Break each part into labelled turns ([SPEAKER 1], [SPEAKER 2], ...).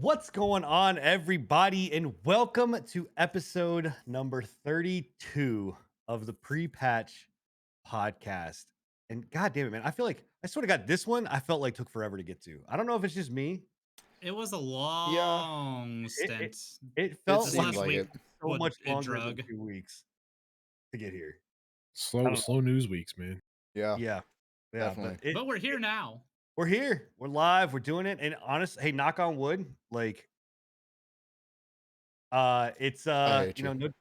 [SPEAKER 1] What's going on, everybody, and welcome to episode number 32 of the Pre-Patch podcast. And god damn it, man, I feel like I sort of got this one. I felt like took forever to get to. I don't know if it's just me.
[SPEAKER 2] It was a
[SPEAKER 3] Yeah,
[SPEAKER 2] long
[SPEAKER 1] It it,
[SPEAKER 2] stint.
[SPEAKER 1] it
[SPEAKER 3] it
[SPEAKER 1] felt
[SPEAKER 2] This
[SPEAKER 1] like
[SPEAKER 3] seemed
[SPEAKER 2] last
[SPEAKER 3] like
[SPEAKER 2] week,
[SPEAKER 3] it.
[SPEAKER 1] so
[SPEAKER 2] what
[SPEAKER 1] much
[SPEAKER 2] it
[SPEAKER 1] longer than
[SPEAKER 2] drug.
[SPEAKER 1] 2 weeks to get here. I
[SPEAKER 4] Slow,
[SPEAKER 1] don't know.
[SPEAKER 4] slow news weeks, man.
[SPEAKER 3] Yeah,
[SPEAKER 1] Yeah, yeah, but
[SPEAKER 3] definitely.
[SPEAKER 2] But we're here now.
[SPEAKER 1] we're here. We're live. We're doing it. And honest, hey, knock on wood. Like, it's
[SPEAKER 3] I hate you.
[SPEAKER 1] no
[SPEAKER 3] The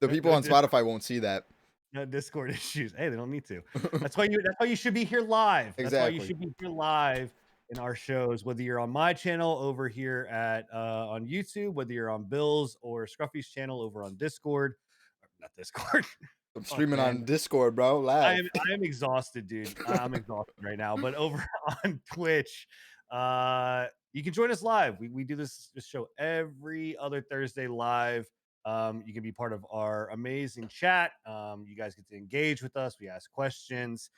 [SPEAKER 1] no,
[SPEAKER 3] people
[SPEAKER 1] no
[SPEAKER 3] on Spotify won't see that.
[SPEAKER 1] no Discord issues. Hey, they don't need to. That's why you should be here live. That's why you
[SPEAKER 3] Exactly.
[SPEAKER 1] should be here live in our shows, whether you're on my channel over here at on YouTube, whether you're on Bill's or Scruffy's channel over on Discord. Not Discord.
[SPEAKER 3] I'm
[SPEAKER 1] Fuck,
[SPEAKER 3] streaming
[SPEAKER 1] man.
[SPEAKER 3] on Discord, bro,
[SPEAKER 1] I
[SPEAKER 3] live.
[SPEAKER 1] am exhausted, dude. I'm exhausted right now. But over on Twitch, you can join us live. We do this show every other Thursday live. You can be part of our amazing chat. You guys get to engage with us. We ask questions.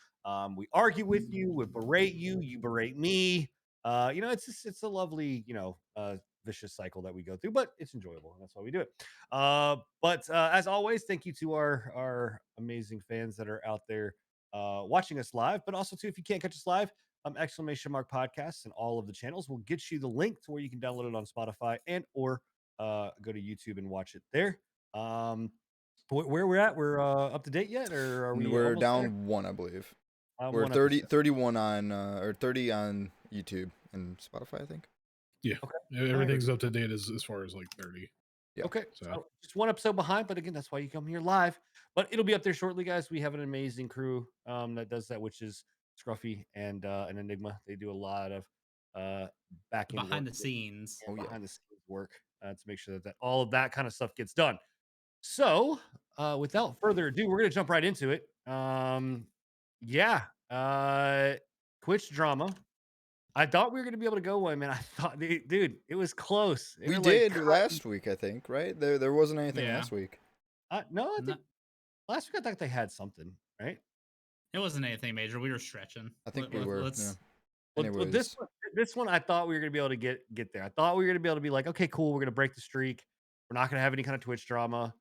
[SPEAKER 1] We argue with you. We berate you. You berate me. It's a lovely vicious cycle that we go through, but it's enjoyable, and that's why we do it. But as always, thank you to our amazing fans that are out there watching us live, but also too, if you can't catch us live, exclamation mark podcasts and all of the channels will get you the link to where you can download it on Spotify and or go to YouTube and watch it there. Where we're at, we're up to date yet, or are we
[SPEAKER 3] We're
[SPEAKER 1] almost there?
[SPEAKER 3] down one, I believe. We're
[SPEAKER 1] One
[SPEAKER 3] 30,
[SPEAKER 1] episode.
[SPEAKER 3] 31 on or 30 on YouTube and Spotify, I think.
[SPEAKER 4] Yeah,
[SPEAKER 1] Okay.
[SPEAKER 4] everything's up to date as far as like 30.
[SPEAKER 3] Yeah.
[SPEAKER 1] Okay,
[SPEAKER 4] So-
[SPEAKER 1] so just one episode behind, but again, that's why you come here live. But it'll be up there shortly, guys. We have an amazing crew that does that, which is Scruffy and an Enigma. They do a lot of back end
[SPEAKER 2] Behind
[SPEAKER 1] work,
[SPEAKER 2] the scenes.
[SPEAKER 3] Oh, yeah.
[SPEAKER 1] behind the scenes work to make sure that all of that kind of stuff gets done. So, without further ado, we're gonna jump right into it. Yeah, Twitch drama. I thought we were gonna be able to go one, man. I thought, dude, it was close. They
[SPEAKER 3] We
[SPEAKER 1] were like,
[SPEAKER 3] did last week, I think, right? There wasn't anything
[SPEAKER 2] Yeah.
[SPEAKER 3] last week.
[SPEAKER 1] no, I
[SPEAKER 2] No,
[SPEAKER 1] think last week I thought they had something, right?
[SPEAKER 2] it wasn't anything major. We were stretching.
[SPEAKER 3] I think we were.
[SPEAKER 2] Let's.
[SPEAKER 3] Yeah.
[SPEAKER 1] Well,
[SPEAKER 3] Anyways,
[SPEAKER 1] this one, I thought we were gonna be able to get there. I thought we were gonna be able to be like, okay, cool, we're gonna break the streak. We're not gonna have any kind of Twitch drama.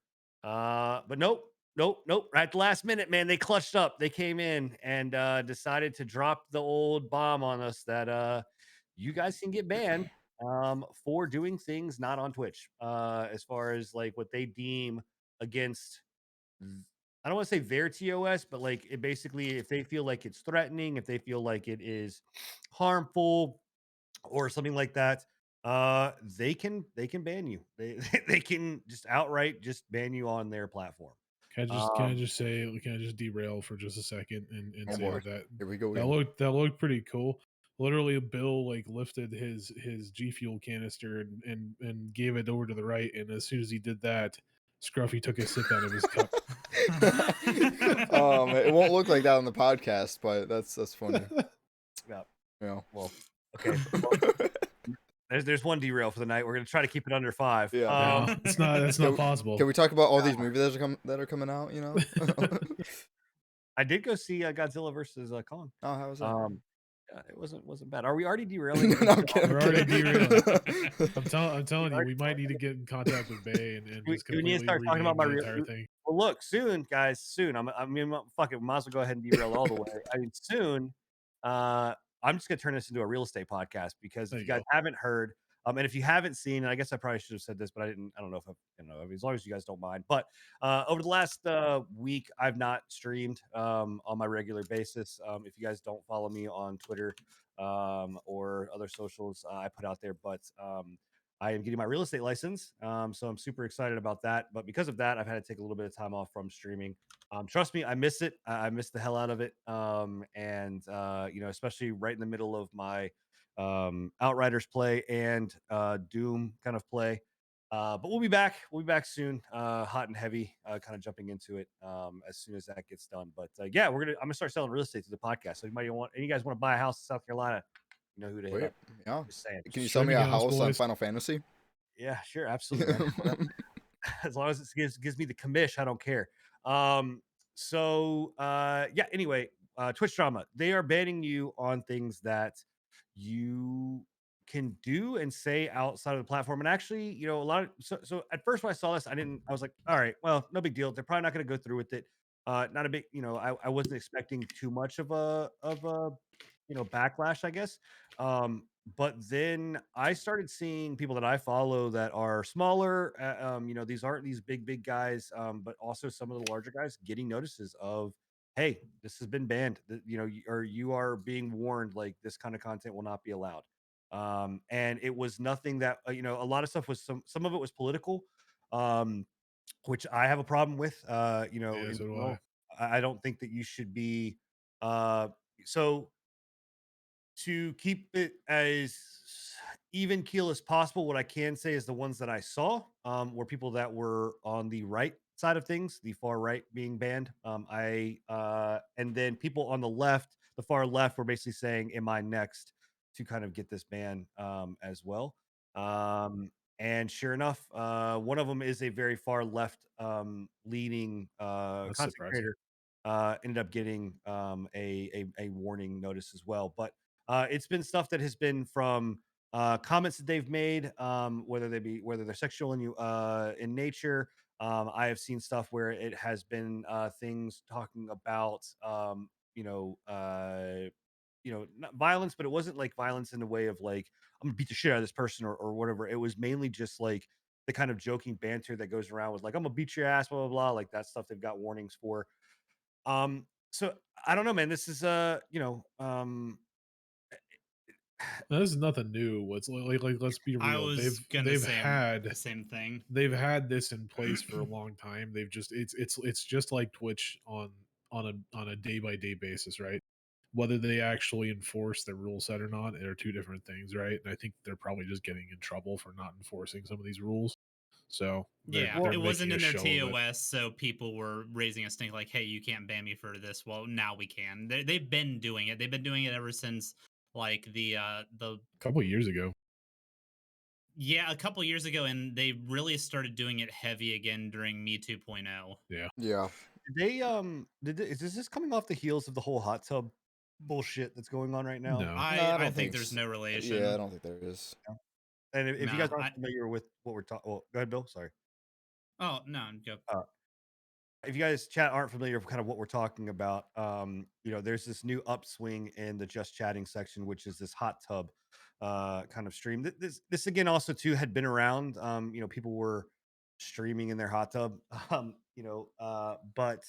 [SPEAKER 1] But nope. Right at the last minute, man, they clutched up. They came in and decided to drop the old bomb on us that you guys can get banned for doing things not on Twitch. As far as like what they deem against I don't want to say their TOS, but like it basically, if they feel like it's threatening, if they feel like it is harmful or something like that, they can ban you. They they can just outright just ban you on their platform.
[SPEAKER 4] Can I
[SPEAKER 1] Um,
[SPEAKER 4] just derail for just a second and
[SPEAKER 3] oh
[SPEAKER 4] say
[SPEAKER 3] boy,
[SPEAKER 4] that
[SPEAKER 3] here we go.
[SPEAKER 4] that looked pretty cool. Literally, Bill like lifted his G Fuel canister and gave it over to the right, and as soon as he did that, Scruffy took a sip out of his cup.
[SPEAKER 3] It won't look like that on the podcast, but that's funny.
[SPEAKER 1] yeah.
[SPEAKER 3] Yeah.
[SPEAKER 1] Well, okay. Well, there's one derail for the night. We're gonna try to keep it under 5.
[SPEAKER 3] Yeah.
[SPEAKER 4] No, that's
[SPEAKER 3] Can
[SPEAKER 4] not
[SPEAKER 3] we-
[SPEAKER 4] possible.
[SPEAKER 3] Can we talk about all these movies that are coming out?
[SPEAKER 1] I did go see Godzilla versus Kong.
[SPEAKER 3] Oh, how was that?
[SPEAKER 1] Yeah, it wasn't bad. Are we already derailing?
[SPEAKER 3] No, I'm kidding.
[SPEAKER 4] We're
[SPEAKER 3] I'm
[SPEAKER 4] already
[SPEAKER 3] kidding.
[SPEAKER 4] derailing. I'm telling you, we might need to get in contact with Bay and
[SPEAKER 1] We
[SPEAKER 4] just
[SPEAKER 1] we need to
[SPEAKER 4] completely
[SPEAKER 1] start talking about
[SPEAKER 4] rename
[SPEAKER 1] my
[SPEAKER 4] the
[SPEAKER 1] real.
[SPEAKER 4] entire thing.
[SPEAKER 1] Well, look, soon, guys, soon. I mean, fuck it. We might as well go ahead and derail all the way. I mean, soon. I'm just gonna turn this into a real estate podcast because
[SPEAKER 4] There
[SPEAKER 1] if you
[SPEAKER 4] you
[SPEAKER 1] guys
[SPEAKER 4] go.
[SPEAKER 1] haven't heard, and if you haven't seen, and I guess I probably should have said this, but I didn't. I don't know if I mean, as long as you guys don't mind. But over the last week, I've not streamed on my regular basis. If you guys don't follow me on Twitter or other socials, I put out there, but I am getting my real estate license. So I'm super excited about that. But because of that, I've had to take a little bit of time off from streaming. Trust me, I miss it. I miss the hell out of it. And especially right in the middle of my Outriders play and Doom kind of play. But we'll be back. We'll be back soon, hot and heavy, kind of jumping into it as soon as that gets done. But yeah, I'm gonna start selling real estate to the podcast. So you guys want to buy a house in South Carolina, you know who to hit
[SPEAKER 3] Wait,
[SPEAKER 1] up.
[SPEAKER 3] yeah.
[SPEAKER 1] Just saying.
[SPEAKER 3] Can you sell me a
[SPEAKER 4] Streaming house,
[SPEAKER 3] house on
[SPEAKER 4] boys.
[SPEAKER 3] Final Fantasy?
[SPEAKER 1] Yeah, sure, absolutely, man. Whatever. As long as it gives me the commish, I don't care. Yeah, anyway, Twitch drama. They are banning you on things that you can do and say outside of the platform. And actually, you know, a lot of so at first when I saw this, I was like, all right, well, no big deal. They're probably not going to go through with it. Not a big, you know, I wasn't expecting too much of a you know, backlash, I guess. But then I started seeing people that I follow that are smaller. You know, these aren't these big guys, but also some of the larger guys getting notices of, hey, this has been banned. You know, or you are being warned, like this kind of content will not be allowed. And it was nothing that you know, a lot of stuff was some of it was political, um, which I have a problem with. You know,
[SPEAKER 4] Yeah,
[SPEAKER 1] in
[SPEAKER 4] so do I.
[SPEAKER 1] general, I don't think that you should be. So to keep it as even keel as possible, what I can say is the ones that I saw were people that were on the right side of things, the far right being banned. And then people on the left, the far left, were basically saying, "Am I next to kind of get this ban as well?" And sure enough, one of them is a very far left leaning
[SPEAKER 4] That's
[SPEAKER 1] content
[SPEAKER 4] surprising.
[SPEAKER 1] creator. Ended up getting a warning notice as well, but it's been stuff that has been from comments that they've made, whether they're sexual in nature. I have seen stuff where it has been things talking about not violence, but it wasn't like violence in the way of like I'm gonna beat the shit out of this person or whatever. It was mainly just like the kind of joking banter that goes around with like I'm gonna beat your ass, blah blah blah, like that stuff they've got warnings for. So I don't know, man. This is
[SPEAKER 4] Now, this is nothing new. What's let's be
[SPEAKER 2] I
[SPEAKER 4] real.
[SPEAKER 2] was gonna say the same thing.
[SPEAKER 4] They've had this in place for a long time. They've just it's just like Twitch on a day by day basis, right? Whether they actually enforce the rule set or not are two different things, right? And I think they're probably just getting in trouble for not enforcing some of these rules. So
[SPEAKER 2] Yeah,
[SPEAKER 1] well,
[SPEAKER 4] they're
[SPEAKER 2] it wasn't
[SPEAKER 4] making a
[SPEAKER 2] in their
[SPEAKER 4] show of it.
[SPEAKER 2] TOS, so people were raising a stink like, "Hey, you can't ban me for this." Well, now we can. They've been doing it. They've been doing it ever since like the
[SPEAKER 4] A couple of years ago.
[SPEAKER 2] yeah, a couple years ago, and they really started doing it heavy again during Me 2.0.
[SPEAKER 4] Yeah.
[SPEAKER 3] Yeah.
[SPEAKER 1] is this coming off the heels of the whole hot tub bullshit that's going on right now?
[SPEAKER 4] No.
[SPEAKER 3] No, I
[SPEAKER 2] I
[SPEAKER 3] don't
[SPEAKER 2] think
[SPEAKER 3] think.
[SPEAKER 2] there's no
[SPEAKER 3] Yeah, I
[SPEAKER 2] relation.
[SPEAKER 3] don't think there is.
[SPEAKER 1] Yeah. And if you
[SPEAKER 2] No,
[SPEAKER 1] guys aren't
[SPEAKER 2] I
[SPEAKER 1] familiar with what we're talking, well, go ahead, Bill. Sorry.
[SPEAKER 2] oh no, go.
[SPEAKER 1] Uh, if you guys chat aren't familiar with kind of what we're talking about, you know, there's this new upswing in the just chatting section, which is this hot tub kind of stream. This again also too had been around. You know, people were streaming in their hot tub. But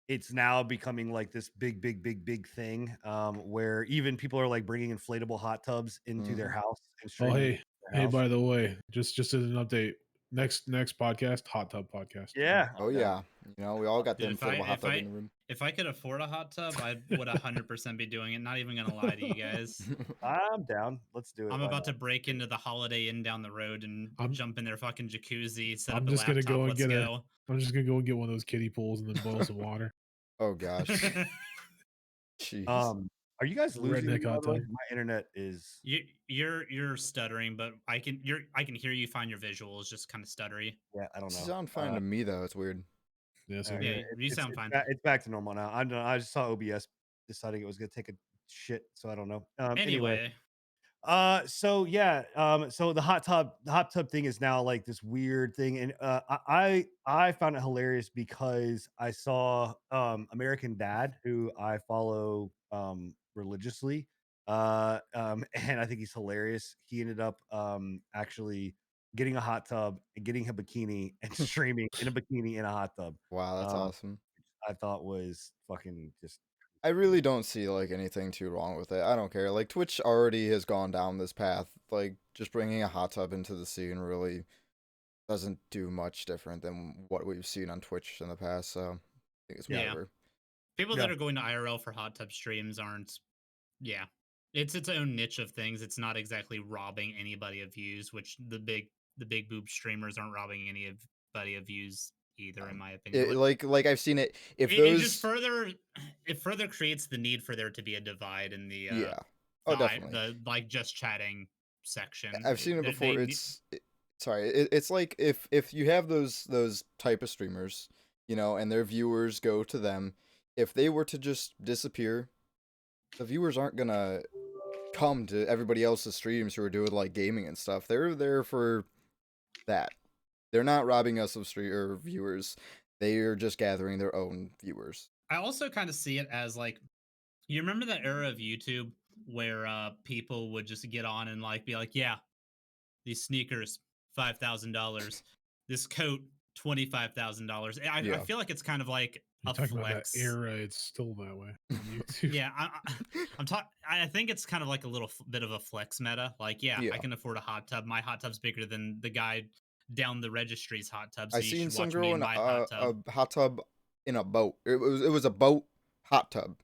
[SPEAKER 1] it's now becoming like this big thing where even people are like bringing inflatable hot tubs into their
[SPEAKER 3] Hmm.
[SPEAKER 1] house and
[SPEAKER 4] Oh
[SPEAKER 1] streaming in their
[SPEAKER 4] hey,
[SPEAKER 1] house.
[SPEAKER 4] by the way, just as an update, next podcast, hot tub podcast.
[SPEAKER 1] Yeah.
[SPEAKER 3] Oh yeah. You know, we all got the
[SPEAKER 2] Dude,
[SPEAKER 3] inflatable hot tub in the room.
[SPEAKER 2] if I could afford a hot tub, I would 100% be doing it. Not even gonna lie to you guys.
[SPEAKER 1] I'm down. Let's do it.
[SPEAKER 2] I'm
[SPEAKER 1] Why
[SPEAKER 2] about
[SPEAKER 1] not?
[SPEAKER 2] to break into the Holiday Inn down the road and
[SPEAKER 4] I'm
[SPEAKER 2] jump in their fucking jacuzzi, set
[SPEAKER 4] I'm
[SPEAKER 2] up a
[SPEAKER 4] just gonna
[SPEAKER 2] laptop.
[SPEAKER 4] go and
[SPEAKER 2] Let's
[SPEAKER 4] get a
[SPEAKER 2] go.
[SPEAKER 4] I'm just gonna go and get one of those kiddie pools and then boil some water.
[SPEAKER 3] Oh gosh. Jeez.
[SPEAKER 1] Um, are you guys losing me,
[SPEAKER 4] Redneck
[SPEAKER 1] by
[SPEAKER 4] hot
[SPEAKER 1] the way?
[SPEAKER 4] tub.
[SPEAKER 1] My internet is
[SPEAKER 2] You're stuttering, but I can hear you fine. Your visual is just kind of stuttery.
[SPEAKER 1] yeah, I don't know.
[SPEAKER 3] Sound fine to me though. It's weird.
[SPEAKER 4] Yeah, so
[SPEAKER 2] Yeah,
[SPEAKER 1] Yeah,
[SPEAKER 2] you sound fine.
[SPEAKER 1] it's back to normal now. I don't know. I just saw OBS deciding it was gonna take a shit, so I don't know. Anyway,
[SPEAKER 2] Anyway,
[SPEAKER 1] so yeah, so the hot tub thing is now like this weird thing, and I found it hilarious because I saw American Dad, who I follow religiously, and I think he's hilarious. He ended up actually getting a hot tub and getting a bikini and streaming in a bikini in a hot tub.
[SPEAKER 3] Wow, that's
[SPEAKER 1] Um,
[SPEAKER 3] awesome.
[SPEAKER 1] I thought was fucking just
[SPEAKER 3] I really don't see like anything too wrong with it. I don't care. Like Twitch already has gone down this path. Like just bringing a hot tub into the scene really doesn't do much different than what we've seen on Twitch in the past. So I think it's
[SPEAKER 1] Yeah.
[SPEAKER 3] whatever.
[SPEAKER 2] people
[SPEAKER 1] Yeah.
[SPEAKER 2] that are going to IRL for hot tub streams aren't. Yeah, it's its own niche of things. It's not exactly robbing anybody of views, which the big boob streamers aren't robbing anybody of views either, in my opinion.
[SPEAKER 3] Like I've seen it. If
[SPEAKER 2] It just
[SPEAKER 3] those,
[SPEAKER 2] further creates the need for there to be a divide in the
[SPEAKER 3] yeah, oh definitely.
[SPEAKER 2] the like just chatting section.
[SPEAKER 3] I've seen it before.
[SPEAKER 2] They
[SPEAKER 3] Sorry, it's like if you have those type of streamers, you know, and their viewers go to them, if they were to just disappear, the viewers aren't gonna come to everybody else's streams who are doing like gaming and stuff. They're there for that. They're not robbing us of stream or viewers. They are just gathering their own viewers.
[SPEAKER 2] I also kind of see it as like, you remember that era of YouTube where people would just get on and like be like, yeah, these sneakers $5,000, this coat $25,000. I
[SPEAKER 3] Yeah.
[SPEAKER 2] feel like it's kind of like
[SPEAKER 4] You're
[SPEAKER 2] a
[SPEAKER 4] talking about that
[SPEAKER 2] flex.
[SPEAKER 4] era, it's still that way on YouTube.
[SPEAKER 2] Yeah, I'm talking. I think it's kind of like a little bit of a flex meta. Like, yeah,
[SPEAKER 3] Yeah.
[SPEAKER 2] I can afford a hot tub. My hot tub's bigger than the guy down the registry's hot tub. So
[SPEAKER 3] I
[SPEAKER 2] you
[SPEAKER 3] seen
[SPEAKER 2] should
[SPEAKER 3] some
[SPEAKER 2] watch
[SPEAKER 3] girl
[SPEAKER 2] me
[SPEAKER 3] in
[SPEAKER 2] in my hot tub.
[SPEAKER 3] a hot tub in a boat. It was a boat hot tub.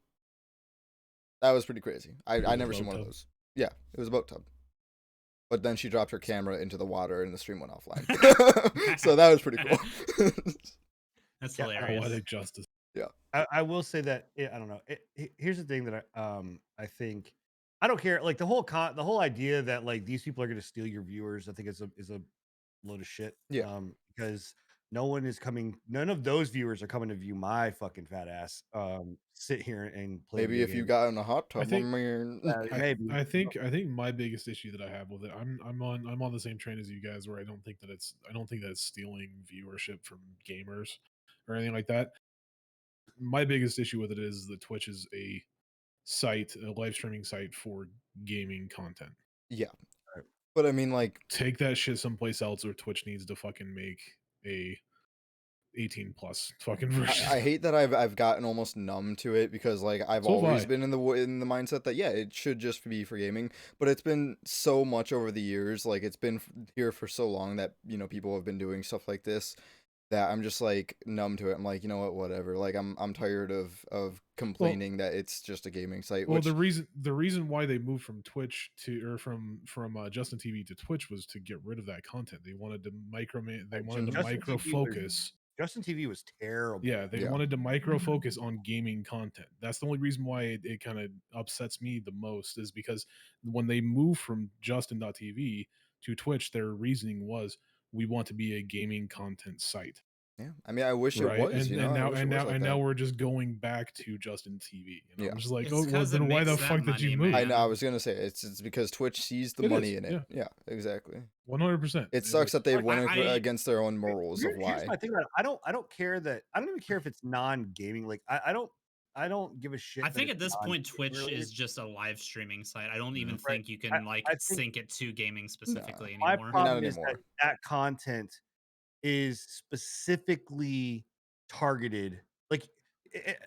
[SPEAKER 3] That was pretty crazy. I
[SPEAKER 4] was a
[SPEAKER 3] never seen
[SPEAKER 4] boat
[SPEAKER 3] one of
[SPEAKER 4] tub?
[SPEAKER 3] those. Yeah, it was a boat tub. But then she dropped her camera into the water and the stream went offline. So that was pretty cool.
[SPEAKER 2] That's
[SPEAKER 1] Yeah,
[SPEAKER 2] hilarious.
[SPEAKER 4] Poetic justice.
[SPEAKER 1] I will say that I don't know. Here's the thing that I think I don't care. Like the whole idea that like these people are going to steal your viewers, I think is a load of shit.
[SPEAKER 3] Yeah.
[SPEAKER 1] Because none of those viewers are coming to view my fucking fat ass. Sit here and play.
[SPEAKER 3] Maybe
[SPEAKER 1] video
[SPEAKER 3] if you
[SPEAKER 1] games.
[SPEAKER 3] got in a hot tub,
[SPEAKER 4] think-
[SPEAKER 3] I mean,
[SPEAKER 1] Maybe.
[SPEAKER 4] I think my biggest issue that I have with it, I'm on the same train as you guys, where I don't think that it's stealing viewership from gamers or anything like that. My biggest issue with it is that Twitch is a live streaming site for gaming content.
[SPEAKER 3] yeah. But I mean, like,
[SPEAKER 4] Take that shit someplace else, or Twitch needs to fucking make a 18 plus fucking version.
[SPEAKER 3] I hate that I've gotten almost numb to it because like I've
[SPEAKER 4] So have
[SPEAKER 3] always
[SPEAKER 4] I.
[SPEAKER 3] been in the mindset that yeah, it should just be for gaming, but it's been so much over the years, like it's been here for so long that you know people have been doing stuff like this that I'm just like numb to it. I'm like, you know what, whatever. Like I'm tired of complaining that it's just a gaming site.
[SPEAKER 4] Well,
[SPEAKER 3] Which
[SPEAKER 4] the reason why they moved from Twitch to or from Justin TV to Twitch was to get rid of that content. They wanted to
[SPEAKER 1] Justin
[SPEAKER 4] micro
[SPEAKER 1] TV was-
[SPEAKER 4] focus.
[SPEAKER 1] Justin TV was terrible.
[SPEAKER 4] Yeah, they
[SPEAKER 3] Yeah.
[SPEAKER 4] wanted to micro focus on gaming content. That's the only reason why it kind of upsets me the most, is because when they moved from Justin.tv to Twitch, their reasoning was, we want to be a gaming content site.
[SPEAKER 3] yeah, I mean, I wish
[SPEAKER 4] Right.
[SPEAKER 3] it was.
[SPEAKER 4] And,
[SPEAKER 3] You know,
[SPEAKER 4] and
[SPEAKER 3] I
[SPEAKER 4] now
[SPEAKER 3] wish it
[SPEAKER 4] and
[SPEAKER 3] was
[SPEAKER 4] now
[SPEAKER 3] like
[SPEAKER 4] and
[SPEAKER 3] that.
[SPEAKER 4] now we're just going back to Justin TV. And
[SPEAKER 3] Yeah.
[SPEAKER 4] I'm just like,
[SPEAKER 2] It's
[SPEAKER 4] oh, well,
[SPEAKER 2] 'cause it
[SPEAKER 4] then why the
[SPEAKER 2] makes that
[SPEAKER 4] fuck did you
[SPEAKER 2] money,
[SPEAKER 4] move?
[SPEAKER 3] I know. I
[SPEAKER 2] man.
[SPEAKER 3] was gonna say it's because Twitch sees the
[SPEAKER 4] It
[SPEAKER 3] money
[SPEAKER 4] is,
[SPEAKER 3] in it.
[SPEAKER 4] yeah.
[SPEAKER 3] Yeah, exactly.
[SPEAKER 4] 100%.
[SPEAKER 3] It sucks that they've
[SPEAKER 1] Like,
[SPEAKER 3] went
[SPEAKER 2] I-
[SPEAKER 3] against their own morals of
[SPEAKER 1] Here's
[SPEAKER 3] why.
[SPEAKER 1] my thing about it. I don't care that I don't even care if it's non-gaming. Like I don't give a shit.
[SPEAKER 2] I
[SPEAKER 1] that
[SPEAKER 2] think
[SPEAKER 1] it's
[SPEAKER 2] at this point,
[SPEAKER 1] non-gaming
[SPEAKER 2] Twitch
[SPEAKER 1] related.
[SPEAKER 2] is just a live streaming site. I don't even
[SPEAKER 1] Right.
[SPEAKER 2] think you can like
[SPEAKER 1] I think-
[SPEAKER 2] sync it to gaming specifically
[SPEAKER 1] My
[SPEAKER 2] anymore.
[SPEAKER 1] problem
[SPEAKER 3] Not
[SPEAKER 1] is that
[SPEAKER 3] anymore.
[SPEAKER 1] that content is specifically targeted. Like,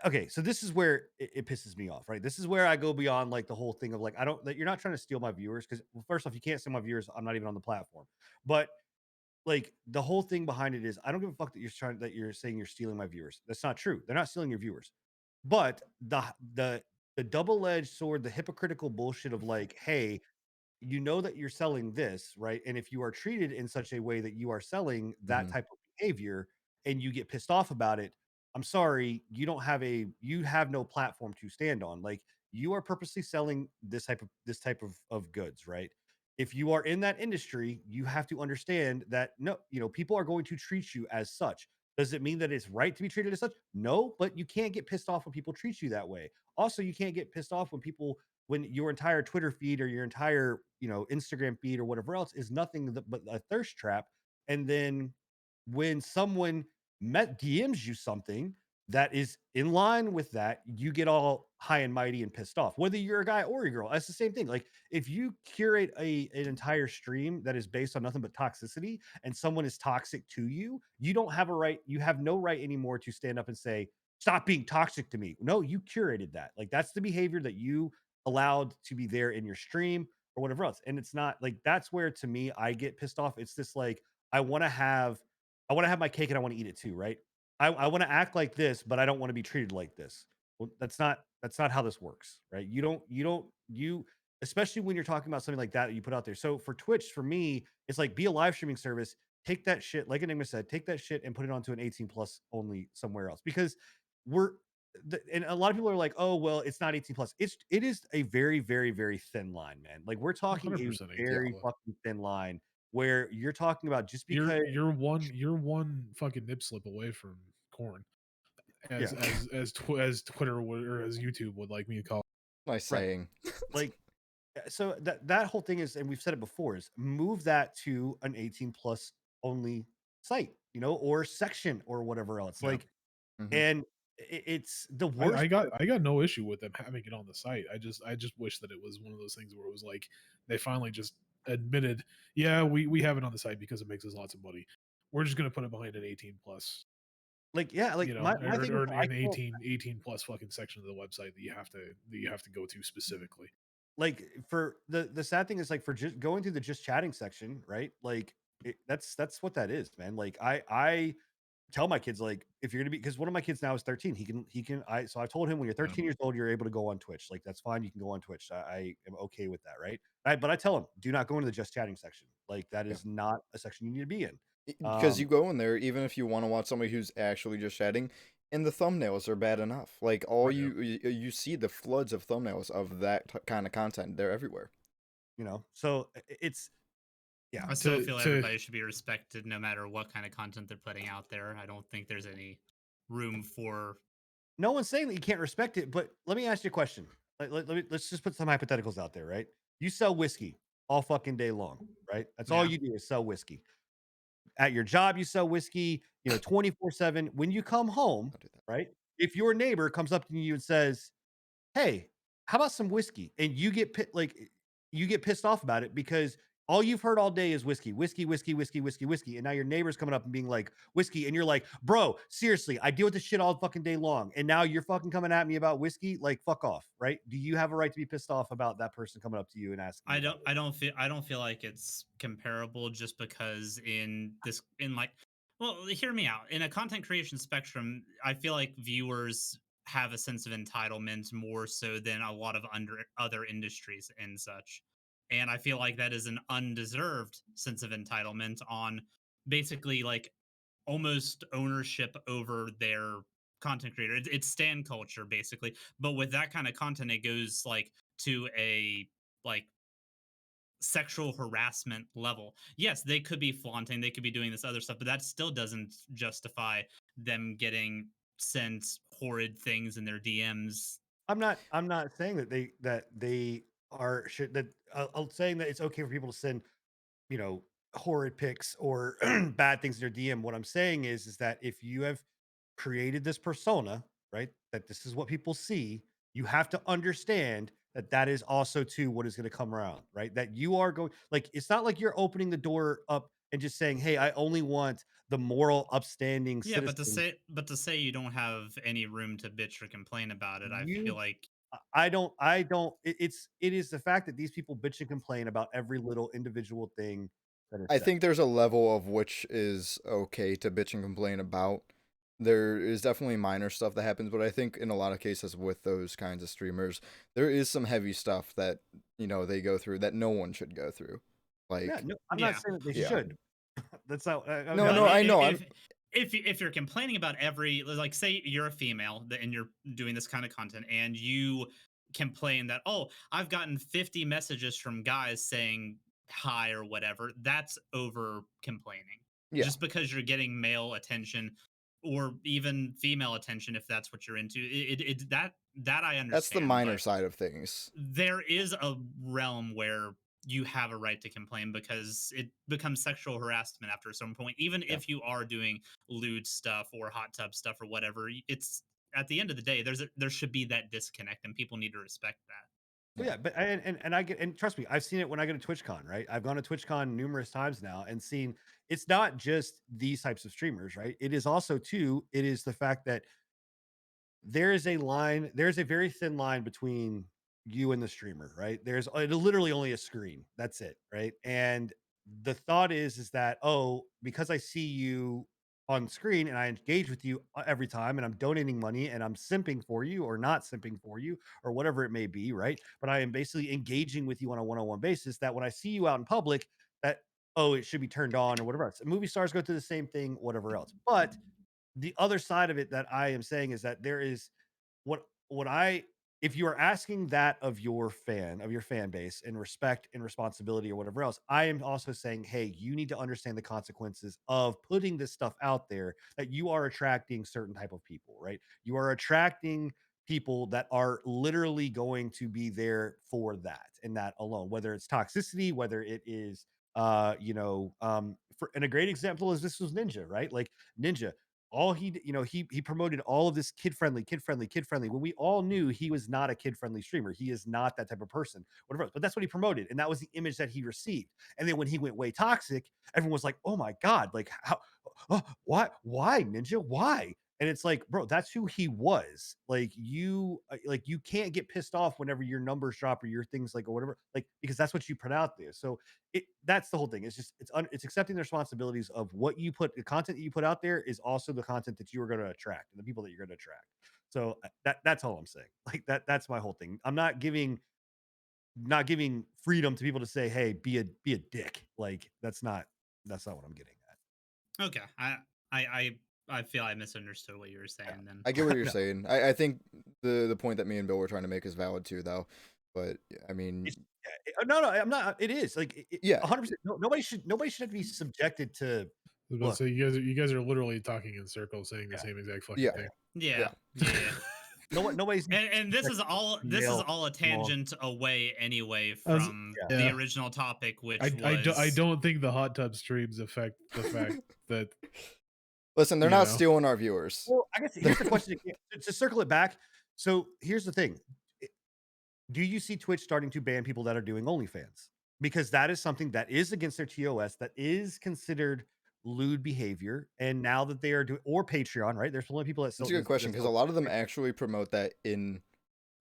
[SPEAKER 1] okay, so this is where it pisses me off, right? This is where I go beyond like the whole thing of like that you're not trying to steal my viewers because well, first off, you can't steal my viewers. I'm not even on the platform, but like the whole thing behind it is I don't give a fuck that you're saying you're stealing my viewers. That's not true. They're not stealing your viewers. But the double-edged sword, the hypocritical bullshit of like, hey, you know that you're selling this, right? And if you are treated in such a way that you are selling that
[SPEAKER 3] Mhm.
[SPEAKER 1] type of behavior and you get pissed off about it, I'm sorry, you have no platform to stand on. Like you are purposely selling this type of goods, right? If you are in that industry, you have to understand that no, people are going to treat you as such. Does it mean that it's right to be treated as such? No, but you can't get pissed off when people treat you that way. Also, you can't get pissed off when your entire Twitter feed or your entire, Instagram feed or whatever else is nothing but a thirst trap. And then when someone DMs you something that is in line with that, you get all high and mighty and pissed off. Whether you're a guy or a girl, that's the same thing. Like if you curate an entire stream that is based on nothing but toxicity and someone is toxic to you, you don't have a right, you have no right anymore to stand up and say, stop being toxic to me. No, you curated that. Like that's the behavior that you allowed to be there in your stream or whatever else. And it's not like that's where to me I get pissed off. It's this like I want to have my cake and I want to eat it too, right? I want to act like this, but I don't want to be treated like this. Well, that's not how this works, right? You especially when you're talking about something like that you put out there. So for Twitch, for me, it's like be a live streaming service. Take that shit, like Enigma said, take that shit and put it onto an 18 plus only somewhere else because we're and a lot of people are like, oh well, it's not 18 plus. It is a very, very, very thin line, man. Like we're talking a
[SPEAKER 4] 100%
[SPEAKER 1] very fucking thin line where you're talking about just because
[SPEAKER 4] You're one fucking nip slip away from corn, as
[SPEAKER 1] Yeah.
[SPEAKER 4] as Twitter would, or as YouTube would like me to call it.
[SPEAKER 3] Nice saying.
[SPEAKER 1] like So that whole thing is, and we've said it before, is move that to an 18 plus only site, or section or whatever else.
[SPEAKER 4] Yeah.
[SPEAKER 1] Like,
[SPEAKER 3] Mhm.
[SPEAKER 1] and it's the worst.
[SPEAKER 4] I got no issue with them having it on the site. I just wish that it was one of those things where it was like they finally just admitted, yeah, we have it on the site because it makes us lots of money. We're just gonna put it behind an 18 plus,
[SPEAKER 1] Like, yeah, like my thing is,
[SPEAKER 4] or
[SPEAKER 1] I
[SPEAKER 4] an
[SPEAKER 1] can't,
[SPEAKER 4] 18 plus fucking section of the website that you have to go to specifically.
[SPEAKER 1] like, for the sad thing is, like, for just going through the just chatting section, right? Like, that's what that is, man. Like, I tell my kids, like, if you're gonna be, because one of my kids now is 13, he can I so I told him, when you're
[SPEAKER 4] Yeah.
[SPEAKER 1] 13 years old, you're able to go on Twitch. Like, that's fine, you can go on Twitch. I am okay with that, right? But I tell him, do not go into the just chatting section. Like, that
[SPEAKER 3] Yeah.
[SPEAKER 1] is not a section you need to be in.
[SPEAKER 3] Because you
[SPEAKER 1] Um,
[SPEAKER 3] go in there, even if you want to watch somebody who's actually just chatting, and the thumbnails are bad enough. Like all
[SPEAKER 1] right,
[SPEAKER 4] Yeah.
[SPEAKER 3] you see the floods of thumbnails of that kind of content. They're everywhere.
[SPEAKER 1] so it's, yeah.
[SPEAKER 2] I still feel
[SPEAKER 4] To
[SPEAKER 2] everybody should be respected no matter what kind of content they're putting out there. I don't think there's any room for.
[SPEAKER 1] No one's saying that you can't respect it, but let me ask you a question. Let's just put some hypotheticals out there, right? You sell whiskey all fucking day long, right? That's all
[SPEAKER 2] Yeah.
[SPEAKER 1] you do is sell whiskey. At your job, you sell whiskey, 24/7. When you come home,
[SPEAKER 3] I'll do that.
[SPEAKER 1] right? If your neighbor comes up to you and says, "Hey, how about some whiskey?" And you get pissed off about it because all you've heard all day is whiskey, whiskey, whiskey, whiskey, whiskey, whiskey. And now your neighbor's coming up and being like, whiskey. And you're like, bro, seriously, I deal with this shit all fucking day long. And now you're fucking coming at me about whiskey. Like, fuck off, right? Do you have a right to be pissed off about that person coming up to you and asking you about it?
[SPEAKER 2] I don't feel like it's comparable just because in like, well, hear me out. In a content creation spectrum, I feel like viewers have a sense of entitlement more so than a lot of other industries and such. And I feel like that is an undeserved sense of entitlement on basically like almost ownership over their content creator. It's stan culture basically, but with that kind of content, it goes like to a like sexual harassment level. Yes, they could be flaunting, they could be doing this other stuff, but that still doesn't justify them getting sent horrid things in their DMs.
[SPEAKER 1] I'm not saying that they are should that I'm saying that it's okay for people to send, you know, horrid pics or bad things in your DM. What I'm saying is that if you have created this persona, right, that this is what people see, you have to understand that that is also too what is going to come around, right? That you are going, like, it's not like you're opening the door up and just saying, "Hey, I only want the moral, upstanding
[SPEAKER 2] Yeah,
[SPEAKER 1] citizens."
[SPEAKER 2] but to say you don't have any room to bitch or complain about it, I feel
[SPEAKER 1] You
[SPEAKER 2] like
[SPEAKER 1] it is the fact that these people bitch and complain about every little individual thing that is
[SPEAKER 3] I
[SPEAKER 1] said.
[SPEAKER 3] think there's a level of which is okay to bitch and complain about. There is definitely minor stuff that happens, but I think in a lot of cases with those kinds of streamers, there is some heavy stuff that they go through that no one should go through.
[SPEAKER 1] Yeah,
[SPEAKER 3] Like,
[SPEAKER 1] no, I'm not
[SPEAKER 2] yeah.
[SPEAKER 1] saying that they
[SPEAKER 3] yeah,
[SPEAKER 1] should. That's not
[SPEAKER 3] no,
[SPEAKER 2] No,
[SPEAKER 3] no, I know. I'm
[SPEAKER 2] if you're complaining about every like say you're a female and you're doing this kind of content and you complain that I've gotten 50 messages from guys saying hi or whatever, that's over complaining.
[SPEAKER 3] yeah.
[SPEAKER 2] Just because you're getting male attention or even female attention if that's what you're into. That I
[SPEAKER 3] That's the
[SPEAKER 2] understand,
[SPEAKER 3] minor
[SPEAKER 2] but
[SPEAKER 3] side of things.
[SPEAKER 2] there is a realm where you have a right to complain because it becomes sexual harassment after a certain point. Even
[SPEAKER 3] Yeah,
[SPEAKER 2] if you are doing lewd stuff or hot tub stuff or whatever, it's at the end of the day, there should be that disconnect, and people need to respect that.
[SPEAKER 1] Well,
[SPEAKER 3] yeah.
[SPEAKER 1] yeah, but and I get, and trust me, I've seen it when I go to TwitchCon, right? I've gone to TwitchCon numerous times now and seen it's not just these types of streamers, right? It is also too, it is the fact that there is a line, there's a very thin line between you and the streamer, right? There's literally only a screen. That's it, right? And the thought is that, oh, because I see you on screen and I engage with you every time and I'm donating money and I'm simping for you or not simping for you or whatever it may be, right? But I am basically engaging with you on a one-on-one basis, that when I see you out in public, that, oh, it should be turned on or whatever else. Movie stars go through the same thing, whatever else. But the other side of it that I am saying is that there is what I, if you are asking that of your fan base, and respect and responsibility or whatever else, I am also saying, hey, you need to understand the consequences of putting this stuff out there, that you are attracting certain type of people, right? You are attracting people that are literally going to be there for that and that alone, whether it's toxicity, whether it is and a great example is this was Ninja, right? Like Ninja, all he promoted all of this kid friendly, when we all knew he was not a kid friendly streamer. He is not that type of person, whatever else. But that's what he promoted, and that was the image that he received. And then when he went way toxic, everyone was like, oh my god, like how, why Ninja, why? And it's like, bro, that's who he was. Like you can't get pissed off whenever your numbers drop or your things like or whatever, like because that's what you put out there. So that's the whole thing. It's just it's accepting the responsibilities of what you put, the content that you put out there is also the content that you are going to attract and the people that you're going to attract. So that's all I'm saying. Like that's my whole thing. I'm not giving freedom to people to say, hey, be a dick. Like that's not what I'm getting at.
[SPEAKER 2] Okay, I feel I misunderstood what you were saying. Then
[SPEAKER 3] I get what you're
[SPEAKER 1] No.
[SPEAKER 3] saying. I think the point that me and Bill were trying to make is valid too, though. But I mean,
[SPEAKER 1] No, I'm not. It is like
[SPEAKER 3] yeah,
[SPEAKER 1] 100%. No, nobody should have to be subjected to.
[SPEAKER 4] I was about to
[SPEAKER 1] Look,
[SPEAKER 4] say you guys are literally talking in circles, saying the
[SPEAKER 1] Yeah.
[SPEAKER 4] same exact fucking
[SPEAKER 3] yeah.
[SPEAKER 4] thing.
[SPEAKER 2] yeah, yeah.
[SPEAKER 1] nobody's.
[SPEAKER 2] And this is all
[SPEAKER 1] Male,
[SPEAKER 2] a
[SPEAKER 1] long.
[SPEAKER 2] tangent away anyway
[SPEAKER 4] I was-
[SPEAKER 2] from
[SPEAKER 1] Yeah.
[SPEAKER 2] the
[SPEAKER 4] Yeah.
[SPEAKER 2] original topic, which
[SPEAKER 4] I don't think the hot tub streams affect the fact that
[SPEAKER 3] Listen, they're
[SPEAKER 4] You
[SPEAKER 3] not
[SPEAKER 4] know.
[SPEAKER 3] stealing our viewers.
[SPEAKER 1] Well, I guess here's the question to circle it back. So here's the thing: do you see Twitch starting to ban people that are doing OnlyFans? Because that is something that is against their TOS, that is considered lewd behavior. And now that they are doing, or Patreon, right? There's plenty of people that
[SPEAKER 3] That's a good question because a lot of them actually promote that in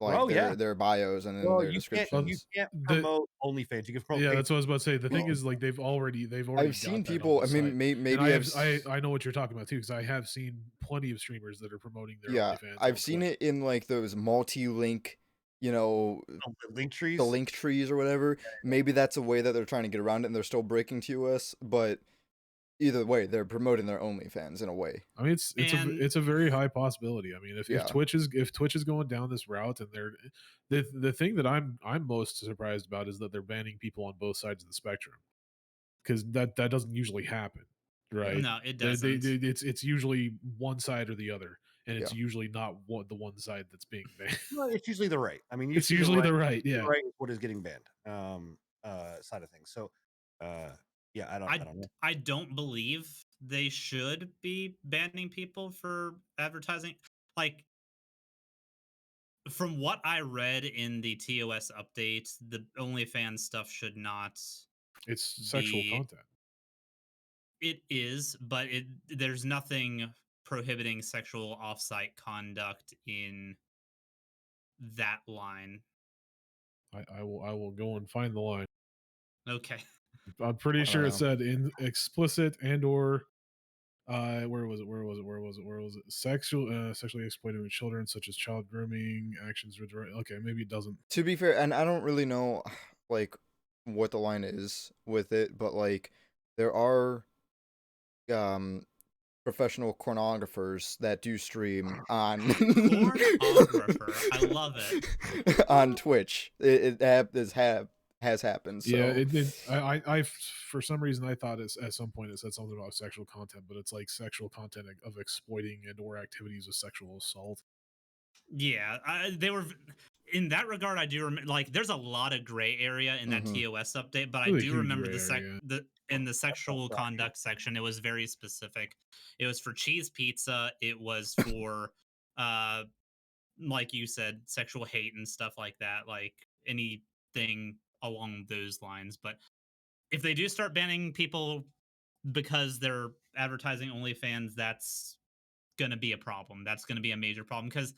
[SPEAKER 3] like
[SPEAKER 1] Oh, yeah.
[SPEAKER 3] their bios and in
[SPEAKER 1] Well,
[SPEAKER 3] their
[SPEAKER 1] you
[SPEAKER 3] descriptions.
[SPEAKER 1] can't
[SPEAKER 4] The-
[SPEAKER 1] promote OnlyFans. You can promote.
[SPEAKER 4] yeah,
[SPEAKER 1] Patreon.
[SPEAKER 4] that's what I was about to say. The thing
[SPEAKER 1] Well,
[SPEAKER 4] is, like they've already
[SPEAKER 3] I've seen people. I mean, maybe
[SPEAKER 4] and
[SPEAKER 3] I've
[SPEAKER 4] I know what you're talking about too, because I have seen plenty of streamers that are promoting their
[SPEAKER 3] yeah,
[SPEAKER 4] OnlyFans.
[SPEAKER 3] I've seen it in like those multi-link, you know,
[SPEAKER 1] the link trees.
[SPEAKER 3] the link trees or whatever. Maybe that's a way that they're trying to get around it, and they're still breaking TOS. But either way, they're promoting their OnlyFans in a way.
[SPEAKER 4] I mean, it's a very high possibility. I mean, if
[SPEAKER 3] Yeah.
[SPEAKER 4] Twitch is going down this route, and they're the thing that I'm most surprised about is that they're banning people on both sides of the spectrum, because that doesn't usually happen, right?
[SPEAKER 2] No, it
[SPEAKER 4] They-
[SPEAKER 2] doesn't.
[SPEAKER 4] it's usually one side or the other, and it's
[SPEAKER 3] Yeah.
[SPEAKER 4] usually not the one side that's being banned.
[SPEAKER 1] Well, it's usually the right. I mean,
[SPEAKER 4] It's usually the right, yeah.
[SPEAKER 1] right is what is getting banned. Side of things. So, yeah, I don't know.
[SPEAKER 2] I don't believe they should be banning people for advertising. Like, from what I read in the TOS update, the OnlyFans stuff should not.
[SPEAKER 4] It's sexual
[SPEAKER 2] The-
[SPEAKER 4] content.
[SPEAKER 2] It is, but there's nothing prohibiting sexual offsite conduct in that line.
[SPEAKER 4] I will go and find the line.
[SPEAKER 2] Okay.
[SPEAKER 4] I'm pretty sure it
[SPEAKER 3] Wow.
[SPEAKER 4] said in explicit and or where was it? Sexually exploited with children, such as child grooming, actions. Okay, maybe it doesn't.
[SPEAKER 3] To be fair, and I don't really know like what the line is with it, but like there are professional pornographers that do stream on
[SPEAKER 2] Pornographer. I love it.
[SPEAKER 3] on Twitch. It has happened. So
[SPEAKER 4] Yeah, I for some reason I thought at some point it said something about sexual content, but it's like sexual content of exploiting and or activities of sexual assault.
[SPEAKER 2] Yeah, they were in that regard. I do remember, like, there's a lot of gray area in that
[SPEAKER 3] Mhm.
[SPEAKER 2] TOS update, but I
[SPEAKER 4] Really
[SPEAKER 2] do
[SPEAKER 4] huge
[SPEAKER 2] remember
[SPEAKER 4] gray area.
[SPEAKER 2] in the sexual
[SPEAKER 1] right.
[SPEAKER 2] conduct section, it was very specific. It was for cheese pizza. It was for, like you said, sexual hate and stuff like that, like anything along those lines. But if they do start banning people because they're advertising OnlyFans, that's going to be a problem. That's going to be a major problem because,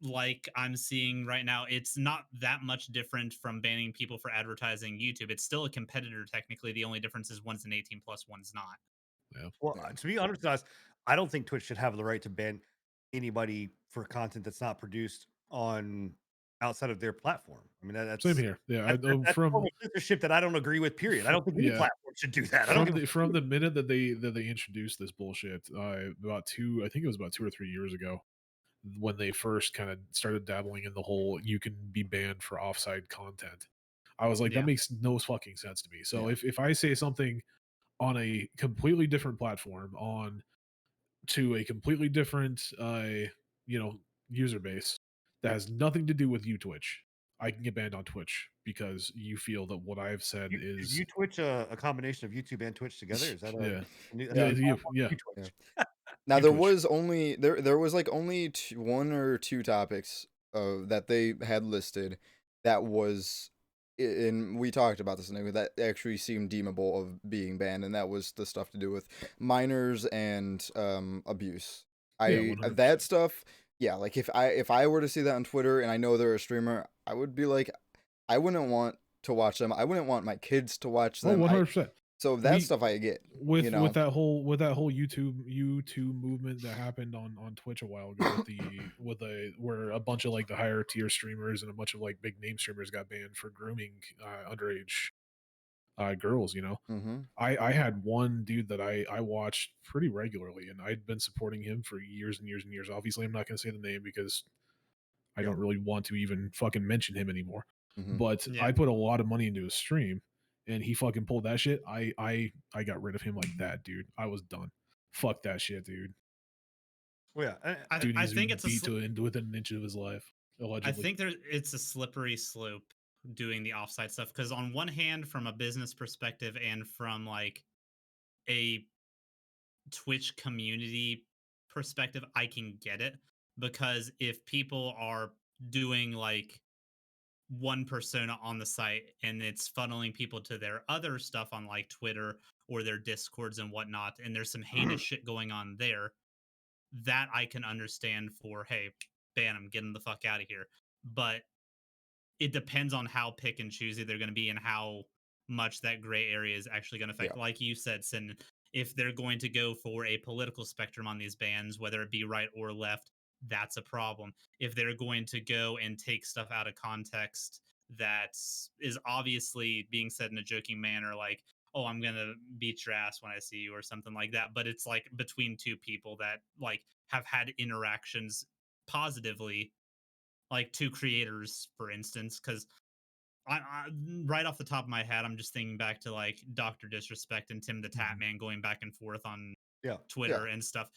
[SPEAKER 2] like I'm seeing right now, it's not that much different from banning people for advertising YouTube. It's still a competitor technically. The only difference is one's an 18 plus, one's not.
[SPEAKER 1] Well,
[SPEAKER 3] Yeah.
[SPEAKER 1] to be honest with us, I don't think Twitch should have the right to ban anybody for content that's not produced on outside of their platform. I mean, that's
[SPEAKER 4] Same here. Yeah,
[SPEAKER 1] That's a
[SPEAKER 4] from
[SPEAKER 1] form of censorship that I don't agree with. Period. I don't think any
[SPEAKER 4] Yeah.
[SPEAKER 1] platform should do that. I don't give a
[SPEAKER 4] from the minute that they introduced this bullshit, I think it was about 2 or 3 years ago, when they first kind of started dabbling in the whole you can be banned for offside content. I was like,
[SPEAKER 2] Yeah.
[SPEAKER 4] that makes no fucking sense to me. So
[SPEAKER 3] Yeah.
[SPEAKER 4] if I say something on a completely different platform, on to a completely different user base, that has nothing to do with you, Twitch. I can get banned on Twitch because you feel that what I've said
[SPEAKER 1] Is
[SPEAKER 4] is
[SPEAKER 1] you Twitch a combination of YouTube and Twitch together? Is that
[SPEAKER 4] yeah,
[SPEAKER 1] that's a
[SPEAKER 4] yeah,
[SPEAKER 1] new
[SPEAKER 4] you,
[SPEAKER 1] platform?
[SPEAKER 4] yeah.
[SPEAKER 1] You
[SPEAKER 3] Now
[SPEAKER 4] You
[SPEAKER 3] there
[SPEAKER 4] Twitch.
[SPEAKER 3] was only there was like only one or two topics that they had listed that was and we talked about this and that actually seemed deemable of being banned, and that was the stuff to do with minors and abuse.
[SPEAKER 4] Yeah,
[SPEAKER 3] That
[SPEAKER 4] 100%.
[SPEAKER 3] stuff, yeah, like if I were to see that on Twitter and I know they're a streamer, I would be like, I wouldn't want to watch them. I wouldn't want my kids to watch
[SPEAKER 4] Oh,
[SPEAKER 3] them.
[SPEAKER 4] 100%.
[SPEAKER 3] So that stuff I get,
[SPEAKER 4] with
[SPEAKER 3] know.
[SPEAKER 4] that whole YouTube movement that happened on Twitch a while ago with where a bunch of like the higher tier streamers and a bunch of like big name streamers got banned for grooming underage girls.
[SPEAKER 3] Mm-hmm.
[SPEAKER 4] I had one dude that I watched pretty regularly, and I'd been supporting him for years and years and years. Obviously, I'm not going to say the name because I don't really want to even fucking mention him anymore.
[SPEAKER 3] Mm-hmm.
[SPEAKER 4] But
[SPEAKER 2] Yeah.
[SPEAKER 4] I put a lot of money into his stream, and he fucking pulled that shit. I got rid of him like that, dude. I was done. Fuck that shit, dude.
[SPEAKER 1] Well, yeah.
[SPEAKER 4] Dude
[SPEAKER 2] I
[SPEAKER 4] needs to
[SPEAKER 2] think
[SPEAKER 4] be
[SPEAKER 2] it's a
[SPEAKER 4] beat to within an inch of his life. Allegedly.
[SPEAKER 2] I think it's a slippery slope doing the offsite stuff, because on one hand, from a business perspective and from like a Twitch community perspective, I can get it, because if people are doing like one persona on the site and it's funneling people to their other stuff on like Twitter or their discords and whatnot, and there's some heinous shit going on there, that I can understand for, hey, ban them, get them the fuck out of here. But it depends on how pick and choosy they're going to be and how much that gray area is actually going to affect.
[SPEAKER 3] Yeah.
[SPEAKER 2] Like you said, Sin, if they're going to go for a political spectrum on these bans, whether it be right or left, that's a problem. If they're going to go and take stuff out of context that is obviously being said in a joking manner, like, oh, I'm going to beat your ass when I see you or something like that, but it's like between two people that like have had interactions positively, like two creators, for instance, because I right off the top of my head, I'm just thinking back to like Dr. Disrespect and Tim the Tap Man going back and forth on
[SPEAKER 1] Yeah.
[SPEAKER 2] Twitter and stuff.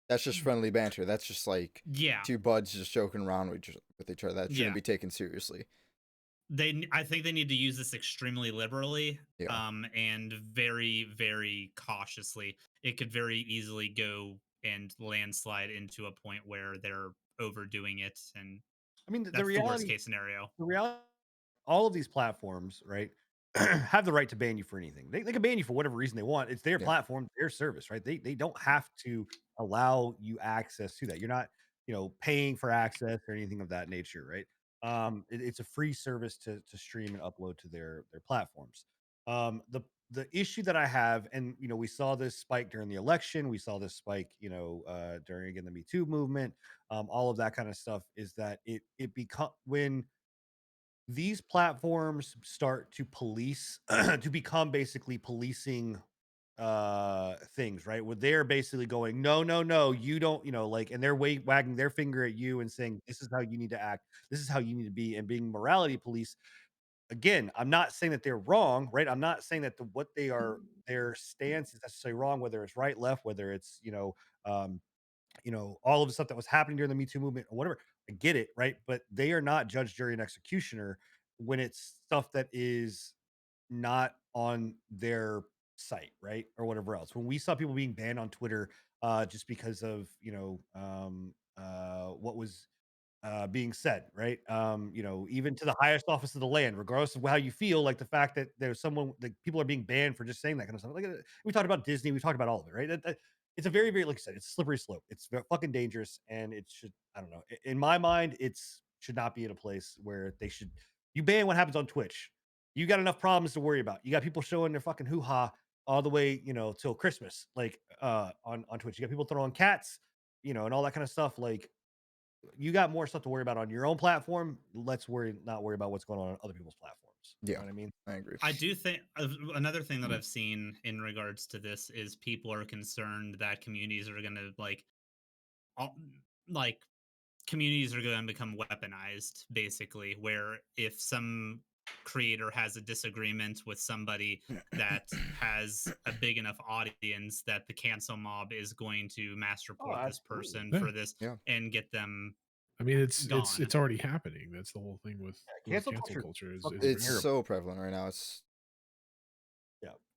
[SPEAKER 3] That's just friendly banter. That's just like
[SPEAKER 2] Yeah,
[SPEAKER 3] two buds just joking around with each other. That shouldn't
[SPEAKER 2] Yeah.
[SPEAKER 3] be taken seriously.
[SPEAKER 2] I think they need to use this extremely liberally,
[SPEAKER 3] Yeah.
[SPEAKER 2] and very, very cautiously. It could very easily go and landslide into a point where they're overdoing it, and
[SPEAKER 1] I mean,
[SPEAKER 2] that's the worst case scenario.
[SPEAKER 1] the reality, all of these platforms, right, have the right to ban you for anything. They can ban you for whatever reason they want. It's their
[SPEAKER 3] Yeah.
[SPEAKER 1] platform, their service, right? They don't have to allow you access to that. You're not, paying for access or anything of that nature, right? It's a free service to stream and upload to their platforms. The issue that I have, and we saw this spike during the election, we saw this spike, during again the Me Too movement, all of that kind of stuff, is that it become when these platforms start to police to become basically policing things, right, where they're basically going, no, no, no, you don't, like, and they're wagging their finger at you and saying, this is how you need to act, this is how you need to be, and being morality police. Again, I'm not saying that they're wrong, right? I'm not saying that what they are, their stance is necessarily wrong, whether it's right, left, whether it's um all of the stuff that was happening during the Me Too movement or whatever. I get it, right? But they are not judge, jury, and executioner when it's stuff that is not on their site, right? Or whatever else. When we saw people being banned on Twitter just because of, what was being said, right? Even to the highest office of the land, regardless of how you feel, like the fact that there's someone, like people are being banned for just saying that kind of stuff. Like we talked about Disney, we talked about all of it, right? It's a very, very, like I said, it's a slippery slope. It's fucking dangerous, and it should, I don't know. In my mind, it's should not be in a place where they should. You ban what happens on Twitch. You got enough problems to worry about. You got people showing their fucking hoo ha all the way, till Christmas, like on Twitch. You got people throwing cats, and all that kind of stuff. Like you got more stuff to worry about on your own platform. Let's not worry about what's going on other people's platforms. You know what I mean?
[SPEAKER 3] I agree.
[SPEAKER 2] I do think another thing that I've seen in regards to this is people are concerned that communities are going to like communities are going to become weaponized, basically, where if some creator has a disagreement with somebody that has a big enough audience, that the cancel mob is going to mass report this person
[SPEAKER 4] Yeah.
[SPEAKER 2] for this
[SPEAKER 3] Yeah.
[SPEAKER 2] and get them
[SPEAKER 4] I mean, it's
[SPEAKER 2] gone.
[SPEAKER 4] already happening. That's the whole thing with
[SPEAKER 1] cancel
[SPEAKER 4] cancel
[SPEAKER 1] culture
[SPEAKER 4] culture. Is
[SPEAKER 1] fucking
[SPEAKER 3] It's
[SPEAKER 1] terrible.
[SPEAKER 3] so prevalent right now. It's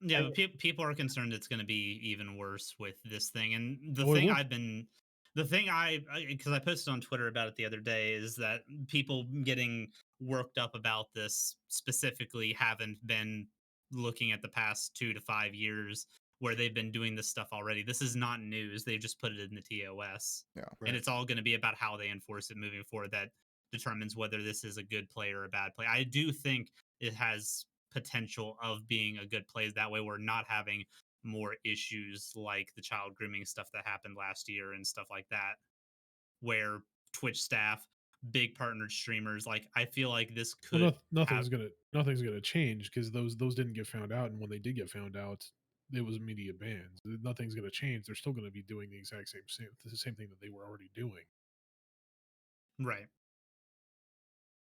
[SPEAKER 2] Yeah, but people are concerned it's going to be even worse with this thing. And the
[SPEAKER 4] Oh, it
[SPEAKER 2] thing
[SPEAKER 4] will.
[SPEAKER 2] because I posted on Twitter about it the other day, is that people getting worked up about this specifically haven't been looking at the past 2 to 5 years where they've been doing this stuff already. This is not news. They just put it in the TOS.
[SPEAKER 3] yeah.
[SPEAKER 2] And
[SPEAKER 1] Right.
[SPEAKER 2] it's all going to be about how they enforce it moving forward that determines whether this is a good play or a bad play. I do think it has potential of being a good play. That way we're not having more issues like the child grooming stuff that happened last year and stuff like that, where Twitch staff, big partnered streamers, like I feel like this
[SPEAKER 4] Well,
[SPEAKER 2] could have
[SPEAKER 4] nothing's gonna change because those didn't get found out, and when they did get found out, it was immediate bans. Nothing's gonna change. They're still gonna be doing the exact the same thing that they were already doing.
[SPEAKER 2] right.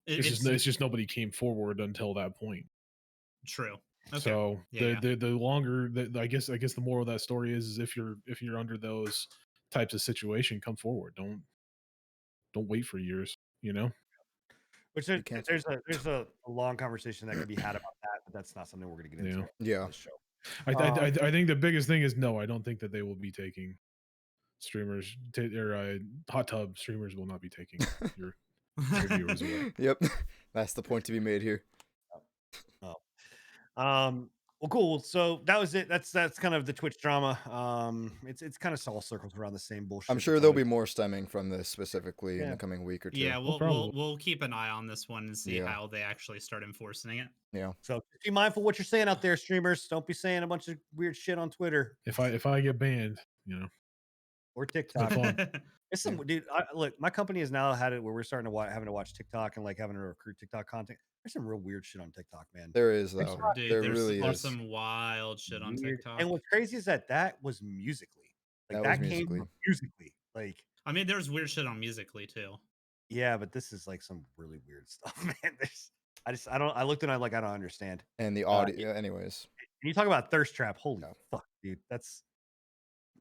[SPEAKER 4] It's
[SPEAKER 2] It's
[SPEAKER 4] just nobody came forward until that point.
[SPEAKER 2] true. Okay.
[SPEAKER 4] So
[SPEAKER 2] Yeah,
[SPEAKER 4] the longer that I guess the moral of that story is if you're under those types of situation, come forward. Don't wait for years. You know.
[SPEAKER 1] Which
[SPEAKER 3] Be canceled.
[SPEAKER 1] there's a long conversation that can be had about that, but that's not something we're going to get into
[SPEAKER 4] Yeah.
[SPEAKER 1] on
[SPEAKER 3] Yeah.
[SPEAKER 1] this show.
[SPEAKER 4] I think the biggest thing is no. I don't think that they will be taking streamers or hot tub streamers will not be taking your viewers away.
[SPEAKER 3] Yep. That's the point to be made here.
[SPEAKER 1] Well, cool. So that was it. That's kind of the Twitch drama. It's kind of all circles around the same bullshit.
[SPEAKER 3] I'm sure
[SPEAKER 1] that's
[SPEAKER 3] there'll be
[SPEAKER 1] always-
[SPEAKER 3] more stemming from this specifically in
[SPEAKER 1] Yeah.
[SPEAKER 3] the coming week or two.
[SPEAKER 2] yeah.
[SPEAKER 4] probably.
[SPEAKER 2] We'll keep an eye on this one and see
[SPEAKER 3] Yeah.
[SPEAKER 2] how they actually start enforcing it.
[SPEAKER 3] Yeah.
[SPEAKER 1] So just be mindful what you're saying out there, streamers. Don't be saying a bunch of weird shit on Twitter
[SPEAKER 4] If I get banned, you know,
[SPEAKER 1] or
[SPEAKER 4] it's
[SPEAKER 1] TikTok.
[SPEAKER 4] fun.
[SPEAKER 1] It's some dude. Look, my company has now had it where we're starting to having to watch TikTok and like having to recruit TikTok content. There's some real weird shit on TikTok, man.
[SPEAKER 3] There is
[SPEAKER 1] There's
[SPEAKER 3] though.
[SPEAKER 2] Dude,
[SPEAKER 3] There
[SPEAKER 2] there's,
[SPEAKER 3] really
[SPEAKER 2] there's
[SPEAKER 3] is.
[SPEAKER 2] some wild shit on
[SPEAKER 1] Weird.
[SPEAKER 2] TikTok.
[SPEAKER 1] And what's crazy is that was musically. Like
[SPEAKER 3] That was
[SPEAKER 1] that came
[SPEAKER 3] Musical.ly.
[SPEAKER 1] from musically. Like
[SPEAKER 2] I mean, there's weird shit on Musically too.
[SPEAKER 1] yeah, but this is like some really weird stuff, man. I looked and I like I don't understand.
[SPEAKER 3] And the audio. Anyways.
[SPEAKER 1] Can you talk about thirst trap? Holy
[SPEAKER 3] No.
[SPEAKER 1] fuck, dude. That's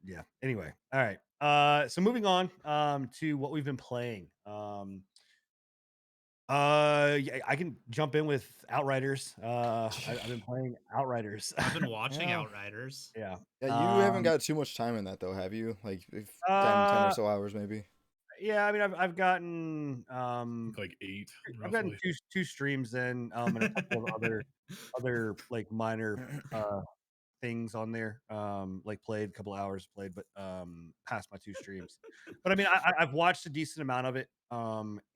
[SPEAKER 1] yeah. Anyway, all right. So moving on to what we've been playing. Yeah, I can jump in with Outriders. I've been playing Outriders.
[SPEAKER 2] I've been watching
[SPEAKER 3] Yeah.
[SPEAKER 2] Outriders.
[SPEAKER 1] Yeah.
[SPEAKER 3] Yeah, you haven't got too much time in that though, have you? Like 10 or so hours maybe.
[SPEAKER 1] Yeah, I mean I've gotten
[SPEAKER 4] Like 8
[SPEAKER 1] I've gotten
[SPEAKER 4] roughly.
[SPEAKER 1] two streams in and a couple of other like minor things on there. Like played a couple hours played, but past my 2 streams. But I mean I've watched a decent amount of it.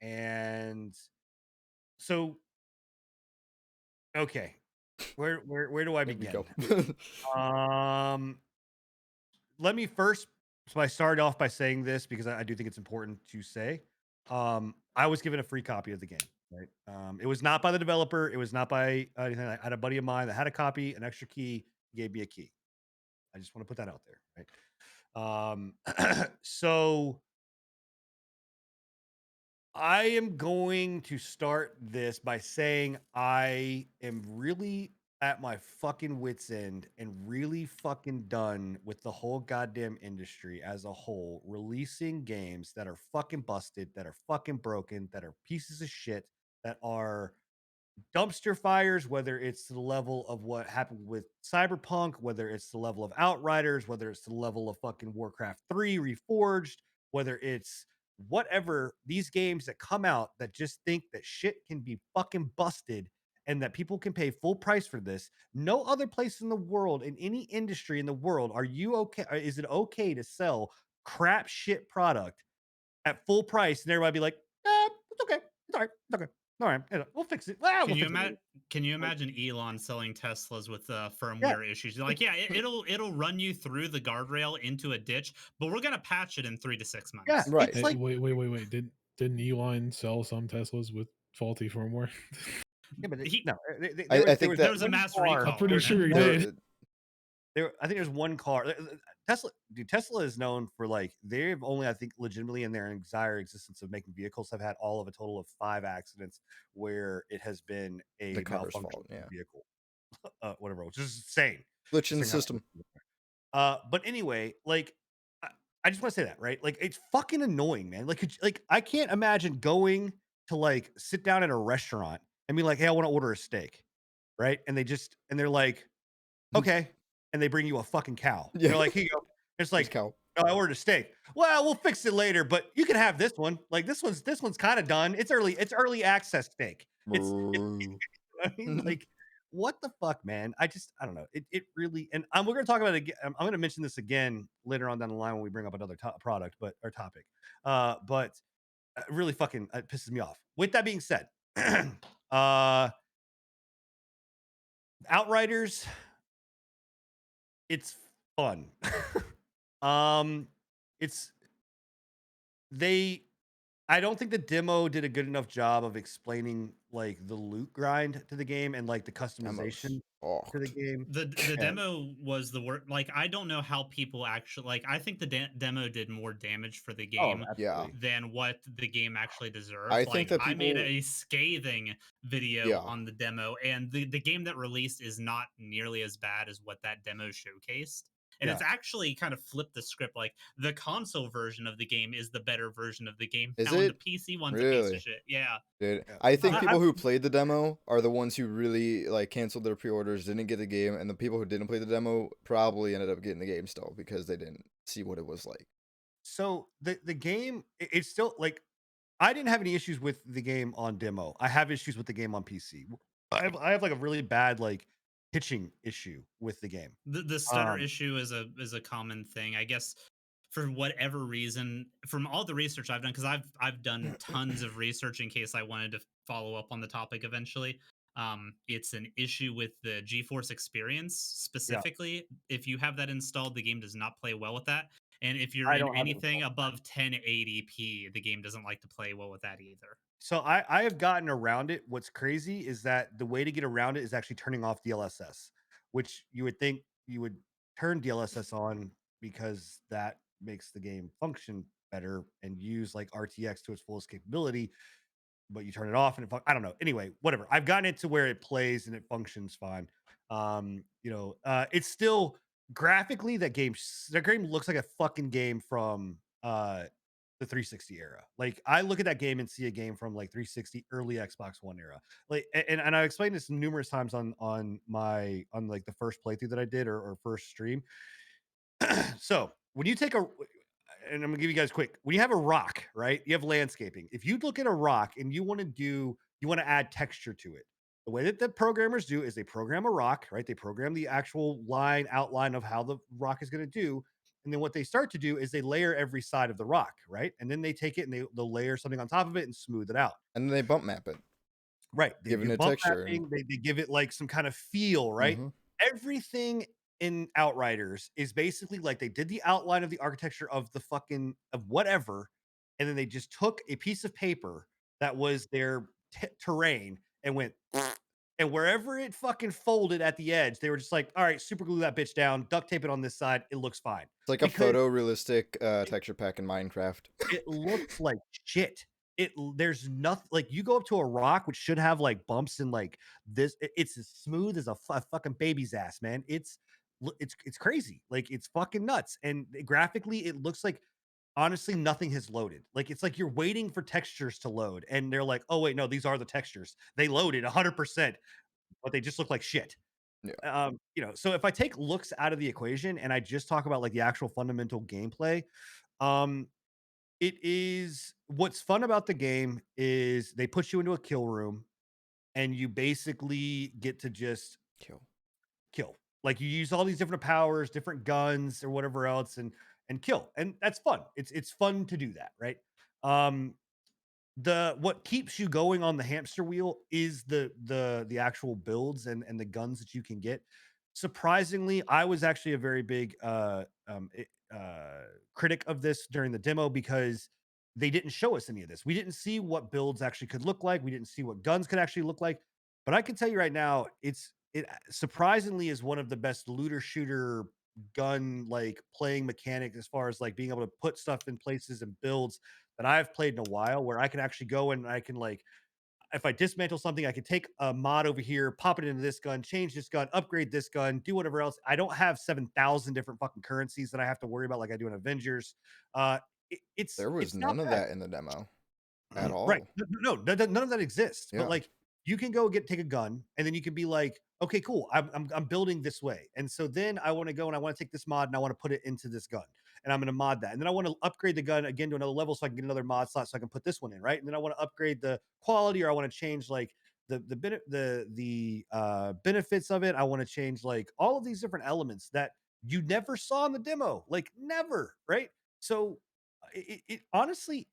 [SPEAKER 1] And so okay. Where do I
[SPEAKER 3] There we
[SPEAKER 1] begin?
[SPEAKER 3] go.
[SPEAKER 1] Let me first. So I started off by saying this because I do think it's important to say. I was given a free copy of the game. Right. It was not by the developer. It was not by anything. I had a buddy of mine that had a copy, an extra key. He gave me a key. I just want to put that out there. Right. So I am going to start this by saying I am really at my fucking wits end and really fucking done with the whole goddamn industry as a whole releasing games that are fucking busted, that are fucking broken, that are pieces of shit, that are dumpster fires, whether it's to the level of what happened with Cyberpunk, whether it's the level of Outriders, whether it's the level of fucking Warcraft 3 Reforged, whether it's whatever, these games that come out that just think that shit can be fucking busted and that people can pay full price for this. No other place in the world, in any industry in the world, are you okay? Is it okay to sell crap shit product at full price and everybody be like, it's okay. It's all right. It's okay. All right, we'll fix it. Well,
[SPEAKER 2] Can
[SPEAKER 1] we'll
[SPEAKER 2] you
[SPEAKER 1] fix it later.
[SPEAKER 2] Can you imagine Elon selling Teslas with firmware issues? Like, yeah, it'll run you through the guardrail into a ditch, but we're gonna patch it in 3 to 6 months.
[SPEAKER 1] Yeah,
[SPEAKER 3] Right.
[SPEAKER 1] it's
[SPEAKER 4] Hey,
[SPEAKER 1] like
[SPEAKER 4] wait. Didn't Elon sell some Teslas with faulty firmware?
[SPEAKER 1] yeah, but
[SPEAKER 2] He-
[SPEAKER 1] no,
[SPEAKER 3] I think
[SPEAKER 2] There
[SPEAKER 3] that
[SPEAKER 2] was a mass
[SPEAKER 1] car-
[SPEAKER 2] recall.
[SPEAKER 4] I'm pretty
[SPEAKER 2] on
[SPEAKER 4] sure
[SPEAKER 2] it.
[SPEAKER 4] he
[SPEAKER 3] there-
[SPEAKER 4] did.
[SPEAKER 1] I think there's one car. Tesla, dude. Tesla is known for like they've only, I think, legitimately in their entire existence of making vehicles have had all of a total of 5 accidents where it has been a
[SPEAKER 3] The car's
[SPEAKER 1] malfunction
[SPEAKER 3] fault,
[SPEAKER 1] of the
[SPEAKER 3] yeah.
[SPEAKER 1] vehicle, whatever, which is insane.
[SPEAKER 3] glitch in the
[SPEAKER 1] Considering how-
[SPEAKER 3] system.
[SPEAKER 1] But anyway, like I just want to say that, right? Like it's fucking annoying, man. Like I can't imagine going to like sit down at a restaurant and be like, "Hey, I want to order a steak." Right? And they're like, "Okay." And they bring you a fucking cow.
[SPEAKER 3] Yeah.
[SPEAKER 1] They're like, "Here you go." It's
[SPEAKER 3] Just
[SPEAKER 1] like,
[SPEAKER 3] cow.
[SPEAKER 1] "Oh, I ordered a steak." "Well, we'll fix it later, but you can have this one. Like this one's kind of done. It's early access steak." It's
[SPEAKER 3] Bro.
[SPEAKER 1] I mean, like, what the fuck, man? I don't know. It really, and we're gonna talk about it again. I'm gonna mention this again later on down the line when we bring up another product, but or topic. But really fucking it pisses me off. With that being said, uh, Outriders, it's fun. um, it's they I don't think the demo did a good enough job of explaining like the loot grind to the game and like the
[SPEAKER 3] Demos
[SPEAKER 1] customization to the
[SPEAKER 3] fucked.
[SPEAKER 1] game.
[SPEAKER 2] The
[SPEAKER 1] Yeah.
[SPEAKER 2] demo was the work. Like, I don't know how people actually like. I think the demo did more damage for the
[SPEAKER 1] Oh,
[SPEAKER 2] game
[SPEAKER 3] Yeah.
[SPEAKER 1] absolutely.
[SPEAKER 2] than what the game actually deserved.
[SPEAKER 3] I think
[SPEAKER 2] Like,
[SPEAKER 3] that
[SPEAKER 2] I made
[SPEAKER 3] people
[SPEAKER 2] a scathing video
[SPEAKER 3] Yeah.
[SPEAKER 2] on the demo, and the game that released is not nearly as bad as what that demo showcased. And
[SPEAKER 1] Yeah.
[SPEAKER 2] it's actually kind of flipped the script. Like, the console version of the game is the better version of the game
[SPEAKER 3] Is
[SPEAKER 2] now, and the
[SPEAKER 3] it?
[SPEAKER 2] PC one's a piece
[SPEAKER 3] Really?
[SPEAKER 2] of shit. Yeah.
[SPEAKER 3] Dude,
[SPEAKER 1] Yeah.
[SPEAKER 3] I think
[SPEAKER 1] I
[SPEAKER 3] people who played the demo are the ones who really like canceled their pre-orders, didn't get the game, and the people who didn't play the demo probably ended up getting the game still because they didn't see what it was like.
[SPEAKER 1] So the game it's still like I didn't have any issues with the game on demo. I have issues with the game on PC. I have like a really bad like pitching issue with the game.
[SPEAKER 2] The stutter
[SPEAKER 1] Um
[SPEAKER 2] issue is a common thing, I guess. For whatever reason, from all the research I've done, because I've done tons of research in case I wanted to follow up on the topic eventually. It's an issue with the GeForce experience
[SPEAKER 1] yeah,
[SPEAKER 2] specifically. If you have that installed, the game does not play well with that. And if you're
[SPEAKER 1] I
[SPEAKER 2] in
[SPEAKER 1] don't have it
[SPEAKER 2] anything
[SPEAKER 1] installed.
[SPEAKER 2] above 1080p, the game doesn't like to play well with that either.
[SPEAKER 1] So I have gotten around it. What's crazy is that the way to get around it is actually turning off DLSS, which you would think you would turn DLSS on because that makes the game function better and use like RTX to its fullest capability, but you turn it off and I don't know. Anyway, whatever. I've gotten it to where it plays and it functions fine. It's still graphically that game looks like a fucking game from the 360 era. Like I look at that game and see a game from like 360 early Xbox One era. Like and I explained this numerous times on like the first playthrough that I did or first stream. So when you take a and I'm gonna give you guys quick. When you have a rock, right? You have landscaping. If you look at a rock and you want to add texture to it, the way that the programmers do is they program a rock, right? They program the actual outline of how the rock is going to do. And then what they start to do is they layer every side of the rock, right? And then they take it and they'll layer something on top of it and smooth it out.
[SPEAKER 3] And then they bump map it,
[SPEAKER 1] Right. They
[SPEAKER 3] giving
[SPEAKER 1] do
[SPEAKER 3] it
[SPEAKER 1] bump
[SPEAKER 3] texture. And
[SPEAKER 1] mapping. They give it like some kind of feel, right?
[SPEAKER 3] Mhm.
[SPEAKER 1] Everything in Outriders is basically like they did the outline of the architecture of the fucking of whatever, and then they just took a piece of paper that was their terrain and went and wherever it fucking folded at the edge, they were just like, all right, super glue that bitch down, duct tape it on this side, it looks fine.
[SPEAKER 3] It's like a
[SPEAKER 1] Because
[SPEAKER 3] photorealistic texture pack in Minecraft.
[SPEAKER 1] it looks like shit. There's nothing like you go up to a rock which should have like bumps and like this. It's as smooth as a fucking baby's ass, man. It's crazy. Like it's fucking nuts. And graphically, it looks like honestly nothing has loaded. Like it's like you're waiting for textures to load, and they're like, oh wait, no, these are the textures. They loaded 100%, but they just look like shit.
[SPEAKER 3] Yeah.
[SPEAKER 1] So if I take looks out of the equation and I just talk about like the actual fundamental gameplay, um, it is what's fun about the game is they put you into a kill room and you basically get to just
[SPEAKER 3] Kill.
[SPEAKER 1] kill. Like you use all these different powers, different guns or whatever else and kill. And that's fun. It's fun to do that, right? Um the what keeps you going on the hamster wheel is the actual builds and the guns that you can get. Surprisingly, I was actually a very big critic of this during the demo because they didn't show us any of this. We didn't see what builds actually could look like. We didn't see what guns could actually look like. But I can tell you right now, it surprisingly is one of the best looter shooter gun like playing mechanic as far as like being able to put stuff in places and builds that I've played in a while where I can actually go and I can like if I dismantle something, I can take a mod over here, pop it into this gun, change this gun, upgrade this gun, do whatever else. I don't have 7,000 different fucking currencies that I have to worry about like I do in Avengers.
[SPEAKER 3] There was
[SPEAKER 1] it's not
[SPEAKER 3] none of
[SPEAKER 1] bad.
[SPEAKER 3] that in the demo at
[SPEAKER 1] Right.
[SPEAKER 3] all.
[SPEAKER 1] None of that exists. But
[SPEAKER 3] Yeah.
[SPEAKER 1] like you can go take a gun and then you can be like, okay, cool. I'm building this way. And so then I want to go and I want to take this mod and I want to put it into this gun. And I'm going to mod that. And then I want to upgrade the gun again to another level so I can get another mod slot so I can put this one in, right? And then I want to upgrade the quality or I want to change like the benefits of it. I want to change like all of these different elements that you never saw in the demo. Like never, right? So it honestly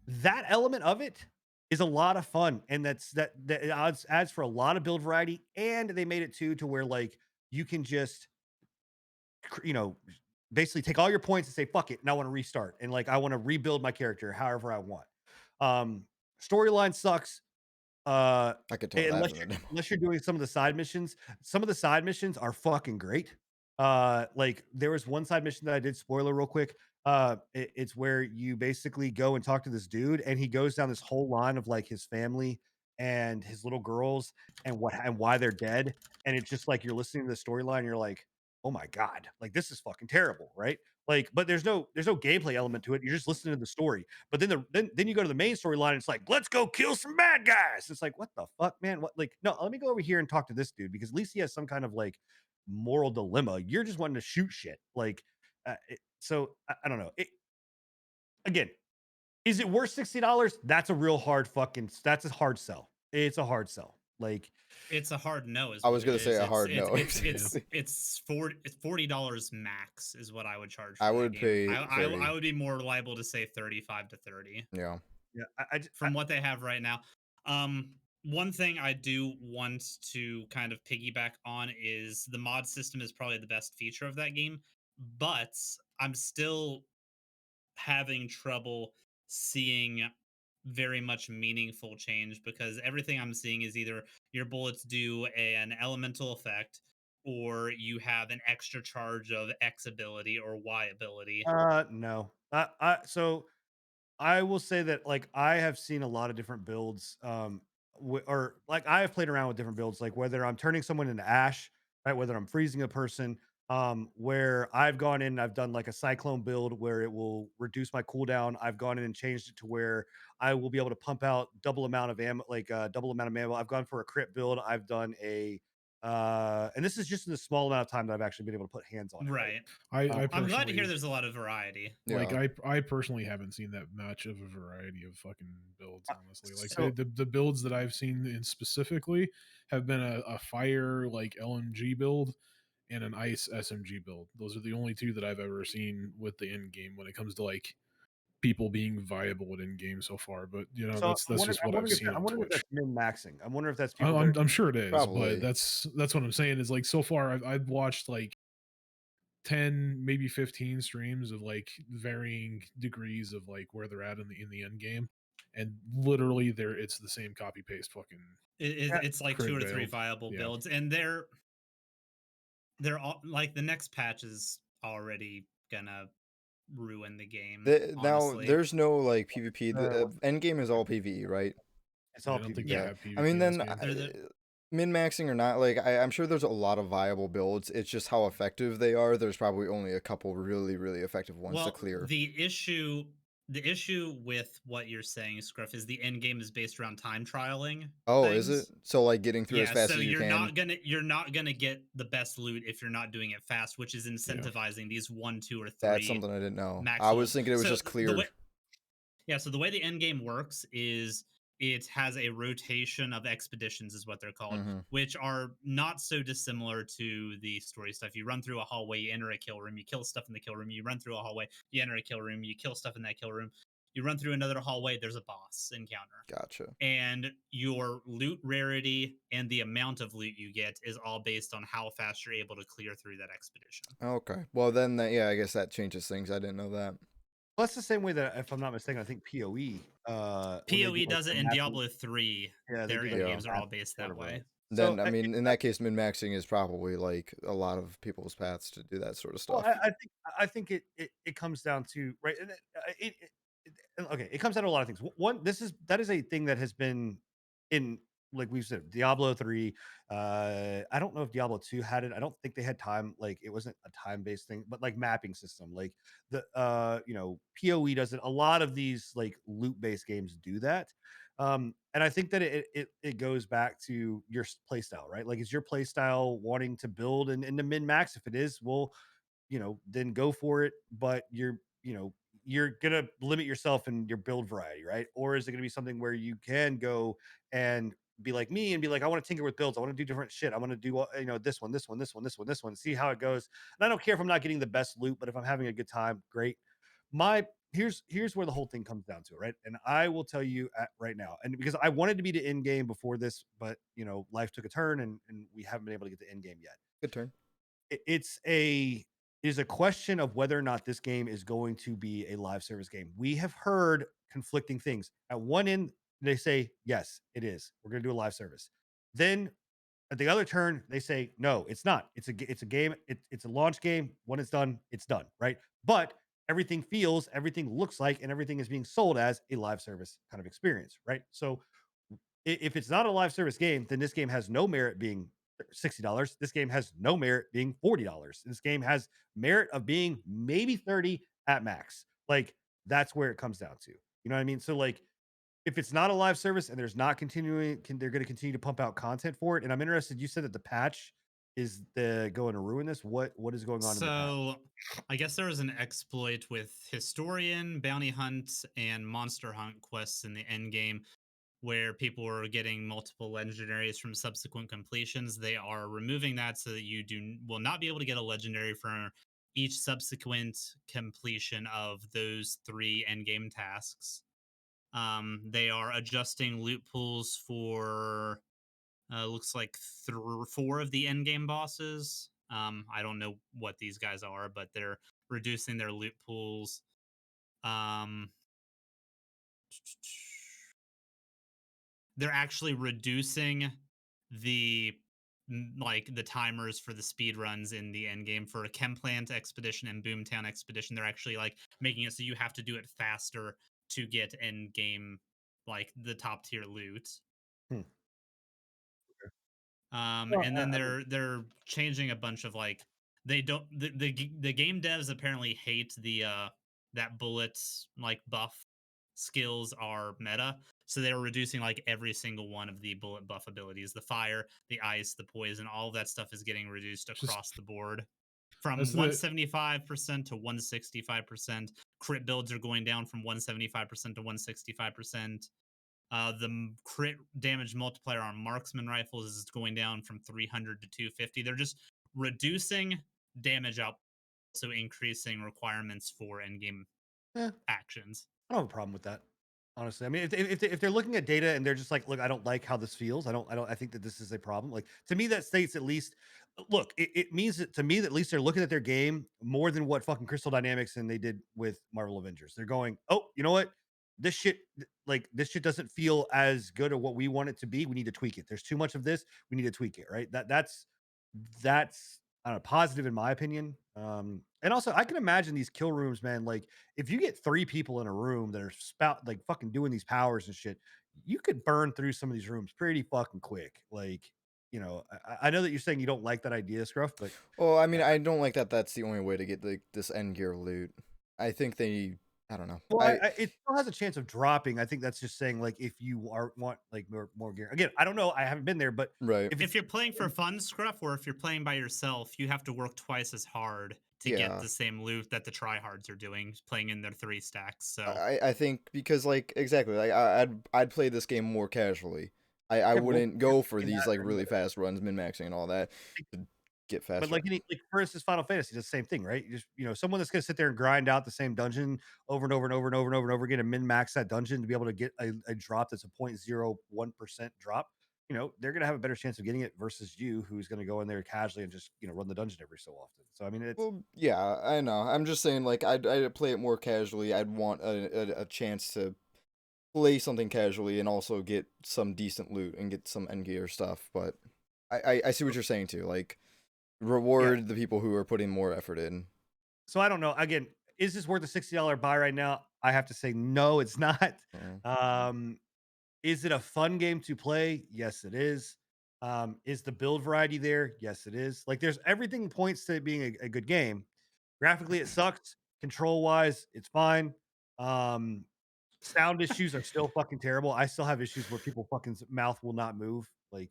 [SPEAKER 1] that element of it is a lot of fun, and that it adds for a lot of build variety, and they made it too to where like you can just you know basically take all your points and say fuck it, and I want to restart, and like I want to rebuild my character however I want. Um, Storyline sucks.
[SPEAKER 3] I could tell that
[SPEAKER 1] Unless
[SPEAKER 3] from the
[SPEAKER 1] you're
[SPEAKER 3] demo.
[SPEAKER 1] unless you're doing some of the side missions are fucking great. Like there was one side mission that I did, spoiler real quick. It's where you basically go and talk to this dude, and he goes down this whole line of like his family and his little girls and why they're dead. And it's just like you're listening to the storyline, and you're like, oh my God, like this is fucking terrible, right? Like, but there's no gameplay element to it. You're just listening to the story. But then you go to the main storyline. It's like, let's go kill some bad guys. It's like, what the fuck, man? What like no, let me go over here and talk to this dude because at least he has some kind of like moral dilemma. You're just wanting to shoot shit. Like so I don't know. Again, is it worth $60? That's a hard sell. It's a hard sell. Like
[SPEAKER 2] It's a hard no, is
[SPEAKER 3] I
[SPEAKER 2] what
[SPEAKER 3] was
[SPEAKER 2] it
[SPEAKER 3] gonna say
[SPEAKER 2] is.
[SPEAKER 3] a
[SPEAKER 2] It's
[SPEAKER 3] hard
[SPEAKER 2] it's
[SPEAKER 3] no.
[SPEAKER 2] it's it's
[SPEAKER 4] Yeah.
[SPEAKER 2] it's $40 max is what I would charge for
[SPEAKER 3] I
[SPEAKER 2] that
[SPEAKER 3] would
[SPEAKER 2] game.
[SPEAKER 3] pay
[SPEAKER 2] I
[SPEAKER 3] 30.
[SPEAKER 2] would be more liable to say 35 to 30
[SPEAKER 3] Yeah.
[SPEAKER 1] yeah,
[SPEAKER 2] from what they have right now. One thing I do want to kind of piggyback on is the mod system is probably the best feature of that game, but I'm still having trouble seeing very much meaningful change because everything I'm seeing is either your bullets do an elemental effect or you have an extra charge of X ability or Y ability.
[SPEAKER 1] no. So I will say that like I have seen a lot of different builds, or like I have played around with different builds, like whether I'm turning someone into ash, right? Whether I'm freezing a person, where I've gone in and I've done like a cyclone build where it will reduce my cooldown. I've gone in and changed it to where I will be able to pump out double amount of ammo, like double amount of ammo. I've gone for a crit build. I've done and this is just in the small amount of time that I've actually been able to put hands on it, right?
[SPEAKER 2] Right.
[SPEAKER 4] I
[SPEAKER 2] I'm glad to hear
[SPEAKER 4] personally
[SPEAKER 2] there's a lot of variety.
[SPEAKER 4] like
[SPEAKER 3] Yeah.
[SPEAKER 4] I personally haven't seen that much of a variety of fucking builds, honestly. Like
[SPEAKER 1] So
[SPEAKER 4] the builds that I've seen in specifically have been a fire like LMG build and an ice SMG build. Those are the only two that I've ever seen with the end game when it comes to like people being viable at end game so far. But you know,
[SPEAKER 1] so
[SPEAKER 4] that's just what I've seen
[SPEAKER 1] I'm
[SPEAKER 4] on
[SPEAKER 1] wondering if
[SPEAKER 4] Twitch.
[SPEAKER 1] that's min maxing. I'm wondering if that's
[SPEAKER 4] I'm,
[SPEAKER 1] people that
[SPEAKER 4] I'm
[SPEAKER 1] are
[SPEAKER 4] I'm sure it is, but
[SPEAKER 3] Probably.
[SPEAKER 4] that's what I'm saying is like so far I've watched like 10 maybe 15 streams of like varying degrees of like where they're at in the end game, and literally there it's the same copy paste fucking
[SPEAKER 1] yeah,
[SPEAKER 2] It's like
[SPEAKER 4] crit
[SPEAKER 2] 2 or 3
[SPEAKER 4] build.
[SPEAKER 2] viable
[SPEAKER 4] Yeah.
[SPEAKER 2] builds, and they're all like the next patch is already gonna ruin the game.
[SPEAKER 3] Now
[SPEAKER 2] Honestly,
[SPEAKER 3] there's no like PvP. The
[SPEAKER 1] what's
[SPEAKER 3] end game is all PvE, right?
[SPEAKER 1] it's
[SPEAKER 4] Yeah,
[SPEAKER 1] all
[SPEAKER 4] I don't think
[SPEAKER 1] PvP.
[SPEAKER 4] they
[SPEAKER 2] Yeah.
[SPEAKER 4] have PvP
[SPEAKER 3] I mean,
[SPEAKER 4] in this
[SPEAKER 3] then
[SPEAKER 4] game.
[SPEAKER 2] they're the
[SPEAKER 3] min-maxing or not, like I'm sure there's a lot of viable builds. It's just how effective they are. There's probably only a couple really, really effective ones to
[SPEAKER 2] well
[SPEAKER 3] clear.
[SPEAKER 2] the issue with what you're saying, Scruff, is the end game is based around time trialing
[SPEAKER 3] Oh, is it?
[SPEAKER 2] things.
[SPEAKER 3] So like getting through as
[SPEAKER 2] Yeah,
[SPEAKER 3] fast
[SPEAKER 2] so
[SPEAKER 3] as you can.
[SPEAKER 2] you're not gonna get the best loot if you're not doing it fast, which is
[SPEAKER 4] Yeah.
[SPEAKER 2] incentivizing these 1, 2, or
[SPEAKER 3] That's
[SPEAKER 2] 3
[SPEAKER 3] something I didn't know.
[SPEAKER 2] max
[SPEAKER 3] I was
[SPEAKER 2] levels.
[SPEAKER 3] thinking it was
[SPEAKER 2] So
[SPEAKER 3] just
[SPEAKER 2] the
[SPEAKER 3] cleared.
[SPEAKER 2] way Yeah, so the way the end game works is it has a rotation of expeditions, is what they're called,
[SPEAKER 3] Mhm.
[SPEAKER 2] which are not so dissimilar to the story stuff. You run through a hallway, you enter a kill room, you kill stuff in the kill room, you run through a hallway, you enter a kill room, you kill stuff in that kill room, you run through another hallway, there's a boss encounter.
[SPEAKER 3] Gotcha.
[SPEAKER 2] And your loot rarity and the amount of loot you get is all based on how fast you're able to clear through that expedition.
[SPEAKER 3] Okay. Well, then yeah, I guess that changes things. I didn't know that.
[SPEAKER 1] Well, that's the same way that, if I'm not mistaken, I think PoE. When they do,
[SPEAKER 2] PoE
[SPEAKER 1] like,
[SPEAKER 2] does
[SPEAKER 1] the
[SPEAKER 2] it in
[SPEAKER 1] massive-
[SPEAKER 2] Diablo 3.
[SPEAKER 1] Yeah, they
[SPEAKER 2] Their
[SPEAKER 1] do
[SPEAKER 2] end
[SPEAKER 1] like
[SPEAKER 3] Yeah.
[SPEAKER 2] games are all based that way.
[SPEAKER 1] So
[SPEAKER 3] Then I mean, in that case, min-maxing is probably like a lot of people's paths to do that sort of
[SPEAKER 1] well,
[SPEAKER 3] stuff.
[SPEAKER 1] I think it comes down to right. And okay, it comes down to a lot of things. One, that is a thing that has been in like we said, Diablo 3. I don't know if Diablo 2 had it. I don't think they had time, like it wasn't a time-based thing, but like mapping system, like the PoE does it. A lot of these like loot-based games do that. And I think that it goes back to your play style, right? Like, is your play style wanting to build and to min max? If it is, well, then go for it. But you're gonna limit yourself in your build variety, right? Or is it gonna be something where you can go and be like me and be like, I want to tinker with builds. I want to do different shit. I want to do this one, this one, this one, this one, this one. See how it goes. And I don't care if I'm not getting the best loot, but if I'm having a good time, great. My here's where the whole thing comes down to, right? And I will tell you right now, and because I wanted to be to end game before this, but life took a turn, and we haven't been able to get to end game yet.
[SPEAKER 3] Good turn.
[SPEAKER 1] It is a question of whether or not this game is going to be a live service game. We have heard conflicting things. At one end, they say, yes, it is. We're going to do a live service. Then at the other turn, they say, no, it's not. It's a game. It's a launch game. When it's done, it's done, right? But everything feels, everything looks like, and everything is being sold as a live service kind of experience, right? So if it's not a live service game, then this game has no merit being $60. This game has no merit being $40. This game has merit of being maybe 30 at max. Like, that's where it comes down to. You know what I mean? So like, if it's not a live service and there's not they're going to continue to pump out content for it. And I'm interested. You said that the patch is going to ruin this. What is going on in the patch?
[SPEAKER 2] So I guess there was an exploit with Historian, Bounty Hunt, and Monster Hunt quests in the end game where people were getting multiple legendaries from subsequent completions. They are removing that so that you will not be able to get a legendary for each subsequent completion of those 3 end game tasks. They are adjusting loot pools for looks like 4 of the end game bosses. I don't know what these guys are, but they're reducing their loot pools. Um, they're actually reducing the like the timers for the speed runs in the end game for a Chemplant expedition and Boomtown expedition. They're actually like making it so you have to do it faster to get end game, like the top tier loot.
[SPEAKER 1] Hmm. Well,
[SPEAKER 2] And then they're changing a bunch of like they don't the game devs apparently hate the that bullets like buff skills are meta, so they were reducing like every single one of the bullet buff abilities, the fire, the ice, the poison, all of that stuff is getting reduced
[SPEAKER 4] Just
[SPEAKER 2] across the board from
[SPEAKER 4] that's the
[SPEAKER 2] 175% to 165%. Crit builds are going down from 175% to 165%. The crit damage multiplier on marksman rifles is going down from 300 to 250. They're just reducing damage out, so increasing requirements for endgame
[SPEAKER 1] eh,
[SPEAKER 2] actions.
[SPEAKER 1] I don't have a problem with that. Honestly, I mean, if they're looking at data and they're just like, look, I don't like how this feels. I think that this is a problem. Like, to me, that states at least, look, it means that to me that at least they're looking at their game more than what fucking Crystal Dynamics and they did with Marvel Avengers. They're going, oh, you know what? This shit doesn't feel as good or what we want it to be. We need to tweak it. There's too much of this. We need to tweak it. Right. That's I don't know, positive in my opinion. And also I can imagine these kill rooms, man. Like, if you get 3 people in a room that are like fucking doing these powers and shit, you could burn through some of these rooms pretty fucking quick. Like, I know that you're saying you don't like that idea, Scruff, but
[SPEAKER 3] Well, I mean, I don't like that. That's the only way to get like this end gear loot. I think I don't know.
[SPEAKER 1] well, it still has a chance of dropping. I think that's just saying like if you want like more gear. Again, I don't know. I haven't been there, but
[SPEAKER 3] Right.
[SPEAKER 1] if
[SPEAKER 2] If you're playing for fun, Scruff, or if you're playing by yourself, you have to work twice as hard to get
[SPEAKER 3] Yeah.
[SPEAKER 2] the same loot that the tryhards are doing, playing in their 3 stacks. So
[SPEAKER 3] I think because like exactly like I'd play this game more casually. I
[SPEAKER 1] Yeah, but
[SPEAKER 3] wouldn't go for
[SPEAKER 1] in
[SPEAKER 3] these
[SPEAKER 1] that
[SPEAKER 3] like
[SPEAKER 1] or
[SPEAKER 3] really fast runs, min maxing and all that to get
[SPEAKER 1] But
[SPEAKER 3] faster.
[SPEAKER 1] like for instance, Final Fantasy does the same thing, right? You just someone that's gonna sit there and grind out the same dungeon over and over and over and over and over and over again and min max that dungeon to be able to get a drop that's a 0.01% drop. They're gonna have a better chance of getting it versus you, who's gonna go in there casually and just run the dungeon every so often. So I mean, it's
[SPEAKER 3] Well, yeah, I know. I'm just saying like I'd play it more casually. I'd want a chance to play something casually and also get some decent loot and get some end gear stuff. But I see what you're saying too. Like reward the people who are putting more effort in.
[SPEAKER 1] so I don't know. Again, is this worth a $60 buy right now? I have to say no, it's not.
[SPEAKER 3] Uh,
[SPEAKER 1] Um, Is it a fun game to play? Yes, it is. Is the build variety there? Yes, it is. Like there's everything points to it being a good game. Graphically, it sucks. Control wise, it's fine. Um, sound issues are still fucking terrible. I still have issues where people fucking mouth will not move. Like,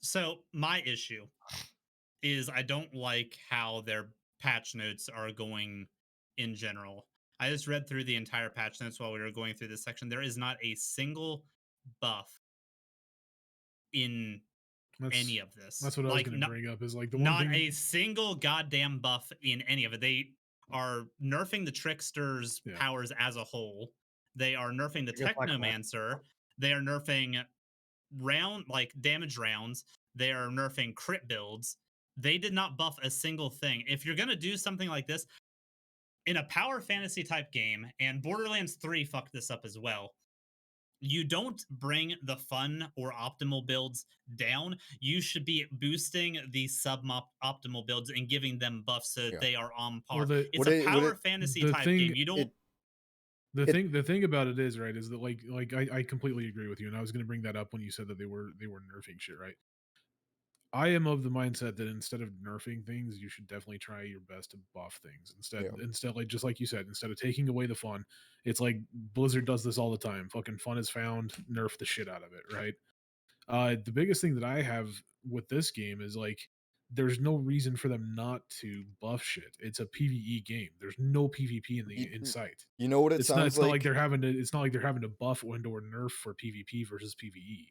[SPEAKER 2] So my issue is I don't like how their patch notes are going in general. I just read through the entire patch notes while we were going through this section. There is not a single buff in any
[SPEAKER 4] That's
[SPEAKER 2] of this.
[SPEAKER 4] that's what I was
[SPEAKER 2] Like,
[SPEAKER 4] going to bring up. Is like the one
[SPEAKER 2] not
[SPEAKER 4] thing.
[SPEAKER 2] a single goddamn buff in any of it. They are nerfing the Trickster's
[SPEAKER 4] Yeah.
[SPEAKER 2] powers as a whole. They are nerfing the
[SPEAKER 1] I guess like that.
[SPEAKER 2] Technomancer. They are nerfing damage rounds. They are nerfing crit builds. They did not buff a single thing. If you're gonna do something like this in a power fantasy type game, and Borderlands 3 fucked this up as well, you don't bring the fun or optimal builds down. You should be boosting the optimal builds and giving them buffs so that
[SPEAKER 3] Yeah.
[SPEAKER 2] they are on par.
[SPEAKER 4] Well,
[SPEAKER 2] It's
[SPEAKER 3] Would
[SPEAKER 2] a
[SPEAKER 3] it- would
[SPEAKER 2] power
[SPEAKER 3] it-
[SPEAKER 2] fantasy
[SPEAKER 4] the
[SPEAKER 2] type
[SPEAKER 4] thing-
[SPEAKER 2] game. You don't.
[SPEAKER 3] it-
[SPEAKER 4] The thing about it is, right, is that like I completely agree with you, and I was going to bring that up when you said that they were nerfing shit, right? I am of the mindset that instead of nerfing things, you should definitely try your best to buff things. Instead, like just like you said, instead of taking away the fun, it's like Blizzard does this all the time. Fucking fun is found, nerf the shit out of it, right? The biggest thing that I have with this game is like there's no reason for them not to buff shit. It's a PvE game. There's no PvP in sight.
[SPEAKER 3] You know what it
[SPEAKER 4] It's
[SPEAKER 3] sounds
[SPEAKER 4] not like they're having to. It's not like they're having to buff and or nerf for PvP versus PvE.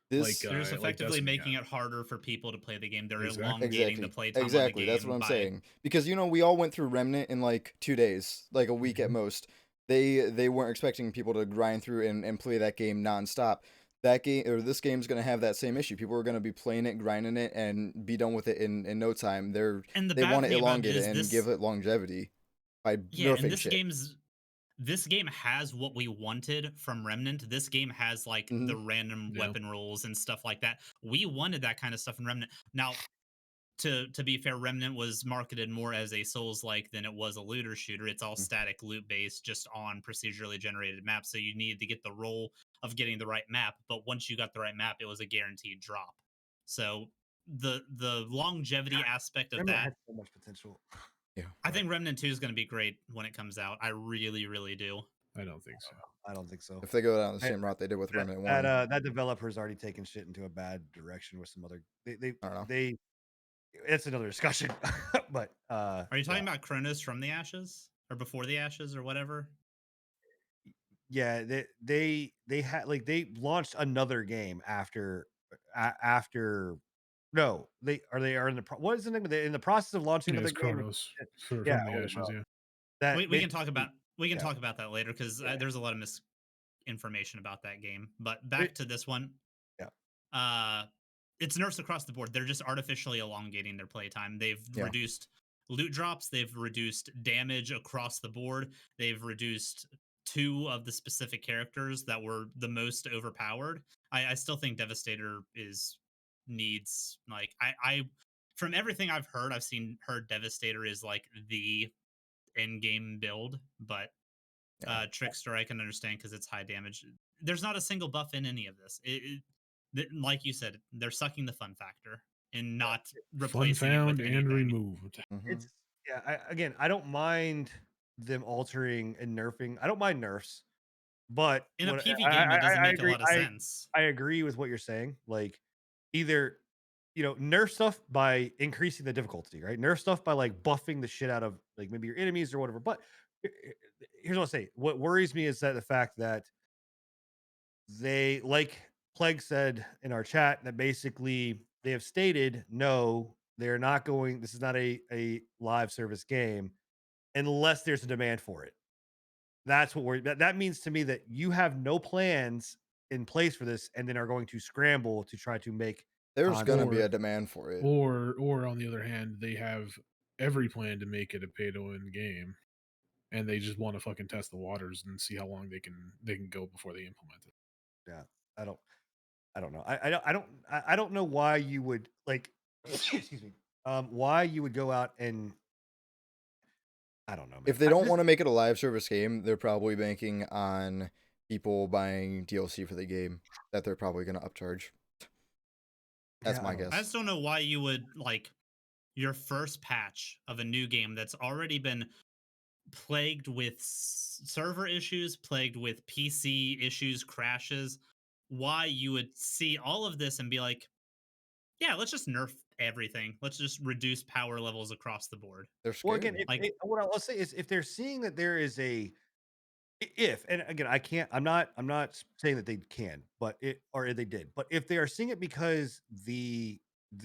[SPEAKER 3] This
[SPEAKER 2] They're just
[SPEAKER 4] like
[SPEAKER 2] effectively
[SPEAKER 4] Destiny
[SPEAKER 2] making
[SPEAKER 4] had.
[SPEAKER 2] it harder for people to play the game. They're
[SPEAKER 4] Exactly.
[SPEAKER 2] elongating the playtime
[SPEAKER 3] exactly.
[SPEAKER 2] on the game.
[SPEAKER 3] That's what I'm
[SPEAKER 2] by-
[SPEAKER 3] saying. Because we all went through Remnant in like 2 days, like a week at
[SPEAKER 4] Mhm.
[SPEAKER 3] most. They weren't expecting people to grind through and play that game nonstop. That game or this game's gonna have that same issue. People are gonna be playing it, grinding it, and be done with it in no time.
[SPEAKER 2] And the
[SPEAKER 3] They
[SPEAKER 2] bad
[SPEAKER 3] want to
[SPEAKER 2] thing about
[SPEAKER 3] elongate
[SPEAKER 2] is
[SPEAKER 3] it and
[SPEAKER 2] this,
[SPEAKER 3] give it longevity by
[SPEAKER 2] yeah,
[SPEAKER 3] nerfing
[SPEAKER 2] and this
[SPEAKER 3] shit.
[SPEAKER 2] this game has what we wanted from Remnant. This game has like
[SPEAKER 3] Mhm.
[SPEAKER 2] the random
[SPEAKER 4] Yeah.
[SPEAKER 2] weapon rolls and stuff like that. We wanted that kind of stuff in Remnant. Now, to be fair, Remnant was marketed more as a Souls-like than it was a looter shooter. It's all
[SPEAKER 3] Mhm.
[SPEAKER 2] static loot based, just on procedurally generated maps. So you needed to get the roll of getting the right map. But once you got the right map, it was a guaranteed drop. So the longevity aspect of
[SPEAKER 1] Remnant
[SPEAKER 2] that,
[SPEAKER 1] had so much potential.
[SPEAKER 3] Yeah.
[SPEAKER 2] I think Remnant 2 is going to be great when it comes out. I really, really do.
[SPEAKER 4] I don't think so.
[SPEAKER 1] I don't think so.
[SPEAKER 3] If they go down the
[SPEAKER 1] I-
[SPEAKER 3] same route they did with Remnant
[SPEAKER 1] That
[SPEAKER 3] 1,
[SPEAKER 1] that developer's already taken shit into a bad direction with some other. They
[SPEAKER 3] I don't know.
[SPEAKER 1] they. It's another discussion, but
[SPEAKER 2] Are you talking
[SPEAKER 1] yeah.
[SPEAKER 2] about Kronos from the Ashes or before the Ashes or whatever?
[SPEAKER 1] Yeah, they had like they launched another game after. No, they are in the what is the name of it? In the process of launching
[SPEAKER 4] Yeah,
[SPEAKER 1] another
[SPEAKER 4] it's
[SPEAKER 1] game.
[SPEAKER 4] Kronos
[SPEAKER 1] Yeah,
[SPEAKER 4] from the
[SPEAKER 1] oh,
[SPEAKER 4] Ashes.
[SPEAKER 1] well,
[SPEAKER 4] Yeah.
[SPEAKER 1] That
[SPEAKER 2] We can talk about
[SPEAKER 1] yeah.
[SPEAKER 2] talk about that later because
[SPEAKER 1] Yeah.
[SPEAKER 2] there's a lot of misinformation about that game. But back to this one.
[SPEAKER 1] Yeah.
[SPEAKER 2] It's nerfs across the board. They're just artificially elongating their playtime. They've
[SPEAKER 3] Yeah.
[SPEAKER 2] reduced loot drops. They've reduced damage across the board. They've reduced 2 of the specific characters that were the most overpowered. I still think Devastator needs like I from everything I've heard, heard Devastator is like the end game build, but
[SPEAKER 3] Yeah.
[SPEAKER 2] Trickster I can understand because it's high damage. There's not a single buff in any of this. Like you said, they're sucking the fun factor and not
[SPEAKER 4] Fun
[SPEAKER 2] replacing it
[SPEAKER 4] found
[SPEAKER 2] with
[SPEAKER 4] and
[SPEAKER 2] anything.
[SPEAKER 4] removed.
[SPEAKER 3] Mhm.
[SPEAKER 1] It's again, I don't mind them altering and nerfing. I don't mind nerfs, but
[SPEAKER 2] In a
[SPEAKER 1] what-
[SPEAKER 2] PV game, it doesn't make
[SPEAKER 1] agree,
[SPEAKER 2] a lot of sense.
[SPEAKER 1] I agree with what you're saying. Like either nerf stuff by increasing the difficulty, right? Nerf stuff by like buffing the shit out of like maybe your enemies or whatever. But here's what I'll say. What worries me is that the fact that they, like Plague said in our chat, that basically they have stated no, they're not going. This is not a live service game unless there's a demand for it. That's what that means to me, that you have no plans in place for this and then are going to scramble to try to make
[SPEAKER 3] There's gonna be
[SPEAKER 4] Or-
[SPEAKER 3] a demand for it.
[SPEAKER 4] Or on the other hand, they have every plan to make it a pay to win game, and they just want to fucking test the waters and see how long they can go before they implement it.
[SPEAKER 1] yeah. I don't know. I don't know why you would like excuse me. Why you would go out and I don't know, man.
[SPEAKER 3] If they don't want to make it a live service game, they're probably banking on people buying DLC for the game that they're probably going to upcharge. That's
[SPEAKER 1] Yeah,
[SPEAKER 3] my
[SPEAKER 1] I don't know.
[SPEAKER 2] I
[SPEAKER 3] guess.
[SPEAKER 2] just don't know why you would like your first patch of a new game that's already been plagued with server issues, plagued with PC issues, crashes. Why you would see all of this and be like, yeah, let's just nerf everything. Let's just reduce power levels across the board.
[SPEAKER 3] They're
[SPEAKER 1] Well, again,
[SPEAKER 3] scared.
[SPEAKER 2] Like,
[SPEAKER 1] what I'll say is if they're seeing that there is if and again I'm not saying that they can, but it or they did, but if they are seeing it because the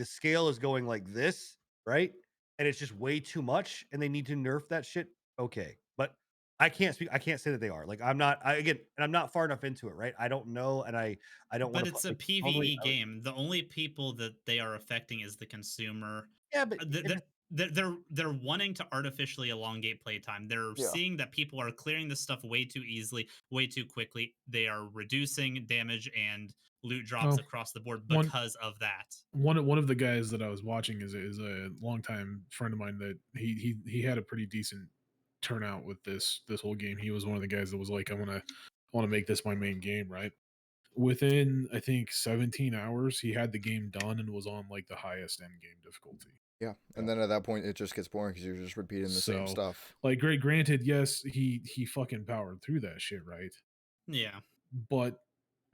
[SPEAKER 1] scale is going like this, right? And it's just way too much and they need to nerf that shit, okay. But I can't say that they are. Like I'm not far enough into it, right? I don't know and I don't want
[SPEAKER 2] but
[SPEAKER 1] to
[SPEAKER 2] it's
[SPEAKER 1] put
[SPEAKER 2] a
[SPEAKER 1] like normally
[SPEAKER 2] PvE
[SPEAKER 1] I would,
[SPEAKER 2] game. The only people that they are affecting is the consumer.
[SPEAKER 1] yeah, but
[SPEAKER 2] They're wanting to artificially elongate playtime. They're
[SPEAKER 3] Yeah.
[SPEAKER 2] seeing that people are clearing this stuff way too easily, way too quickly. They are reducing damage and loot drops
[SPEAKER 4] Oh,
[SPEAKER 2] across the board
[SPEAKER 4] one
[SPEAKER 2] because of that.
[SPEAKER 4] one of the guys that I was watching is a longtime friend of mine that he had a pretty decent turnout with this whole game. He was one of the guys that was like, I want to make this my main game, right? Within I think 17 hours, he had the game done and was on like the highest end game difficulty.
[SPEAKER 3] Yeah. And then at that point, it just gets boring because you're just repeating the same
[SPEAKER 4] So,
[SPEAKER 3] stuff.
[SPEAKER 4] like, great, granted, yes, he fucking powered through that shit, right?
[SPEAKER 2] Yeah.
[SPEAKER 4] But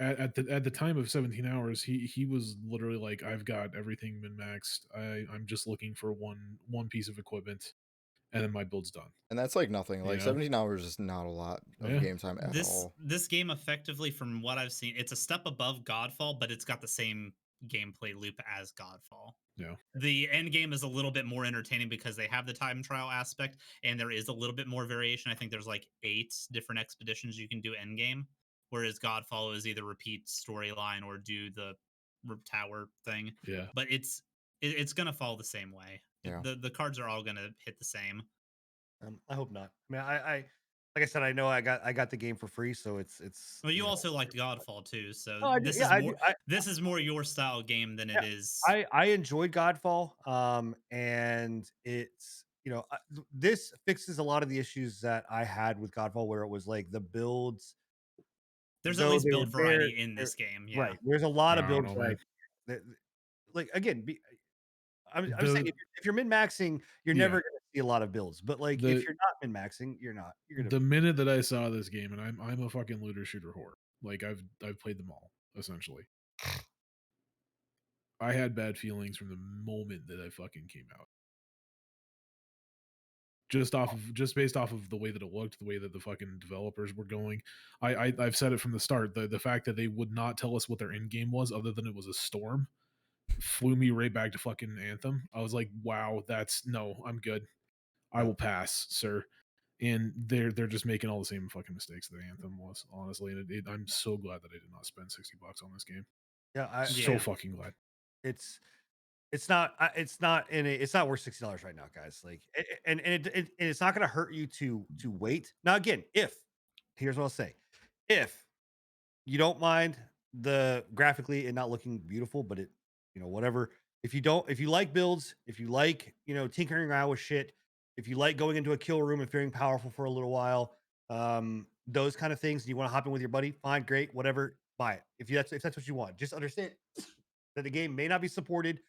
[SPEAKER 4] at the time of 17 hours, he was literally like, I've got everything min maxed. I'm just looking for one piece of equipment, and then my build's done.
[SPEAKER 3] And that's like nothing. Like
[SPEAKER 4] Yeah,
[SPEAKER 3] 17 hours is not a lot of
[SPEAKER 4] yeah.
[SPEAKER 3] game time at all.
[SPEAKER 2] This game effectively, from what I've seen, it's a step above Godfall, but it's got the same gameplay loop as Godfall.
[SPEAKER 4] Yeah.
[SPEAKER 2] The end game is a little bit more entertaining because they have the time trial aspect and there is a little bit more variation. I think there's like 8 different expeditions you can do end game, whereas Godfall is either repeat storyline or do the tower thing.
[SPEAKER 4] Yeah.
[SPEAKER 2] But it's gonna fall the same way.
[SPEAKER 3] Yeah.
[SPEAKER 2] The cards are all gonna hit the same.
[SPEAKER 1] I hope not. I mean, I like I said, I know I got the game for free, so it's
[SPEAKER 2] Well, you
[SPEAKER 1] know,
[SPEAKER 2] also liked Godfall too, so
[SPEAKER 1] no, I do,
[SPEAKER 2] this
[SPEAKER 1] yeah,
[SPEAKER 2] is
[SPEAKER 1] I do.
[SPEAKER 2] more this is more your style game than it is.
[SPEAKER 1] I enjoyed Godfall, and it's this fixes a lot of the issues that I had with Godfall, where it was like the builds,
[SPEAKER 2] There's at
[SPEAKER 1] though
[SPEAKER 2] least
[SPEAKER 1] they were
[SPEAKER 2] build
[SPEAKER 1] there,
[SPEAKER 2] variety in this game, yeah.
[SPEAKER 1] right. There's a lot of
[SPEAKER 4] I don't
[SPEAKER 1] builds
[SPEAKER 4] know,
[SPEAKER 1] that,
[SPEAKER 4] man.
[SPEAKER 1] that like again, I'm saying
[SPEAKER 4] The
[SPEAKER 1] if you're min maxing, you're
[SPEAKER 4] Yeah.
[SPEAKER 1] never going to see a lot of builds. But like if
[SPEAKER 4] the
[SPEAKER 1] you're not min maxing, you're not. You're gonna
[SPEAKER 4] the minute that I saw this game, and I'm a fucking looter shooter whore. Like I've played them all essentially. I had bad feelings from the moment that I fucking came out. Just based off of the way that it looked, the way that the fucking developers were going. I've said it from the start. The fact that they would not tell us what their end game was, other than it was a storm, flew me right back to fucking Anthem. I was like, wow, I'm good. I will pass, sir. And they're just making all the same fucking mistakes that Anthem was, honestly. And I'm so glad that I did not spend $60 on this game.
[SPEAKER 1] yeah.
[SPEAKER 4] So
[SPEAKER 2] Yeah.
[SPEAKER 4] fucking glad.
[SPEAKER 1] It's it's not worth $60 right now, guys. Like and it's not going to hurt you to wait. Now again, if here's what I'll say. If you don't mind the graphically and not looking beautiful, but it whatever. If you like builds, if you like, tinkering around with shit, if you like going into a kill room and feeling powerful for a little while, those kind of things, and you want to hop in with your buddy, fine, great, whatever, buy it. If that's what you want. Just understand that the game may not be supported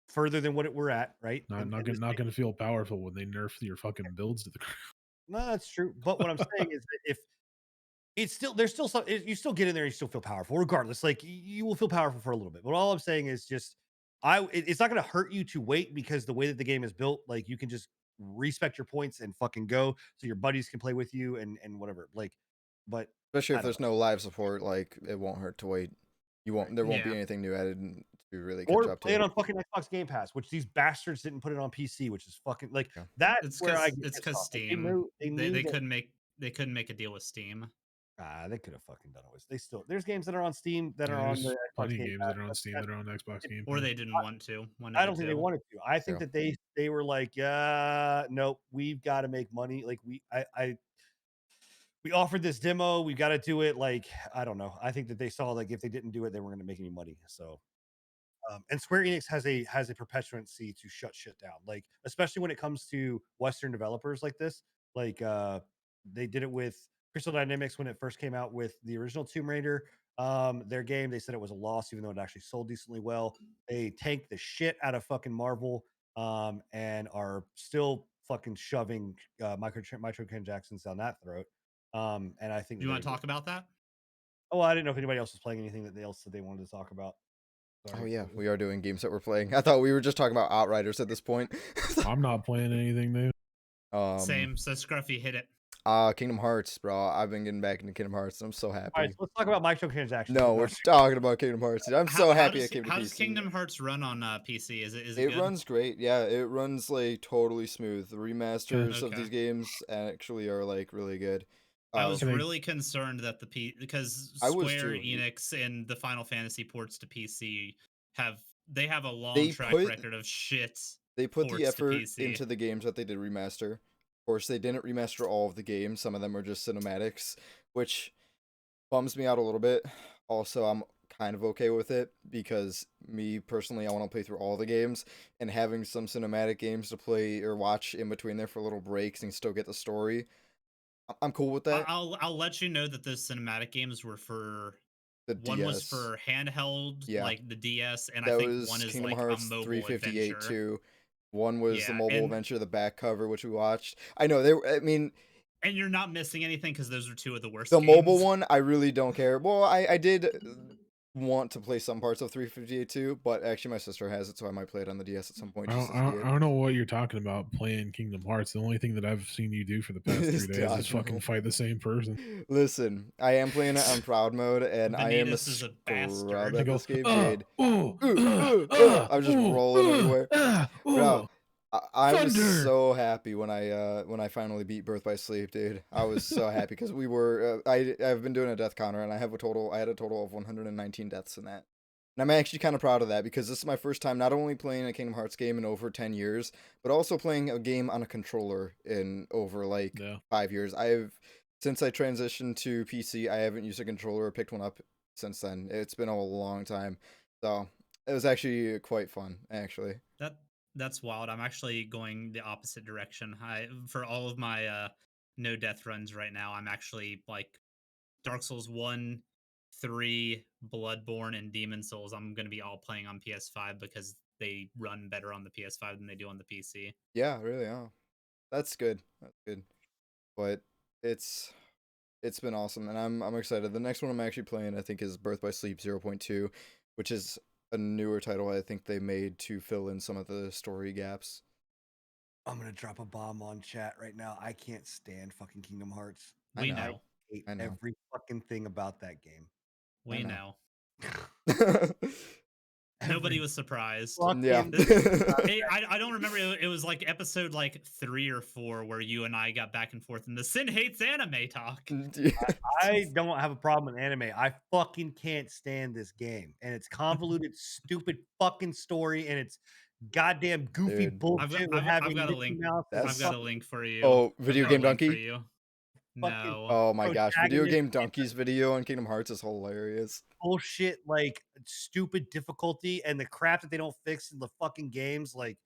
[SPEAKER 1] further than what we're at, right?
[SPEAKER 4] Not gonna feel powerful when they nerf your fucking builds to the ground.
[SPEAKER 1] No, that's true. But what I'm saying is that if it's still there's still some you still get in there and you still feel powerful regardless. Like you will feel powerful for a little bit. But all I'm saying is just it's not going to hurt you to wait because the way that the game is built, like you can just respect your points and fucking go so your buddies can play with you and whatever. Like, but
[SPEAKER 3] Especially
[SPEAKER 1] I
[SPEAKER 3] if
[SPEAKER 1] don't
[SPEAKER 3] there's no live support, like it won't hurt to wait. There won't be
[SPEAKER 2] Yeah.
[SPEAKER 3] anything new added to really catch
[SPEAKER 1] or
[SPEAKER 3] up
[SPEAKER 1] play it
[SPEAKER 3] to.
[SPEAKER 1] on fucking Xbox Game Pass, which these bastards didn't put it on PC, which is fucking like
[SPEAKER 3] Yeah.
[SPEAKER 1] that's
[SPEAKER 2] It's
[SPEAKER 1] where I
[SPEAKER 2] because
[SPEAKER 1] get
[SPEAKER 2] it's
[SPEAKER 1] pissed
[SPEAKER 2] because
[SPEAKER 1] off. Like,
[SPEAKER 2] Steam
[SPEAKER 1] they
[SPEAKER 2] they
[SPEAKER 1] that,
[SPEAKER 2] couldn't make a deal with Steam.
[SPEAKER 1] they could have fucking done it. There's games that are on Steam that are on
[SPEAKER 4] There's
[SPEAKER 1] the Xbox
[SPEAKER 4] plenty of
[SPEAKER 1] Game
[SPEAKER 4] games
[SPEAKER 1] Pass.
[SPEAKER 4] that are on Steam that are on Xbox Game
[SPEAKER 2] Or
[SPEAKER 4] Pass.
[SPEAKER 2] they didn't want to.
[SPEAKER 1] I don't think they wanted to. I think
[SPEAKER 3] Yeah.
[SPEAKER 1] that they were like, nope, we've got to make money. Like we offered this demo, we got to do it. Like I don't know. I think that they saw like if they didn't do it, they weren't going to make any money. So, and Square Enix has a perpetuancy to shut shit down. Like especially when it comes to Western developers like this. Like they did it with Crystal Dynamics, when it first came out with the original Tomb Raider, their game, they said it was a loss, even though it actually sold decently well. They tanked the shit out of fucking Marvel, and are still fucking shoving microtransactions down that throat. And I think
[SPEAKER 2] You
[SPEAKER 1] they're
[SPEAKER 2] want to
[SPEAKER 1] gonna
[SPEAKER 2] talk about that?
[SPEAKER 1] Oh, I didn't know if anybody else was playing anything that they else said they wanted to talk about.
[SPEAKER 3] Oh
[SPEAKER 1] Sorry.
[SPEAKER 3] yeah, we are doing games that we're playing. I thought we were just talking about Outriders at this point.
[SPEAKER 4] I'm not playing anything new.
[SPEAKER 2] Same. So Scruffy hit it.
[SPEAKER 3] Kingdom Hearts, bro. I've been getting back into Kingdom Hearts, and I'm so happy.
[SPEAKER 1] All right, so let's talk about microtransactions.
[SPEAKER 3] No, we're talking about Kingdom Hearts. I'm so happy it came to
[SPEAKER 2] How does
[SPEAKER 3] PC.
[SPEAKER 2] Kingdom Hearts run on PC? Is it
[SPEAKER 3] It
[SPEAKER 2] good?
[SPEAKER 3] runs great. Yeah, it runs like totally smooth. The remasters of
[SPEAKER 2] Okay.
[SPEAKER 3] these games actually are like really good.
[SPEAKER 2] I was
[SPEAKER 4] Can I-
[SPEAKER 2] really concerned that because
[SPEAKER 3] I was
[SPEAKER 2] Square
[SPEAKER 3] too.
[SPEAKER 2] Enix and the Final Fantasy ports to PC have a long
[SPEAKER 3] They
[SPEAKER 2] track
[SPEAKER 3] put-
[SPEAKER 2] record of shit.
[SPEAKER 3] They put
[SPEAKER 2] ports
[SPEAKER 3] the
[SPEAKER 2] to
[SPEAKER 3] effort
[SPEAKER 2] PC.
[SPEAKER 3] into the games that they did remaster. Of course, they didn't remaster all of the games. Some of them are just cinematics, which bums me out a little bit. Also, I'm kind of okay with it because me personally, I want to play through all the games, and having some cinematic games to play or watch in between there for little breaks and still get the story. I'm cool with that.
[SPEAKER 2] I'll let you know that those cinematic games were for
[SPEAKER 3] The
[SPEAKER 2] one was
[SPEAKER 3] DS.
[SPEAKER 2] for handheld,
[SPEAKER 3] Yeah.
[SPEAKER 2] like the DS, and
[SPEAKER 3] That
[SPEAKER 2] I think
[SPEAKER 3] was
[SPEAKER 2] one is
[SPEAKER 3] Kingdom
[SPEAKER 2] like
[SPEAKER 3] Hearts
[SPEAKER 2] a mobile
[SPEAKER 3] 358
[SPEAKER 2] adventure.
[SPEAKER 3] too. One was the
[SPEAKER 2] Yeah,
[SPEAKER 3] mobile
[SPEAKER 2] and-
[SPEAKER 3] adventure, the back cover, which we watched. I know I mean,
[SPEAKER 2] And you're not missing anything because those are two of the worst.
[SPEAKER 3] the mobile
[SPEAKER 2] games.
[SPEAKER 3] one, I really don't care. Well, I did want to play some parts of 358 too, but actually my sister has it, so I might play it on the DS at some point.
[SPEAKER 4] I
[SPEAKER 3] Just
[SPEAKER 4] don't,
[SPEAKER 3] to
[SPEAKER 4] I,
[SPEAKER 3] see
[SPEAKER 4] don't,
[SPEAKER 3] it.
[SPEAKER 4] I don't know what you're talking about playing Kingdom Hearts. The only thing that I've seen you do for the past 3
[SPEAKER 3] Is
[SPEAKER 4] days is
[SPEAKER 3] dodge
[SPEAKER 4] fucking
[SPEAKER 3] roll.
[SPEAKER 4] fight the same person.
[SPEAKER 3] Listen, I am playing it on proud mode, and I am a
[SPEAKER 2] Vanitas is a bastard.
[SPEAKER 3] scrub
[SPEAKER 2] I
[SPEAKER 3] at
[SPEAKER 4] go,
[SPEAKER 3] this game,
[SPEAKER 4] "Oh,
[SPEAKER 3] dude.
[SPEAKER 4] oh,
[SPEAKER 3] I'm just rolling everywhere. Bro, I was
[SPEAKER 4] Thunder!"
[SPEAKER 3] so happy when I finally beat Birth by Sleep, dude. I was so happy because we were I've been doing a death counter, and I had a total of 119 deaths in that. And I'm actually kind of proud of that because this is my first time not only playing a Kingdom Hearts game in over 10 years, but also playing a game on a controller in over like
[SPEAKER 4] Yeah.
[SPEAKER 3] 5 years. Since I transitioned to PC, I haven't used a controller or picked one up since then. It's been a long time. So, it was actually quite fun, actually.
[SPEAKER 2] That's wild. I'm actually going the opposite direction. For all of my no death runs right now, I'm actually like Dark Souls 1, 3, Bloodborne, and Demon Souls. I'm going to be all playing on PS5 because they run better on the PS5 than they do on the PC.
[SPEAKER 3] Yeah, really, oh. That's good. That's good. But it's been awesome, and I'm excited. The next one I'm actually playing, I think, is Birth by Sleep 0.2, which is a newer title I think they made to fill in some of the story gaps.
[SPEAKER 1] I'm gonna drop a bomb on chat right now. I can't stand fucking Kingdom Hearts.
[SPEAKER 3] I
[SPEAKER 2] We
[SPEAKER 3] know.
[SPEAKER 2] know.
[SPEAKER 1] Hate
[SPEAKER 3] I know.
[SPEAKER 1] every fucking thing about that game.
[SPEAKER 2] We
[SPEAKER 3] know.
[SPEAKER 2] know. Nobody
[SPEAKER 1] Every
[SPEAKER 2] was surprised.
[SPEAKER 3] Yeah.
[SPEAKER 1] fucking-
[SPEAKER 2] I don't remember. It was like episode like 3 or 4 where you and I got back and forth in the Sin Hates Anime talk.
[SPEAKER 1] I don't have a problem with anime. I fucking can't stand this game. And it's convoluted, stupid fucking story, and it's goddamn goofy
[SPEAKER 3] Dude.
[SPEAKER 1] bullshit with having
[SPEAKER 2] I've got a
[SPEAKER 1] Mickey
[SPEAKER 2] link.
[SPEAKER 1] Mouse as
[SPEAKER 3] That's-
[SPEAKER 2] I've got a
[SPEAKER 1] fucking-
[SPEAKER 2] link for you.
[SPEAKER 3] Oh,
[SPEAKER 2] I've
[SPEAKER 3] Video
[SPEAKER 2] got a
[SPEAKER 3] Game
[SPEAKER 2] link for
[SPEAKER 3] Donkey?
[SPEAKER 2] you.
[SPEAKER 1] Fucking-
[SPEAKER 2] No.
[SPEAKER 3] Oh my gosh, Video
[SPEAKER 1] protagonist
[SPEAKER 3] Game Donkey's video on Kingdom Hearts is hilarious.
[SPEAKER 1] bullshit, like stupid difficulty, and the crap that they don't fix in the fucking games. Like,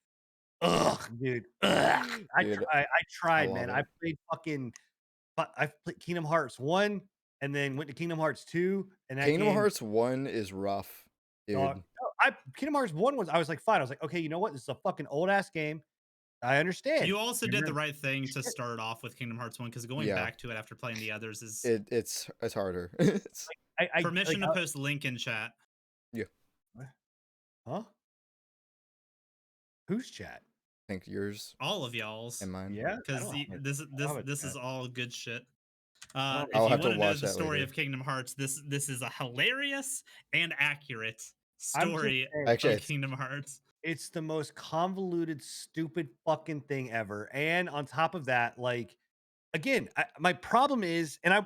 [SPEAKER 1] ugh, dude. Ugh.
[SPEAKER 3] Dude,
[SPEAKER 1] I tried,
[SPEAKER 3] love
[SPEAKER 1] man.
[SPEAKER 3] it.
[SPEAKER 1] I played fucking, but I played Kingdom Hearts 1 and then went to Kingdom Hearts 2. And that
[SPEAKER 3] Kingdom
[SPEAKER 1] game,
[SPEAKER 3] Hearts 1 is rough, dude.
[SPEAKER 1] dog, no, Kingdom Hearts 1 I was like, fine. I was like, okay, you know what? This is a fucking old ass game. I understand.
[SPEAKER 2] You also did the
[SPEAKER 1] Remember-
[SPEAKER 2] right thing to
[SPEAKER 1] Shit.
[SPEAKER 2] start off with Kingdom Hearts 1 because going
[SPEAKER 3] Yeah.
[SPEAKER 2] back to it after playing the others is
[SPEAKER 3] It's harder. It's,
[SPEAKER 1] I
[SPEAKER 2] permission
[SPEAKER 1] like,
[SPEAKER 2] to post link in chat.
[SPEAKER 1] huh? Who's chat?
[SPEAKER 3] I think yours
[SPEAKER 2] All of y'all's.
[SPEAKER 3] and mine.
[SPEAKER 1] Yeah, I
[SPEAKER 2] Because
[SPEAKER 1] don't have a-
[SPEAKER 2] this
[SPEAKER 1] have a
[SPEAKER 2] this is
[SPEAKER 1] chat.
[SPEAKER 2] all good shit.
[SPEAKER 1] I'll
[SPEAKER 2] If
[SPEAKER 3] I'll
[SPEAKER 2] you
[SPEAKER 3] have
[SPEAKER 2] want
[SPEAKER 3] to
[SPEAKER 2] to know
[SPEAKER 3] watch
[SPEAKER 2] the
[SPEAKER 3] that
[SPEAKER 2] story
[SPEAKER 3] later.
[SPEAKER 2] of Kingdom Hearts, this is a hilarious and accurate
[SPEAKER 1] I'm just
[SPEAKER 2] story
[SPEAKER 1] saying,
[SPEAKER 3] Actually,
[SPEAKER 2] of Kingdom Hearts.
[SPEAKER 1] it's the most convoluted, stupid fucking thing ever. And on top of that, like, again, my problem is, and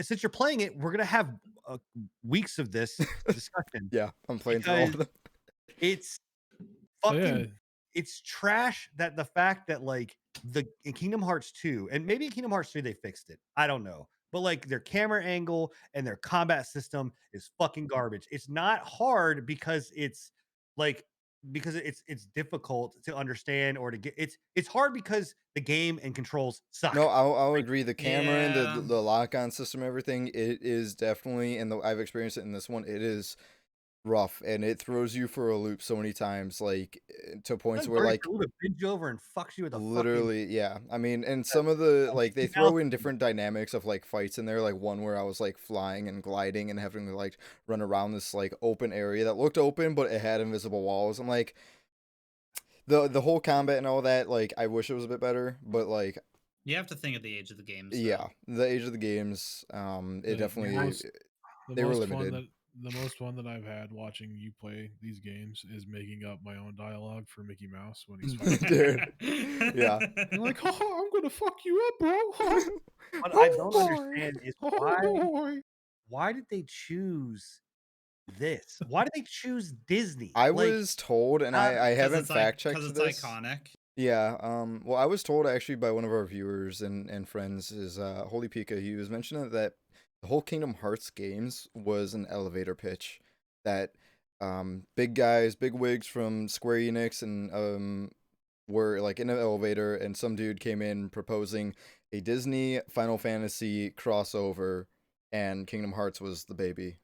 [SPEAKER 1] since you're playing it, we're gonna have weeks of this discussion.
[SPEAKER 3] yeah, I'm playing through all of
[SPEAKER 1] Because-
[SPEAKER 3] them.
[SPEAKER 1] It's
[SPEAKER 4] Oh,
[SPEAKER 1] fucking,
[SPEAKER 4] yeah.
[SPEAKER 1] it's trash that the fact that like in Kingdom Hearts 2, and maybe in Kingdom Hearts 3 they fixed it. I don't know. But like their camera angle and their combat system is fucking garbage. It's not hard because it's like because it's difficult to understand or to get. It's hard because the game and controls suck.
[SPEAKER 3] No, I'll
[SPEAKER 1] Like,
[SPEAKER 3] agree. The camera and
[SPEAKER 2] Yeah.
[SPEAKER 3] the lock-on system, everything, it is definitely, and I've experienced it in this one. It is rough, and it throws you for a loop so many times, like to points where like
[SPEAKER 1] to bend you over and fucks you with a fucking
[SPEAKER 3] literally, yeah. I mean, and some of the like they
[SPEAKER 1] Mickey
[SPEAKER 3] throw
[SPEAKER 1] Mouse
[SPEAKER 3] in different dynamics of like fights in there, like one where I was like flying and gliding and having to like run around this like open area that looked open, but it had invisible walls. I'm like the whole combat and all that, like I wish it was a bit better, but like
[SPEAKER 2] You have to think of the age of the games. Though.
[SPEAKER 3] yeah, the age of the games, it definitely they were limited.
[SPEAKER 4] The most fun that I've had watching you play these games is making up my own dialogue for Mickey Mouse when he's fighting.
[SPEAKER 3] Dude, yeah.
[SPEAKER 4] You're like, oh, I'm gonna fuck you up, bro.
[SPEAKER 1] What
[SPEAKER 3] Oh,
[SPEAKER 1] I don't understand is
[SPEAKER 4] boy.
[SPEAKER 1] why did they choose this? Why did they choose Disney?
[SPEAKER 3] I
[SPEAKER 1] Like,
[SPEAKER 3] was told, and I
[SPEAKER 2] 'Cause
[SPEAKER 3] haven't
[SPEAKER 2] it's like-
[SPEAKER 3] fact checked
[SPEAKER 2] 'cause it's
[SPEAKER 3] this.
[SPEAKER 2] iconic.
[SPEAKER 3] Yeah, well, I was told actually by one of our viewers and friends is Holy Pika. He was mentioning that the whole Kingdom Hearts games was an elevator pitch that big guys, big wigs from Square Enix and were like in an elevator, and some dude came in proposing a Disney Final Fantasy crossover, and Kingdom Hearts was the baby.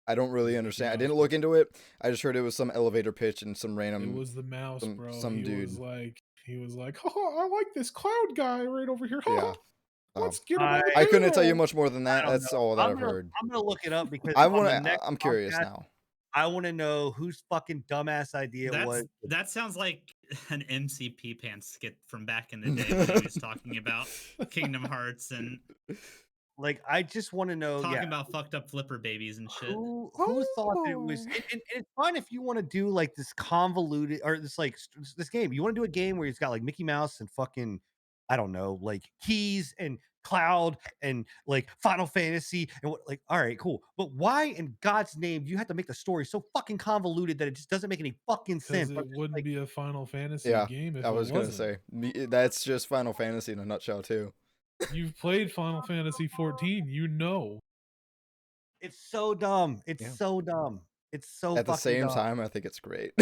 [SPEAKER 3] I don't really
[SPEAKER 4] Mickey
[SPEAKER 3] understand. I
[SPEAKER 4] Mouse
[SPEAKER 3] didn't look into it. I just heard it was some elevator pitch and some
[SPEAKER 4] It
[SPEAKER 3] random.
[SPEAKER 4] was the mouse, bro.
[SPEAKER 3] some
[SPEAKER 4] he
[SPEAKER 3] dude.
[SPEAKER 4] He was like, oh, I like this cloud guy right over here.
[SPEAKER 3] Yeah.
[SPEAKER 4] Let's get him on the
[SPEAKER 3] I couldn't tell you
[SPEAKER 4] payroll."
[SPEAKER 3] much more than that.
[SPEAKER 1] don't
[SPEAKER 3] That's
[SPEAKER 1] know.
[SPEAKER 3] all that
[SPEAKER 1] I'm
[SPEAKER 3] I've
[SPEAKER 1] gonna,
[SPEAKER 3] heard.
[SPEAKER 1] I'm gonna look it up because
[SPEAKER 3] I
[SPEAKER 1] on the
[SPEAKER 3] want.
[SPEAKER 1] next
[SPEAKER 3] I'm curious
[SPEAKER 1] podcast,
[SPEAKER 3] now.
[SPEAKER 1] I want to know whose fucking dumbass idea it was.
[SPEAKER 2] That sounds like an MCP Pants skit from back in the day when he was talking about Kingdom Hearts and
[SPEAKER 1] Like, I just want to know.
[SPEAKER 2] talking
[SPEAKER 1] Yeah,
[SPEAKER 2] about fucked up flipper babies and shit.
[SPEAKER 1] who thought that it was? And it's fine if you want to do like this convoluted or this like this game. You want to do a game where it's got like Mickey Mouse and fucking I don't know, like Keys and Cloud and like Final Fantasy and what? Like, all right, cool. But why in God's name do you have to make the story so fucking convoluted that it just doesn't make any fucking sense?
[SPEAKER 4] Because it wouldn't be a Final Fantasy
[SPEAKER 3] Yeah,
[SPEAKER 4] game if
[SPEAKER 3] I was
[SPEAKER 4] it
[SPEAKER 3] gonna
[SPEAKER 4] wasn't.
[SPEAKER 3] say that's just Final Fantasy in a nutshell too.
[SPEAKER 4] You've played Final Fantasy 14, you know.
[SPEAKER 1] It's so dumb. It's
[SPEAKER 3] Yeah.
[SPEAKER 1] so dumb. It's so
[SPEAKER 3] At the
[SPEAKER 1] fucking
[SPEAKER 3] same
[SPEAKER 1] dumb.
[SPEAKER 3] time, I think it's great.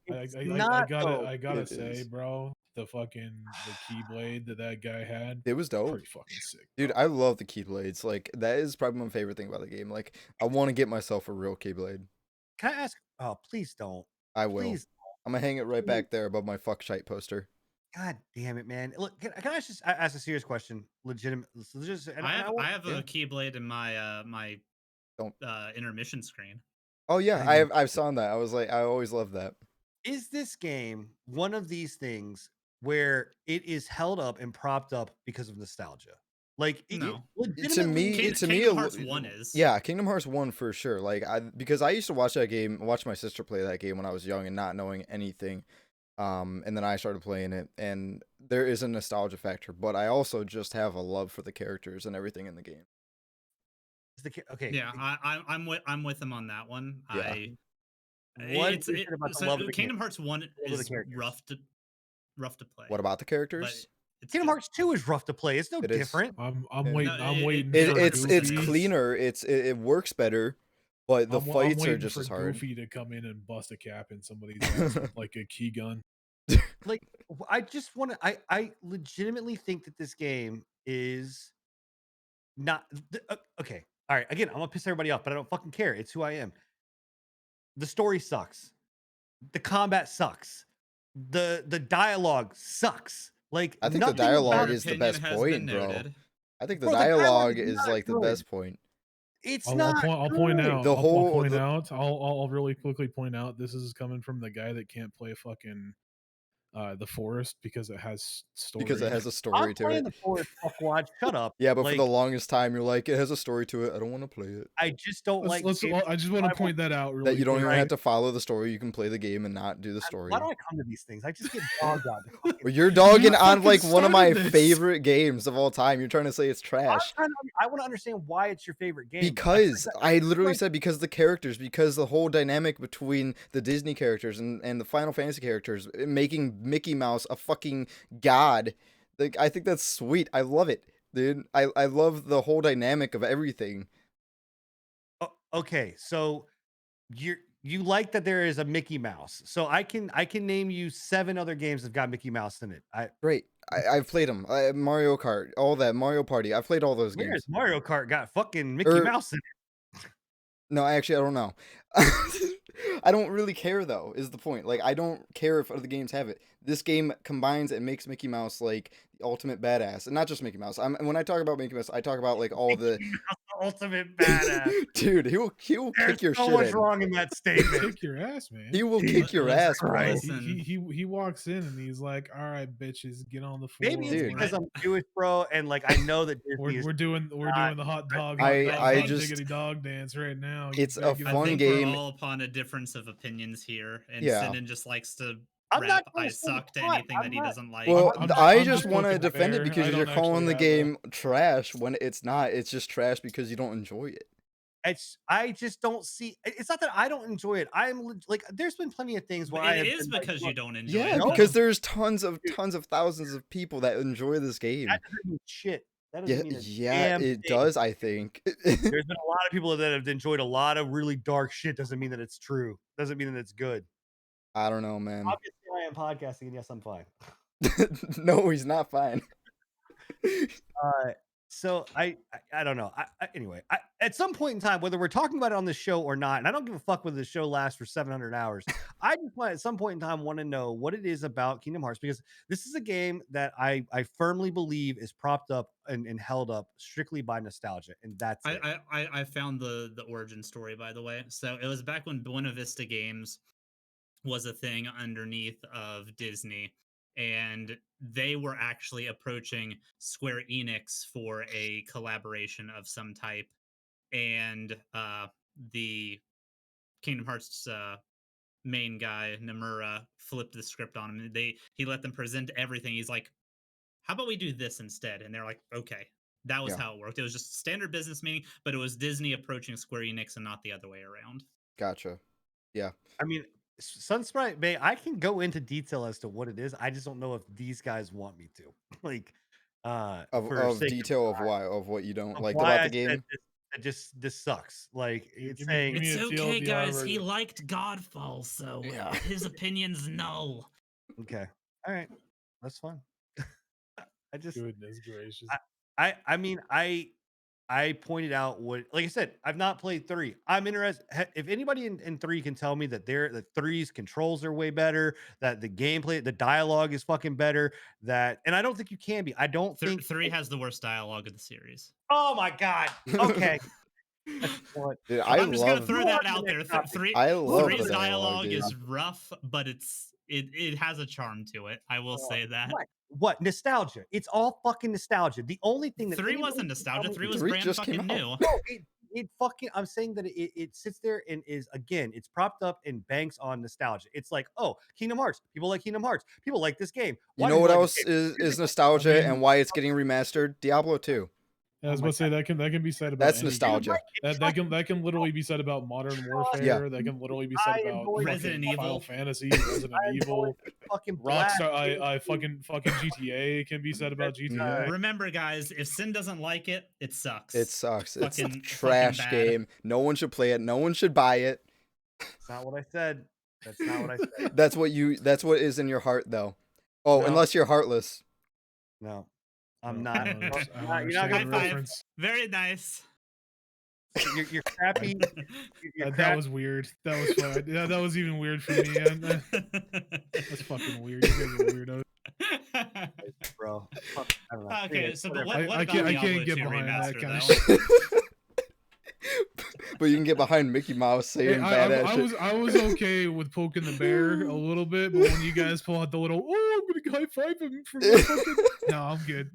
[SPEAKER 1] It's
[SPEAKER 4] I
[SPEAKER 1] not,
[SPEAKER 4] gotta
[SPEAKER 1] though.
[SPEAKER 3] It
[SPEAKER 4] say,
[SPEAKER 3] is.
[SPEAKER 4] bro, the Keyblade that guy had,
[SPEAKER 3] It was dope.
[SPEAKER 4] pretty fucking sick,
[SPEAKER 3] Dude,
[SPEAKER 4] bro.
[SPEAKER 3] I love the Keyblades. Like that is probably my favorite thing about the game. Like I want to get myself a real Keyblade.
[SPEAKER 1] Can I ask? Oh, please don't.
[SPEAKER 3] I will.
[SPEAKER 1] Please.
[SPEAKER 3] I'm gonna hang it right back there above my fuck shite poster.
[SPEAKER 1] God damn it, man. Look, can I just ask a serious question? Legitimate.
[SPEAKER 2] I have
[SPEAKER 3] yeah.
[SPEAKER 2] a Keyblade in my my
[SPEAKER 3] Don't.
[SPEAKER 2] intermission screen.
[SPEAKER 3] Oh yeah,
[SPEAKER 1] I know.
[SPEAKER 3] I've saw that. I was like, I always love that.
[SPEAKER 1] Is this game one of these things where it is held up and propped up because of nostalgia? Like,
[SPEAKER 2] No.
[SPEAKER 3] To me,
[SPEAKER 2] Kingdom Hearts 1 is.
[SPEAKER 3] Yeah, Kingdom Hearts 1 for sure. Like because I used to watch that game, watch my sister play that game when I was young and not knowing anything. And then I started playing it, and there is a nostalgia factor, but I also just have a love for the characters and everything in the game.
[SPEAKER 1] Okay.
[SPEAKER 2] Yeah, I'm with him on that one.
[SPEAKER 3] Yeah.
[SPEAKER 1] What is it about the love of the
[SPEAKER 2] Kingdom Hearts 1
[SPEAKER 1] Love of the
[SPEAKER 2] is
[SPEAKER 1] characters.
[SPEAKER 2] rough to play.
[SPEAKER 3] What about the
[SPEAKER 2] but
[SPEAKER 3] characters?
[SPEAKER 2] it's
[SPEAKER 1] Kingdom
[SPEAKER 2] good.
[SPEAKER 1] Hearts 2 is rough to play. It's no
[SPEAKER 3] It is.
[SPEAKER 1] different.
[SPEAKER 4] I'm
[SPEAKER 3] Yeah.
[SPEAKER 4] waiting.
[SPEAKER 2] No,
[SPEAKER 4] I'm waiting.
[SPEAKER 2] it-
[SPEAKER 4] for
[SPEAKER 3] It's
[SPEAKER 4] Goofy.
[SPEAKER 3] cleaner. It works better, but the
[SPEAKER 4] I'm
[SPEAKER 3] fights are
[SPEAKER 4] waiting
[SPEAKER 3] just
[SPEAKER 4] for
[SPEAKER 3] as hard.
[SPEAKER 4] Goofy to come in and bust a cap in somebody's ass with like a key gun.
[SPEAKER 1] Like, I just want to. I legitimately think that this game is not okay. All right. Again, I'm gonna piss everybody off, but I don't fucking care. It's who I am. The story sucks. The combat sucks. The dialogue sucks. Like,
[SPEAKER 3] I think the
[SPEAKER 1] nothing about
[SPEAKER 3] dialogue
[SPEAKER 1] it-
[SPEAKER 3] is the
[SPEAKER 2] Opinion
[SPEAKER 3] best
[SPEAKER 2] has
[SPEAKER 3] point,
[SPEAKER 2] been
[SPEAKER 3] bro.
[SPEAKER 2] noted.
[SPEAKER 3] I think the
[SPEAKER 1] Bro, the dialogue
[SPEAKER 3] dialogue
[SPEAKER 1] is
[SPEAKER 3] is
[SPEAKER 1] not
[SPEAKER 3] like the
[SPEAKER 1] good.
[SPEAKER 3] best point.
[SPEAKER 1] It's
[SPEAKER 4] I'll
[SPEAKER 1] not.
[SPEAKER 4] point
[SPEAKER 1] good.
[SPEAKER 4] out.
[SPEAKER 3] The whole-
[SPEAKER 4] I'll point
[SPEAKER 3] the-
[SPEAKER 4] out. I'll really quickly point out. This is coming from the guy that can't play fucking the forest because it has story.
[SPEAKER 3] Because it has a
[SPEAKER 1] I'm
[SPEAKER 3] story to
[SPEAKER 1] playing
[SPEAKER 3] it.
[SPEAKER 1] the Forest Fuckwatch. Shut up.
[SPEAKER 3] Yeah, but
[SPEAKER 1] Like,
[SPEAKER 3] for the longest time, you're like, it has a story to it. I don't want to play it.
[SPEAKER 1] I just don't like.
[SPEAKER 4] I just want to point that out. Really
[SPEAKER 3] That you don't
[SPEAKER 4] quick.
[SPEAKER 3] even
[SPEAKER 1] Right.
[SPEAKER 3] have to follow the story. You can play the game and not do the story.
[SPEAKER 1] Why do I come to these things? I just get dogged out. to fucking-
[SPEAKER 3] Well, you're dogging on
[SPEAKER 4] fucking
[SPEAKER 3] like one of my
[SPEAKER 4] started this.
[SPEAKER 3] favorite games of all time. You're trying to say it's
[SPEAKER 1] I'm
[SPEAKER 3] trash.
[SPEAKER 1] trying to- I want to understand why it's your favorite game.
[SPEAKER 3] Because I literally
[SPEAKER 1] like-
[SPEAKER 3] said because the characters, because the whole dynamic between the Disney characters and the Final Fantasy characters, making Mickey Mouse a fucking god. Like I think that's sweet. I love it, dude. I love the whole dynamic of everything.
[SPEAKER 1] Okay, so you like that there is a Mickey Mouse. So I can name you 7 other games that got Mickey Mouse in it.
[SPEAKER 3] Great. I've played them. Mario Kart, all that, Mario Party. I've played all those
[SPEAKER 1] Where's
[SPEAKER 3] games.
[SPEAKER 1] Mario Kart got fucking Mickey
[SPEAKER 3] Er,
[SPEAKER 1] Mouse in it?
[SPEAKER 3] No, actually, I don't know. I don't really care though. Is the point? Like, I don't care if other games have it. This game combines and makes Mickey Mouse like the ultimate badass, and not just Mickey Mouse. When I talk about Mickey Mouse, I talk about like all the
[SPEAKER 1] Mickey Mouse, the ultimate badass.
[SPEAKER 3] dude. He will
[SPEAKER 1] There's
[SPEAKER 3] kick your
[SPEAKER 1] so
[SPEAKER 3] shit
[SPEAKER 1] much
[SPEAKER 3] in.
[SPEAKER 1] wrong in that statement.
[SPEAKER 4] Kick your ass, man.
[SPEAKER 3] He will
[SPEAKER 1] Jesus
[SPEAKER 3] kick your ass, bro.
[SPEAKER 1] Christ.
[SPEAKER 4] He walks in and he's like, "All right, bitches, get on the floor."
[SPEAKER 1] Maybe it's
[SPEAKER 3] Dude.
[SPEAKER 1] because I'm Jewish, bro, and like I know that Disney is
[SPEAKER 4] we're doing the hot dog,
[SPEAKER 3] I
[SPEAKER 4] hot
[SPEAKER 3] just-
[SPEAKER 4] diggity dog dance right now.
[SPEAKER 3] It's
[SPEAKER 4] You better
[SPEAKER 3] a
[SPEAKER 4] get
[SPEAKER 2] I
[SPEAKER 4] on
[SPEAKER 3] fun
[SPEAKER 2] think
[SPEAKER 4] the-
[SPEAKER 3] game.
[SPEAKER 2] we're all upon a difference of opinions here, and
[SPEAKER 3] Yeah.
[SPEAKER 2] Sinan just likes to
[SPEAKER 1] I'm not
[SPEAKER 2] rap
[SPEAKER 1] gonna
[SPEAKER 2] I
[SPEAKER 1] say
[SPEAKER 2] suck to
[SPEAKER 1] what,
[SPEAKER 2] anything
[SPEAKER 1] I'm
[SPEAKER 2] that he
[SPEAKER 1] not-
[SPEAKER 2] doesn't like.
[SPEAKER 3] Well,
[SPEAKER 4] I'm
[SPEAKER 3] I
[SPEAKER 4] just
[SPEAKER 3] just want to
[SPEAKER 4] poking the
[SPEAKER 3] defend it
[SPEAKER 4] bear.
[SPEAKER 3] because
[SPEAKER 4] I
[SPEAKER 3] you're
[SPEAKER 4] don't
[SPEAKER 3] calling the
[SPEAKER 4] actually have
[SPEAKER 3] game trash when it's not. It's just trash because you don't enjoy it.
[SPEAKER 1] I just don't see. It's not that I don't enjoy it. Like, there's been plenty of things where I have
[SPEAKER 2] It is
[SPEAKER 1] been like,
[SPEAKER 2] because you
[SPEAKER 1] look,
[SPEAKER 2] don't enjoy
[SPEAKER 3] Yeah,
[SPEAKER 2] it.
[SPEAKER 1] No.
[SPEAKER 3] because there's tons of thousands of people that enjoy this game.
[SPEAKER 1] that doesn't mean shit. That
[SPEAKER 3] Yeah,
[SPEAKER 1] doesn't mean a
[SPEAKER 3] yeah,
[SPEAKER 1] damn
[SPEAKER 3] it
[SPEAKER 1] thing.
[SPEAKER 3] does. I think.
[SPEAKER 1] There's been a lot of people that have enjoyed a lot of really dark shit. Doesn't mean that it's true. Doesn't mean that it's good.
[SPEAKER 3] I don't know, man.
[SPEAKER 1] Obviously, I am podcasting, and yes, I'm fine.
[SPEAKER 3] No, he's not fine.
[SPEAKER 1] So I don't know. Anyway, at some point in time, whether we're talking about it on the show or not, and I don't give a fuck whether the show lasts for 700 hours. I just want at some point in time want to know what it is about Kingdom Hearts, because this is a game that I firmly believe is propped up and held up strictly by nostalgia, and that's it.
[SPEAKER 2] I found the origin story, by the way. So it was back when Buena Vista Games was a thing underneath of Disney, and they were actually approaching Square Enix for a collaboration of some type, and the Kingdom Hearts main guy Nomura flipped the script on him. He let them present everything. He's like, how about we do this instead? And they're like, okay. That was
[SPEAKER 3] Yeah.
[SPEAKER 2] how it worked. It was just standard business meeting, but it was Disney approaching Square Enix and not the other way around.
[SPEAKER 3] Gotcha.
[SPEAKER 1] I mean, Sunsprite Bay, I can go into detail as to what it is. I just don't know if these guys want me to. Like, for
[SPEAKER 3] Of
[SPEAKER 1] sake
[SPEAKER 3] detail of
[SPEAKER 1] time,
[SPEAKER 3] why of what you don't
[SPEAKER 1] of
[SPEAKER 3] like
[SPEAKER 1] why
[SPEAKER 3] about
[SPEAKER 1] I
[SPEAKER 3] the
[SPEAKER 1] said
[SPEAKER 3] game.
[SPEAKER 1] this sucks. Like,
[SPEAKER 4] Give
[SPEAKER 1] it's
[SPEAKER 4] me-
[SPEAKER 1] saying
[SPEAKER 4] give me
[SPEAKER 2] It's
[SPEAKER 4] a
[SPEAKER 2] okay,
[SPEAKER 4] TLDR
[SPEAKER 2] guys. He
[SPEAKER 4] version.
[SPEAKER 2] liked Godfall, so
[SPEAKER 3] Yeah.
[SPEAKER 2] his opinion's no.
[SPEAKER 1] okay, all right, that's fine. I just
[SPEAKER 4] Goodness gracious.
[SPEAKER 1] I mean, I pointed out what, like I said, I've not played 3. I'm interested. If anybody in 3 can tell me that the 3's controls are way better, that the gameplay, the dialogue is fucking better, and I don't think you can be. I don't think
[SPEAKER 2] 3 has the worst dialogue of the series.
[SPEAKER 1] Oh my god. Okay. What?
[SPEAKER 3] Dude,
[SPEAKER 2] I'm just gonna
[SPEAKER 3] love
[SPEAKER 2] throw
[SPEAKER 1] You
[SPEAKER 2] that
[SPEAKER 1] are
[SPEAKER 2] out
[SPEAKER 1] the
[SPEAKER 2] there.
[SPEAKER 1] next topic.
[SPEAKER 2] Three,
[SPEAKER 3] I love
[SPEAKER 2] Three's
[SPEAKER 3] the dialogue,
[SPEAKER 2] dialogue
[SPEAKER 3] dude.
[SPEAKER 2] is rough, but it has a charm to it. I will say that.
[SPEAKER 1] What nostalgia? It's all fucking nostalgia. The only thing that
[SPEAKER 2] 3
[SPEAKER 1] anybody
[SPEAKER 2] wasn't
[SPEAKER 1] can
[SPEAKER 2] nostalgia.
[SPEAKER 1] tell me-
[SPEAKER 2] 3 was
[SPEAKER 3] 3
[SPEAKER 2] brand
[SPEAKER 3] just came
[SPEAKER 2] fucking
[SPEAKER 3] out.
[SPEAKER 2] new.
[SPEAKER 1] No, it fucking. I'm saying that it sits there and is, again, it's propped up and banks on nostalgia. It's like, oh, Kingdom Hearts. People like Kingdom Hearts. People like this game.
[SPEAKER 3] You
[SPEAKER 1] Why
[SPEAKER 3] know
[SPEAKER 1] do
[SPEAKER 3] what
[SPEAKER 1] like
[SPEAKER 3] else
[SPEAKER 1] this game?
[SPEAKER 3] is nostalgia
[SPEAKER 4] mean-
[SPEAKER 3] and why it's getting remastered? Diablo 2.
[SPEAKER 4] I was
[SPEAKER 1] Oh
[SPEAKER 4] about
[SPEAKER 1] my
[SPEAKER 4] to say that can be said about
[SPEAKER 3] That's
[SPEAKER 4] any game.
[SPEAKER 3] nostalgia.
[SPEAKER 4] That can literally be said about Modern Warfare.
[SPEAKER 3] Yeah.
[SPEAKER 4] That can literally be said
[SPEAKER 1] I am
[SPEAKER 4] about
[SPEAKER 1] going to
[SPEAKER 2] Resident
[SPEAKER 4] fucking Final
[SPEAKER 2] Evil.
[SPEAKER 4] Fantasy, Resident
[SPEAKER 1] I am
[SPEAKER 4] Evil,
[SPEAKER 1] going to fucking blast
[SPEAKER 4] Rockstar. I
[SPEAKER 1] games.
[SPEAKER 4] fucking GTA can be said about GTA.
[SPEAKER 2] Remember, guys, if Sin doesn't like it, it sucks.
[SPEAKER 3] It sucks. It's a
[SPEAKER 2] Fucking
[SPEAKER 3] trash
[SPEAKER 2] bad.
[SPEAKER 3] game. No one should play it. No one should buy it.
[SPEAKER 1] That's not what I said. That's not what I said.
[SPEAKER 3] That's what is in your heart though. Oh,
[SPEAKER 1] No.
[SPEAKER 3] unless you're heartless.
[SPEAKER 1] No, I'm
[SPEAKER 4] I
[SPEAKER 1] not.
[SPEAKER 4] don't
[SPEAKER 1] You're
[SPEAKER 4] understand
[SPEAKER 1] not
[SPEAKER 4] the
[SPEAKER 1] gonna
[SPEAKER 2] High five.
[SPEAKER 4] reference.
[SPEAKER 2] Very nice.
[SPEAKER 1] You're crappy.
[SPEAKER 4] That was weird. That was fun. Yeah, that was even weird for me. That's fucking weird. You guys are weirdos.
[SPEAKER 1] bro. Fuck, I don't know.
[SPEAKER 2] Okay,
[SPEAKER 1] Anyway,
[SPEAKER 2] so but
[SPEAKER 1] whatever.
[SPEAKER 2] what
[SPEAKER 4] I
[SPEAKER 2] about
[SPEAKER 4] can't
[SPEAKER 2] Diablo
[SPEAKER 4] get
[SPEAKER 2] 2
[SPEAKER 4] behind that
[SPEAKER 2] remaster,
[SPEAKER 4] kind of
[SPEAKER 2] though?
[SPEAKER 4] shit.
[SPEAKER 3] But you can get behind Mickey Mouse
[SPEAKER 4] Hey,
[SPEAKER 3] saying badass shit.
[SPEAKER 4] I was okay with poking the bear a little bit, but when you guys pull out the little, oh, I'm gonna high five him for my fucking. No, I'm good.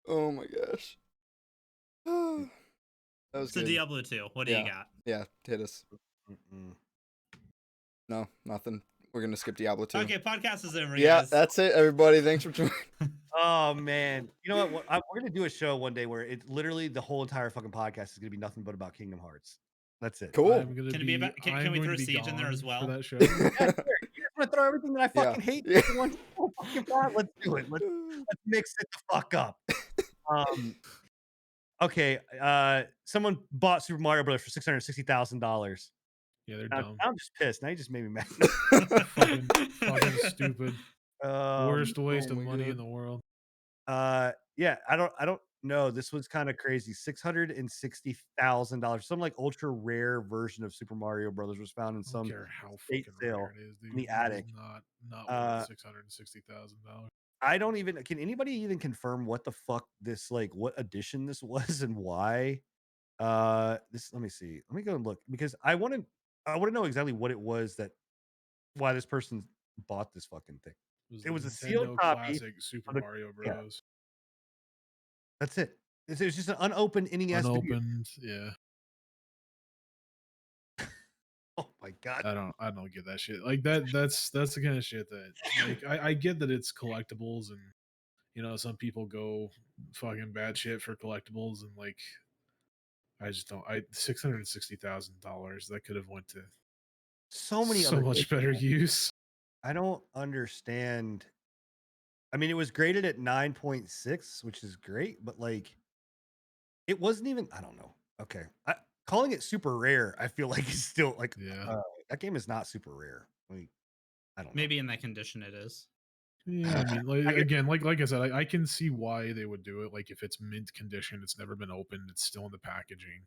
[SPEAKER 3] Oh my gosh. That was
[SPEAKER 2] So
[SPEAKER 3] good.
[SPEAKER 2] Diablo 2, what do you got?
[SPEAKER 3] Yeah, hit us.
[SPEAKER 1] Mm-mm.
[SPEAKER 3] No, nothing. We're gonna skip Diablo 2.
[SPEAKER 2] Okay, podcast is over,
[SPEAKER 3] Yeah,
[SPEAKER 2] guys.
[SPEAKER 3] that's it, everybody. Thanks for joining.
[SPEAKER 1] Oh man, you know what? We're gonna do a show one day where it literally the whole entire fucking podcast is gonna be nothing but about Kingdom Hearts. That's it.
[SPEAKER 3] Cool.
[SPEAKER 4] I'm gonna
[SPEAKER 2] Can it
[SPEAKER 4] be,
[SPEAKER 2] be about- can
[SPEAKER 4] I'm
[SPEAKER 2] we
[SPEAKER 4] going
[SPEAKER 2] throw
[SPEAKER 4] to be
[SPEAKER 2] Siege in there
[SPEAKER 4] gone
[SPEAKER 2] as well?
[SPEAKER 4] for that show.
[SPEAKER 1] Yeah, sure. You just want to throw everything that I
[SPEAKER 3] Yeah.
[SPEAKER 1] fucking hate
[SPEAKER 3] Yeah.
[SPEAKER 1] into one whole fucking pot? Let's do it. Let's mix it the fuck up. Okay, someone bought Super Mario Brothers for $660,000.
[SPEAKER 4] Yeah, they're
[SPEAKER 1] Now
[SPEAKER 4] dumb.
[SPEAKER 1] I'm just pissed. Now you just made me mad.
[SPEAKER 4] Fucking stupid. Worst waste
[SPEAKER 3] oh
[SPEAKER 4] of
[SPEAKER 3] my
[SPEAKER 4] money in
[SPEAKER 3] God.
[SPEAKER 4] the world.
[SPEAKER 1] Yeah, I don't know. This was kind of crazy. $660,000. Some like ultra rare version of Super Mario Brothers was found in
[SPEAKER 4] I don't
[SPEAKER 1] some
[SPEAKER 4] care how
[SPEAKER 1] estate
[SPEAKER 4] fucking
[SPEAKER 1] sale
[SPEAKER 4] rare it is,
[SPEAKER 1] in
[SPEAKER 4] dude.
[SPEAKER 1] the
[SPEAKER 4] It is
[SPEAKER 1] attic.
[SPEAKER 4] not worth
[SPEAKER 1] Uh,
[SPEAKER 4] $660,000.
[SPEAKER 1] I don't even. Can anybody even confirm what the fuck this like? What edition this was and why? This. Let me see. Let me go and look because I want to. I want to know exactly what it was that why this person bought this fucking thing.
[SPEAKER 4] It was
[SPEAKER 1] It
[SPEAKER 4] the
[SPEAKER 1] was a sealed
[SPEAKER 4] Nintendo
[SPEAKER 1] copy
[SPEAKER 4] classic Super
[SPEAKER 1] of the.
[SPEAKER 4] Mario
[SPEAKER 1] Yeah,
[SPEAKER 4] Bros.
[SPEAKER 1] that's it. It's just an unopened NES video.
[SPEAKER 4] Unopened. Yeah.
[SPEAKER 1] Oh my god.
[SPEAKER 4] I don't get that shit. Like that's the kind of shit that like I get that it's collectibles and some people go fucking bad shit for collectibles and like I just don't I $660,000 that could have went to
[SPEAKER 1] So many
[SPEAKER 4] so
[SPEAKER 1] other
[SPEAKER 4] much
[SPEAKER 1] games.
[SPEAKER 4] better use.
[SPEAKER 1] I don't understand. I mean, it was graded at 9.6, which is great, but like it wasn't even, I don't know. Okay. Calling it super rare, I feel like is still like
[SPEAKER 4] Yeah.
[SPEAKER 1] that game is not super rare. Like, I don't know.
[SPEAKER 2] Maybe in that condition it is.
[SPEAKER 4] Yeah, I mean, like
[SPEAKER 1] I guess
[SPEAKER 4] again, like I said, I can see why they would do it. Like if it's mint condition, it's never been opened, it's still in the packaging,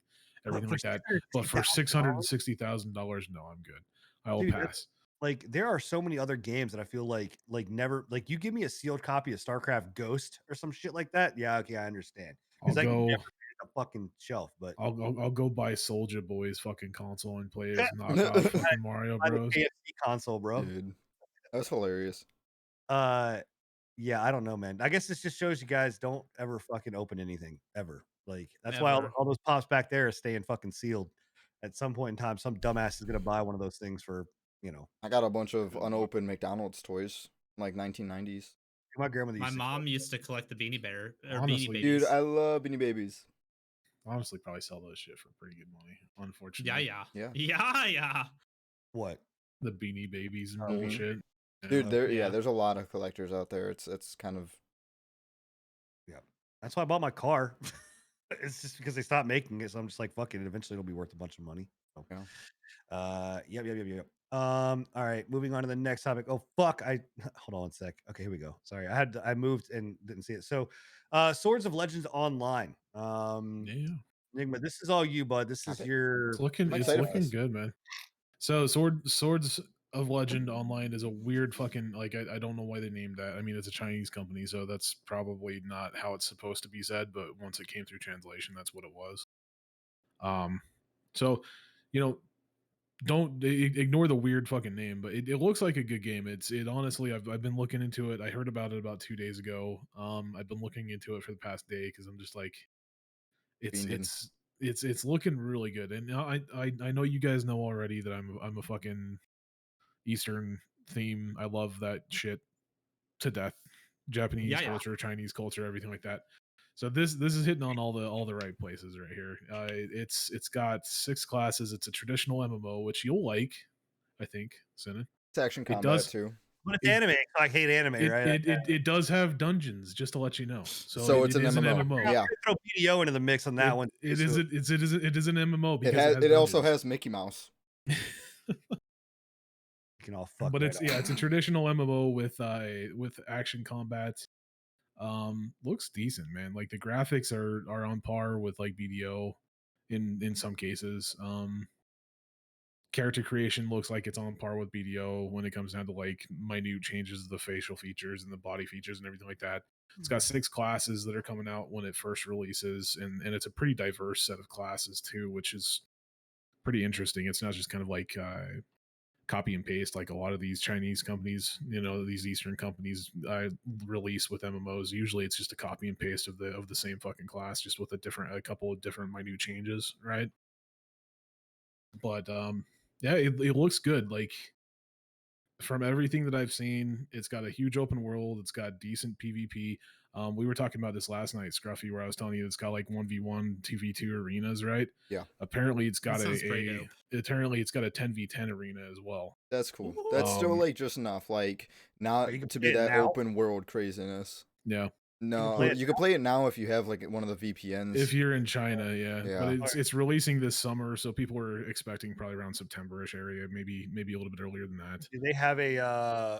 [SPEAKER 4] everything
[SPEAKER 1] for
[SPEAKER 4] like that. But for
[SPEAKER 1] $660,000,
[SPEAKER 4] $660,000, no, I'm good. I will
[SPEAKER 1] dude, that's
[SPEAKER 4] pass.
[SPEAKER 1] like there are so many other games that I feel like never like you give me a sealed copy of StarCraft Ghost or some shit like that. Yeah, okay, I understand.
[SPEAKER 4] I'll
[SPEAKER 1] Because I can never
[SPEAKER 4] go.
[SPEAKER 1] hit the fucking shelf, but
[SPEAKER 4] I'll go buy Soldier Boy's fucking console and play
[SPEAKER 1] yeah,
[SPEAKER 4] his knockoff fucking Mario
[SPEAKER 1] buy the
[SPEAKER 4] Bros.
[SPEAKER 1] KFC console, bro.
[SPEAKER 3] Dude, that's hilarious.
[SPEAKER 1] Yeah, I don't know, man. I guess this just shows you guys don't ever fucking open anything ever. Like that's why
[SPEAKER 2] Ever.
[SPEAKER 1] all those pops back there are staying fucking sealed. At some point in time, some dumbass is gonna buy one of those things for
[SPEAKER 3] I got a bunch of
[SPEAKER 4] Good luck.
[SPEAKER 3] unopened McDonald's toys, like 1990s.
[SPEAKER 1] my grandmother.
[SPEAKER 2] My
[SPEAKER 1] Used to
[SPEAKER 2] mom used to collect the Beanie Bear or
[SPEAKER 4] Honestly,
[SPEAKER 2] Beanie
[SPEAKER 3] Dude,
[SPEAKER 2] Babies.
[SPEAKER 3] I love Beanie Babies.
[SPEAKER 4] Honestly, probably sell those shit for pretty good money.
[SPEAKER 2] Yeah,
[SPEAKER 4] Unfortunately,
[SPEAKER 3] Yeah.
[SPEAKER 2] yeah.
[SPEAKER 1] what?
[SPEAKER 4] the Beanie Babies and
[SPEAKER 1] Oh,
[SPEAKER 4] bullshit.
[SPEAKER 3] Dude,
[SPEAKER 2] yeah.
[SPEAKER 3] there's a lot of collectors out there. It's kind of
[SPEAKER 1] Yeah, that's why I bought my car. It's just because they stopped making it, so I'm just like, fuck it. Eventually, it'll be worth a bunch of money. So, yep. All right, moving on to the next topic. Oh fuck, I hold on one sec. Okay, here we go. Sorry, I moved and didn't see it. So, Swords of Legends Online.
[SPEAKER 4] Yeah,
[SPEAKER 1] Enigma, this is all you, bud. This is
[SPEAKER 3] Okay.
[SPEAKER 1] your.
[SPEAKER 4] it's looking
[SPEAKER 3] I'm
[SPEAKER 4] it's
[SPEAKER 3] excited for
[SPEAKER 4] looking
[SPEAKER 3] this.
[SPEAKER 4] good, man. So Swords of Legend Online is a weird fucking like I don't know why they named that. I mean, it's a Chinese company, so that's probably not how it's supposed to be said. But once it came through translation, that's what it was. So you know, don't ignore the weird fucking name, but it looks like a good game. It honestly, I've been looking into it. I heard about it about 2 days ago. I've been looking into it for the past day because I'm just like, it's
[SPEAKER 3] Fiending.
[SPEAKER 4] it's it's looking really good. And I know you guys know already that I'm a fucking Eastern theme. I love that shit to death. Japanese
[SPEAKER 2] Yeah.
[SPEAKER 4] culture, Chinese culture, everything like that. So this is hitting on all the right places right here. It's got 6 classes. It's a traditional MMO, which you'll like, I think, Sinan.
[SPEAKER 3] it's action
[SPEAKER 4] It
[SPEAKER 3] combat
[SPEAKER 4] does.
[SPEAKER 3] too.
[SPEAKER 1] But it's
[SPEAKER 4] It,
[SPEAKER 1] anime. So I hate anime, right?
[SPEAKER 4] it does have dungeons, just to let you know. So,
[SPEAKER 3] So
[SPEAKER 4] it
[SPEAKER 3] it's an
[SPEAKER 4] is an
[SPEAKER 3] MMO.
[SPEAKER 4] MMO.
[SPEAKER 1] I'm
[SPEAKER 3] Yeah.
[SPEAKER 1] gonna throw BDO into the mix on that one.
[SPEAKER 4] It
[SPEAKER 1] too,
[SPEAKER 4] is
[SPEAKER 1] so-
[SPEAKER 4] it is an MMO
[SPEAKER 3] It
[SPEAKER 4] because
[SPEAKER 3] has
[SPEAKER 4] it has
[SPEAKER 3] it also
[SPEAKER 4] dungeons.
[SPEAKER 3] has Mickey Mouse.
[SPEAKER 1] You can all fuck.
[SPEAKER 4] But
[SPEAKER 1] right
[SPEAKER 4] it's
[SPEAKER 1] off.
[SPEAKER 4] it's a traditional MMO with action combat. Looks decent, man. Like the graphics are on par with like BDO in some cases. Character creation looks like it's on par with BDO when it comes down to like minute changes of the facial features and the body features and everything like that. It's got 6 classes that are coming out when it first releases, and it's a pretty diverse set of classes too, which is pretty interesting. It's not just kind of like copy and paste like a lot of these Chinese companies, these Eastern companies release with MMOs. Usually it's just a copy and paste of the same fucking class, just with a couple of different minute changes, right? But yeah, it looks good. Like from everything that I've seen, it's got a huge open world. It's got decent PvP. We were talking about this last night, Scruffy, where I was telling you it's got like 1v1, 2v2 arenas, right?
[SPEAKER 3] Yeah.
[SPEAKER 4] Apparently it's got
[SPEAKER 2] That sounds pretty dope.
[SPEAKER 4] apparently it's got a 10v10 arena as well.
[SPEAKER 3] That's cool. That's still
[SPEAKER 4] Um,
[SPEAKER 3] like just enough. Like not
[SPEAKER 1] You can
[SPEAKER 3] to
[SPEAKER 1] play
[SPEAKER 3] be
[SPEAKER 1] it
[SPEAKER 3] that
[SPEAKER 1] now?
[SPEAKER 3] open world craziness.
[SPEAKER 4] Yeah.
[SPEAKER 3] No,
[SPEAKER 1] play it
[SPEAKER 3] you can play it now if you have like one of the VPNs.
[SPEAKER 4] If you're in China, yeah.
[SPEAKER 3] Yeah.
[SPEAKER 4] But it's releasing this summer, so people are expecting probably around September-ish area, maybe a little bit earlier than that.
[SPEAKER 1] Do they have a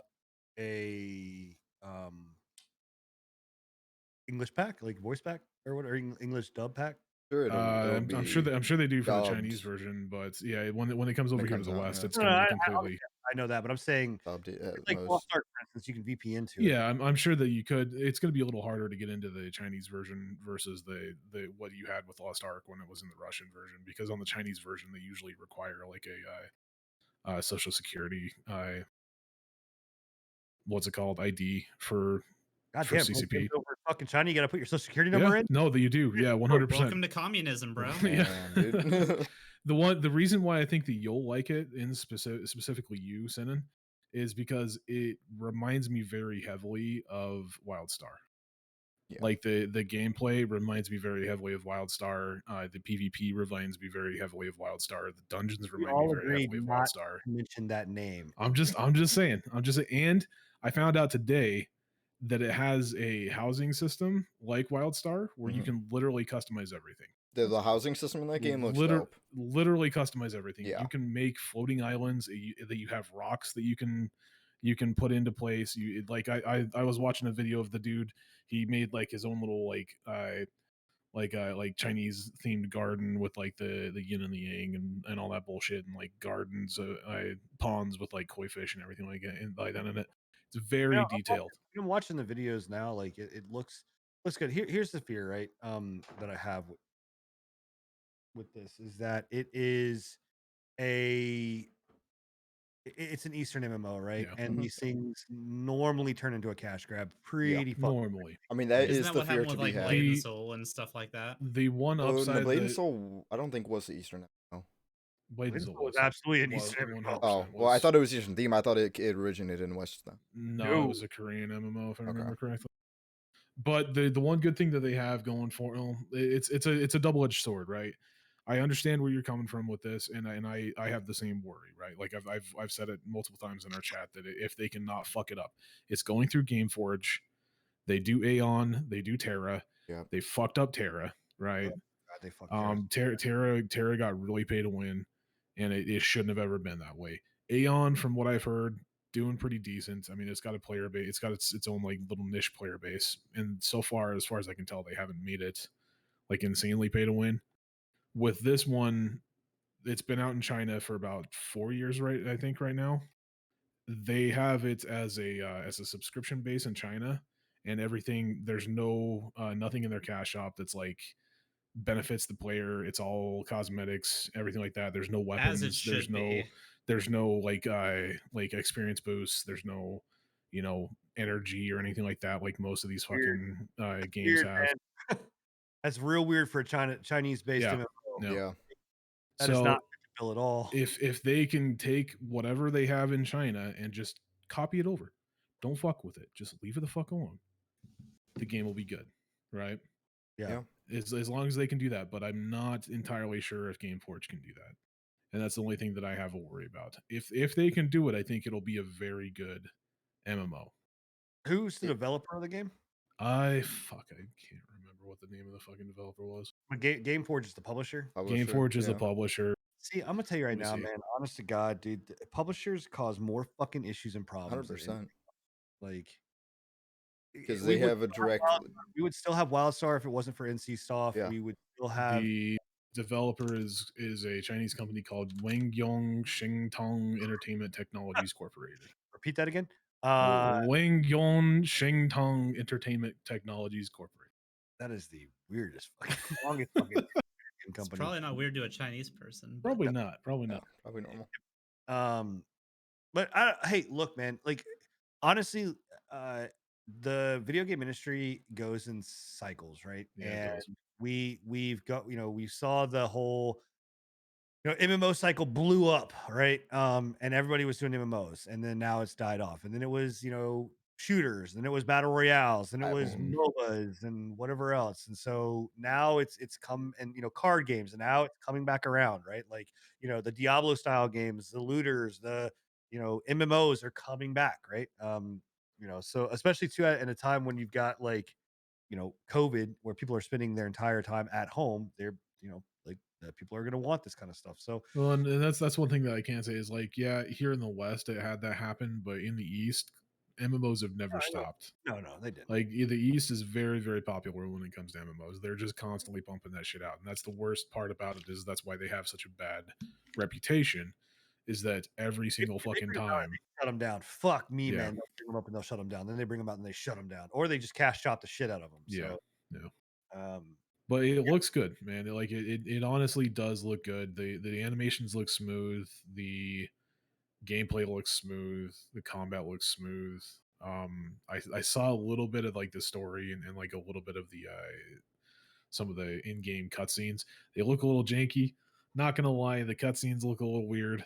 [SPEAKER 1] English pack, like voice pack or what, or English dub pack?
[SPEAKER 3] Sure, it'll
[SPEAKER 4] I'm sure they do for the Chinese
[SPEAKER 3] dubbed.
[SPEAKER 4] version, but yeah, when it comes over here to
[SPEAKER 3] comes
[SPEAKER 4] the
[SPEAKER 3] out,
[SPEAKER 4] West,
[SPEAKER 3] yeah.
[SPEAKER 4] it's
[SPEAKER 1] No,
[SPEAKER 4] going to be
[SPEAKER 1] I
[SPEAKER 4] completely.
[SPEAKER 1] know that, but I'm saying
[SPEAKER 3] dubbed it at
[SPEAKER 1] like
[SPEAKER 3] most.
[SPEAKER 1] Lost Ark, for instance, you can VPN to it.
[SPEAKER 4] Yeah, I'm sure that you could. It's going to be a little harder to get into the Chinese version versus the what you had with Lost Ark when it was in the Russian version, because on the Chinese version they usually require like a social security what's it called, ID for
[SPEAKER 1] God
[SPEAKER 4] for
[SPEAKER 1] damn, bro,
[SPEAKER 4] CCP.
[SPEAKER 1] over in fucking China, you got to put your social security number
[SPEAKER 4] Yeah,
[SPEAKER 1] in.
[SPEAKER 4] no, that you do. Yeah, 100%.
[SPEAKER 2] Welcome to communism, bro.
[SPEAKER 4] Yeah.
[SPEAKER 3] Damn, dude.
[SPEAKER 4] The reason why I think that you'll like it, in specifically you, Sinan, is because it reminds me very heavily of WildStar.
[SPEAKER 3] Yeah.
[SPEAKER 4] Like the gameplay reminds me very heavily of WildStar. The PvP reminds me very heavily of WildStar. The dungeons
[SPEAKER 1] We
[SPEAKER 4] remind me
[SPEAKER 1] all
[SPEAKER 4] very
[SPEAKER 1] agreed
[SPEAKER 4] heavily of
[SPEAKER 1] not
[SPEAKER 4] WildStar.
[SPEAKER 1] to mention that name.
[SPEAKER 4] I'm just saying. And I found out today that it has a housing system like WildStar where you
[SPEAKER 3] Mhm.
[SPEAKER 4] can literally customize everything.
[SPEAKER 3] The housing system in that game looks dope.
[SPEAKER 4] Literally customize everything.
[SPEAKER 3] Yeah.
[SPEAKER 4] You can make floating islands that you have rocks that you can put into place. I was watching a video of the dude. He made like his own little like Chinese themed garden with like the yin and the yang and all that bullshit, and like gardens, ponds with like koi fish and everything like that in it. It's very detailed.
[SPEAKER 1] I'm watching the videos now. Like it looks good. Here's the fear, right? That I have with this is that it's an Eastern MMO, right?
[SPEAKER 4] Yeah.
[SPEAKER 1] And these things normally turn into a cash grab pretty fucking
[SPEAKER 4] Normally.
[SPEAKER 3] I mean, that
[SPEAKER 2] Isn't
[SPEAKER 3] is
[SPEAKER 2] that
[SPEAKER 3] the
[SPEAKER 2] what
[SPEAKER 3] fear
[SPEAKER 2] happened
[SPEAKER 3] to
[SPEAKER 2] with
[SPEAKER 3] be
[SPEAKER 2] like
[SPEAKER 3] had.
[SPEAKER 2] Blade and Soul and stuff like that?
[SPEAKER 4] The one
[SPEAKER 3] Oh,
[SPEAKER 4] upside
[SPEAKER 3] no, Blade and
[SPEAKER 4] that-
[SPEAKER 3] Soul, I don't think was the Eastern. No.
[SPEAKER 4] Blade and
[SPEAKER 1] Blade and
[SPEAKER 4] Soul
[SPEAKER 1] Soul was absolutely an
[SPEAKER 4] was
[SPEAKER 1] Eastern MMO.
[SPEAKER 4] 100%
[SPEAKER 3] Oh, well, I thought it was Eastern theme. I thought it originated in West then.
[SPEAKER 4] No,
[SPEAKER 1] No.
[SPEAKER 4] it was a Korean MMO if I
[SPEAKER 3] Okay.
[SPEAKER 4] remember correctly. But the one good thing that they have going for them, it's a double-edged sword, right? I understand where you're coming from with this, and I have the same worry, right? Like I've said it multiple times in our chat that if they cannot fuck it up, it's going through GameForge. They do Aeon, they do Terra.
[SPEAKER 3] Yeah.
[SPEAKER 4] They fucked up Terra, right?
[SPEAKER 1] God, they fucked
[SPEAKER 4] Terra got really paid to win, and it shouldn't have ever been that way. Aeon, from what I've heard, doing pretty decent. I mean, it's got a player base, it's got its own like little niche player base, and so far as I can tell, they haven't made it like insanely pay to win. With this one, it's been out in China for about 4 years, right? I think right now they have it as a subscription base in China, and everything. There's nothing in their cash shop that's like benefits the player. It's all cosmetics, everything like that. There's no weapons.
[SPEAKER 2] As it should be.
[SPEAKER 4] There's no like experience boosts. There's no energy or anything like that like most of these
[SPEAKER 1] Weird.
[SPEAKER 4] fucking games
[SPEAKER 1] Weird,
[SPEAKER 4] have.
[SPEAKER 1] man. That's real weird for a Chinese based
[SPEAKER 4] Yeah.
[SPEAKER 1] MMO.
[SPEAKER 4] No.
[SPEAKER 3] Yeah.
[SPEAKER 1] That is not typical at all.
[SPEAKER 4] If they can take whatever they have in China and just copy it over, don't fuck with it. Just leave it the fuck alone. The game will be good, right?
[SPEAKER 1] Yeah.
[SPEAKER 4] As long as they can do that, but I'm not entirely sure if GameForge can do that, and that's the only thing that I have a worry about. If they can do it, I think it'll be a very good MMO.
[SPEAKER 1] Who's the developer of the game?
[SPEAKER 4] I can't remember what the name of the fucking developer was.
[SPEAKER 1] But GameForge is the publisher.
[SPEAKER 4] GameForge is the publisher.
[SPEAKER 1] See, I'm gonna tell you right
[SPEAKER 4] Let
[SPEAKER 1] now,
[SPEAKER 4] me see.
[SPEAKER 1] man. Honest to God, dude, publishers cause more fucking issues and problems.
[SPEAKER 3] 100%.
[SPEAKER 1] Like,
[SPEAKER 3] Because
[SPEAKER 1] we
[SPEAKER 3] they
[SPEAKER 1] would
[SPEAKER 3] have a
[SPEAKER 1] still have
[SPEAKER 3] direct.
[SPEAKER 1] we would still have WildStar if it wasn't for NC Soft.
[SPEAKER 3] Yeah.
[SPEAKER 1] We would still have.
[SPEAKER 4] The developer is a Chinese company called Wangyong Shengtong Entertainment Technologies Corporated.
[SPEAKER 1] Repeat that again.
[SPEAKER 4] Wangyong Shengtong Entertainment Technologies Corporated.
[SPEAKER 1] That is the weirdest, longest fucking
[SPEAKER 2] It's
[SPEAKER 1] company.
[SPEAKER 2] probably not weird to a Chinese person.
[SPEAKER 4] Probably not. Probably not.
[SPEAKER 3] Probably normal.
[SPEAKER 1] But hey, look, man. Like, honestly, the video game industry goes in cycles, right?
[SPEAKER 4] Yeah, it
[SPEAKER 1] and
[SPEAKER 4] does.
[SPEAKER 1] we've got, we saw the whole MMO cycle blew up, right? And everybody was doing MMOs, and then now it's died off, and then it was shooters, and it was battle royales, and it was MOBAs and whatever else, and so now it's come, and card games, and now it's coming back around, right? Like the Diablo style games, the looters, the MMOs are coming back, right? So especially too in a time when you've got like COVID, where people are spending their entire time at home, they're like people are going to want this kind of stuff. So
[SPEAKER 4] Well, and that's one thing that I can say is like, yeah, here in the West it had that happen, but in the East, MMOs have never
[SPEAKER 1] I know.
[SPEAKER 4] stopped.
[SPEAKER 1] No, they didn't.
[SPEAKER 4] Like the East is very, very popular when it comes to MMOs. They're just constantly pumping that shit out, and that's the worst part about it. Is that's why they have such a bad reputation. Is that every single
[SPEAKER 1] If they
[SPEAKER 4] fucking
[SPEAKER 1] bring 'em out,
[SPEAKER 4] time?
[SPEAKER 1] they shut them down. Fuck me,
[SPEAKER 4] Yeah,
[SPEAKER 1] man. They'll bring them up and they'll shut them down. Then they bring them out and they shut them down, or they just cash shot the shit out of them.
[SPEAKER 4] yeah,
[SPEAKER 1] So,
[SPEAKER 4] yeah.
[SPEAKER 1] um,
[SPEAKER 4] But it looks good, man. It honestly does look good. The animations look smooth. The gameplay looks smooth. The combat looks smooth. I saw a little bit of like the story and like a little bit of the some of the in-game cutscenes. They look a little janky. Not gonna lie, the cutscenes look a little weird.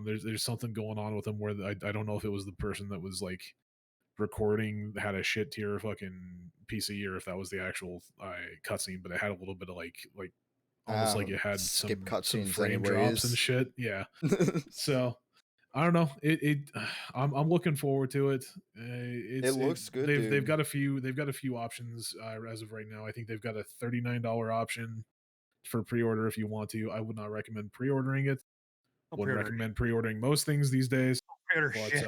[SPEAKER 4] There's something going on with them where I don't know if it was the person that was like recording had a shit tier fucking PC or if that was the actual cutscene, but it had a little bit of like almost like it had
[SPEAKER 3] skip
[SPEAKER 4] some
[SPEAKER 3] cutscenes
[SPEAKER 4] frame drops and
[SPEAKER 3] anyways.
[SPEAKER 4] shit. Yeah. So I don't know. I'm looking forward to it.
[SPEAKER 3] It looks good,
[SPEAKER 4] They've
[SPEAKER 3] dude.
[SPEAKER 4] got a few options as of right now. I think they've got a $39 option for pre-order if you want to. I would not recommend pre-ordering it.
[SPEAKER 1] don't
[SPEAKER 4] Wouldn't
[SPEAKER 1] pre-order
[SPEAKER 4] recommend pre-ordering most things these days.
[SPEAKER 1] pre-order
[SPEAKER 4] But
[SPEAKER 1] shit.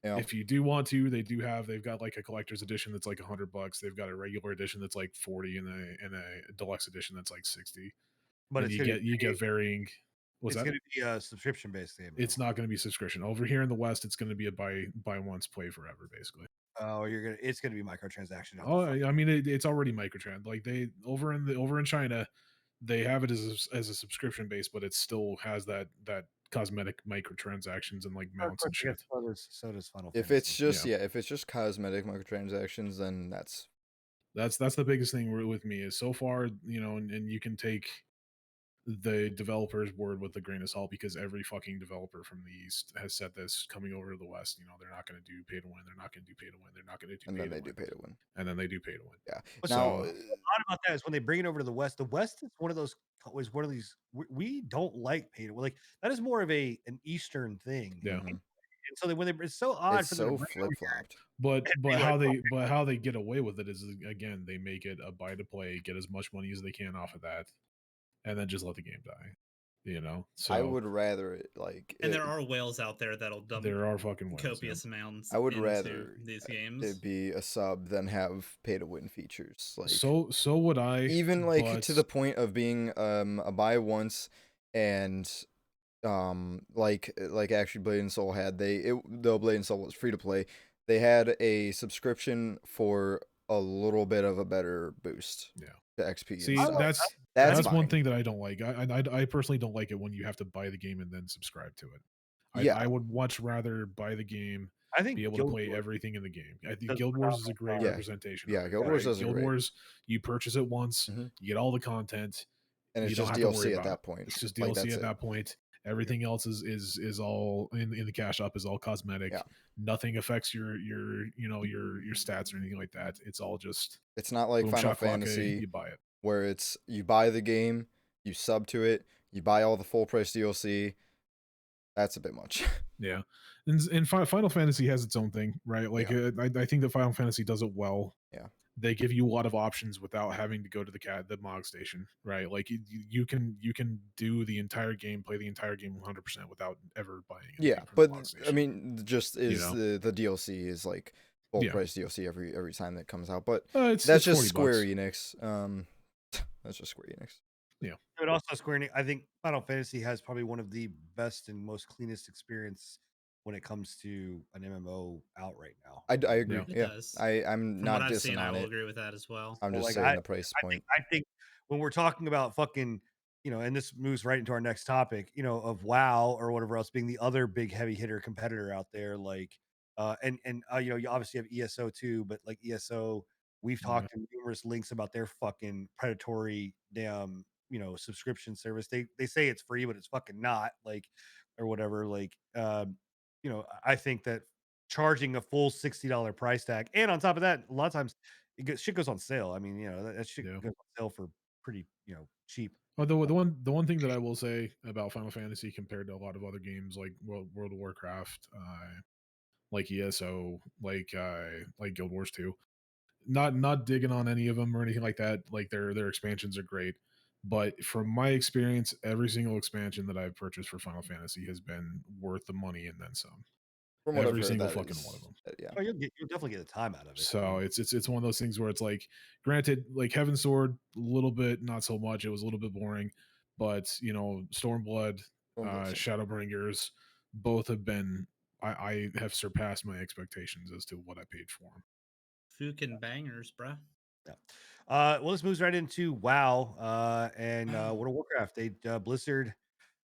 [SPEAKER 3] Yeah.
[SPEAKER 4] if you do want to, they've got like a collector's edition that's like $100. They've got a regular edition that's like 40 and a deluxe edition that's like 60.
[SPEAKER 1] But
[SPEAKER 4] And
[SPEAKER 1] it's
[SPEAKER 4] you get varying. What's
[SPEAKER 1] it's
[SPEAKER 4] that?
[SPEAKER 1] going to be a subscription based game.
[SPEAKER 4] It's not going to be subscription. Over here in the West, it's going to be a buy once, play forever, basically.
[SPEAKER 1] Oh, it's going to be microtransaction.
[SPEAKER 4] Oh, I mean, it's already microtrans. Like they over in China, they have it as a subscription base, but it still has that cosmetic microtransactions and like mounts and shit.
[SPEAKER 1] So does Final
[SPEAKER 3] If
[SPEAKER 1] Fantasy.
[SPEAKER 3] it's just if it's just cosmetic microtransactions, then that's
[SPEAKER 4] That's the biggest thing with me is so far, and you can take the developer's word with a grain of salt because every fucking developer from the East has said this coming over to the West. They're not going to do pay to win. They're not going to do pay to win. They're not going to do
[SPEAKER 3] and
[SPEAKER 4] pay
[SPEAKER 3] then
[SPEAKER 4] to
[SPEAKER 3] they
[SPEAKER 4] win.
[SPEAKER 3] do pay to win.
[SPEAKER 4] And then they do pay to win.
[SPEAKER 3] Yeah.
[SPEAKER 1] What's
[SPEAKER 3] Now,
[SPEAKER 1] odd about that is when they bring it over to the West is one of those these we don't like pay to win. Like that is more of an Eastern thing.
[SPEAKER 4] Yeah.
[SPEAKER 3] mhm.
[SPEAKER 1] And so when it's so odd
[SPEAKER 3] It's
[SPEAKER 1] for them to
[SPEAKER 3] so
[SPEAKER 1] bring it over
[SPEAKER 3] flip
[SPEAKER 1] here.
[SPEAKER 3] flopped.
[SPEAKER 4] But how they get away with it is again they make it a buy to play, get as much money as they can off of that, and then just let the game die. So
[SPEAKER 3] I would rather it like
[SPEAKER 2] And there are whales out there that'll dump
[SPEAKER 4] there are fucking whales,
[SPEAKER 2] copious amounts.
[SPEAKER 3] I would
[SPEAKER 2] into
[SPEAKER 3] rather
[SPEAKER 2] these games.
[SPEAKER 3] it be a sub than have pay to win features. Like
[SPEAKER 4] So would I.
[SPEAKER 3] even like to
[SPEAKER 4] but-
[SPEAKER 3] the point of being a buy once and like actually Blade and Soul had though Blade and Soul was free to play, they had a subscription for a little bit of a better boost.
[SPEAKER 4] Yeah.
[SPEAKER 3] To XP. and
[SPEAKER 4] See,
[SPEAKER 3] stuff.
[SPEAKER 4] that's one
[SPEAKER 3] fine.
[SPEAKER 4] thing that I don't like. I personally don't like it when you have to buy the game and then subscribe to it.
[SPEAKER 3] Yeah.
[SPEAKER 4] I would much rather buy the game,
[SPEAKER 1] I think
[SPEAKER 4] be able
[SPEAKER 1] Guild
[SPEAKER 4] to play
[SPEAKER 1] Wars
[SPEAKER 4] everything in the game. I think
[SPEAKER 1] does
[SPEAKER 4] Guild Wars is a great
[SPEAKER 3] Yeah.
[SPEAKER 4] representation.
[SPEAKER 3] Yeah,
[SPEAKER 4] of it,
[SPEAKER 3] Guild Wars
[SPEAKER 4] right?
[SPEAKER 3] does it
[SPEAKER 4] Guild
[SPEAKER 3] great.
[SPEAKER 4] Wars, you purchase it once,
[SPEAKER 3] Mhm.
[SPEAKER 4] you get all the content,
[SPEAKER 3] and it's
[SPEAKER 4] you don't
[SPEAKER 3] just
[SPEAKER 4] have to worry
[SPEAKER 3] DLC at
[SPEAKER 4] about
[SPEAKER 3] that
[SPEAKER 4] it.
[SPEAKER 3] point.
[SPEAKER 4] It's just
[SPEAKER 3] Like,
[SPEAKER 4] DLC
[SPEAKER 3] that's
[SPEAKER 4] at
[SPEAKER 3] it.
[SPEAKER 4] that point. Everything else is all in the cash up is all cosmetic.
[SPEAKER 3] Yeah.
[SPEAKER 4] Nothing affects your stats or anything like that. It's all just
[SPEAKER 3] It's not like
[SPEAKER 4] boom,
[SPEAKER 3] Final
[SPEAKER 4] shakalaka,
[SPEAKER 3] Fantasy
[SPEAKER 4] you buy it.
[SPEAKER 3] where it's you buy the game, you sub to it, you buy all the full price DLC. That's a bit much.
[SPEAKER 4] Yeah, and Final Fantasy has its own thing, right? Like I think that Final Fantasy does it well.
[SPEAKER 3] Yeah.
[SPEAKER 4] They give you a lot of options without having to go to the MOG station, right? Like you can do the entire game, play the entire game 100% without ever buying anything
[SPEAKER 3] Yeah,
[SPEAKER 4] from
[SPEAKER 3] but
[SPEAKER 4] the MOG
[SPEAKER 3] I
[SPEAKER 4] station.
[SPEAKER 3] mean, just is
[SPEAKER 4] know?
[SPEAKER 3] the DLC is like full
[SPEAKER 4] Yeah.
[SPEAKER 3] price DLC every time that comes out. But
[SPEAKER 4] It's
[SPEAKER 3] that's just
[SPEAKER 4] $40
[SPEAKER 3] Square
[SPEAKER 4] bucks.
[SPEAKER 3] Enix. That's just Square Enix.
[SPEAKER 1] But also Square Enix, I think Final Fantasy has probably one of the best and most cleanest experience when it comes to an MMO out right now.
[SPEAKER 3] I agree.
[SPEAKER 4] Yeah.
[SPEAKER 2] It
[SPEAKER 3] Yeah,
[SPEAKER 2] does.
[SPEAKER 3] I'm
[SPEAKER 2] From
[SPEAKER 3] not
[SPEAKER 2] what I've
[SPEAKER 3] dissing
[SPEAKER 2] seen, I
[SPEAKER 3] on
[SPEAKER 2] will
[SPEAKER 3] it.
[SPEAKER 2] agree with that as well.
[SPEAKER 3] I'm
[SPEAKER 1] Well,
[SPEAKER 3] just
[SPEAKER 1] like,
[SPEAKER 3] saying the price point.
[SPEAKER 1] I think when we're talking about fucking, and this moves right into our next topic, of WoW or whatever else being the other big heavy hitter competitor out there, like, you obviously have ESO too, but like ESO, we've
[SPEAKER 4] Mhm.
[SPEAKER 1] talked in numerous links about their fucking predatory damn, subscription service. They say it's free, but it's fucking not, like, or whatever. Like, I think that charging a full $60 price tag, and on top of that, a lot of times shit goes on sale. I mean, that shit
[SPEAKER 4] Yeah.
[SPEAKER 1] goes on sale for pretty, cheap.
[SPEAKER 4] Although the one thing that I will say about Final Fantasy compared to a lot of other games like World of Warcraft, like ESO, like Guild Wars 2, not digging on any of them or anything like that. Like their expansions are great, but from my experience, every single expansion that I've purchased for Final Fantasy has been worth the money and then some.
[SPEAKER 3] From what I've
[SPEAKER 4] Every
[SPEAKER 3] heard,
[SPEAKER 4] single
[SPEAKER 3] that
[SPEAKER 4] fucking
[SPEAKER 3] is,
[SPEAKER 4] one of them.
[SPEAKER 3] yeah.
[SPEAKER 1] Oh, you'll definitely get the time out of it. I
[SPEAKER 4] So
[SPEAKER 1] mean,
[SPEAKER 4] it's one of those things where it's like, granted, like Heaven's Sword, a little bit, not so much. It was a little bit boring, but Stormblood,
[SPEAKER 3] Stormblood's-
[SPEAKER 4] Shadowbringers, both have been. I have surpassed my expectations as to what I paid for them.
[SPEAKER 2] Fucking bangers, bruh.
[SPEAKER 1] yeah. Well, this moves right into WoW and World of Warcraft. They Blizzard.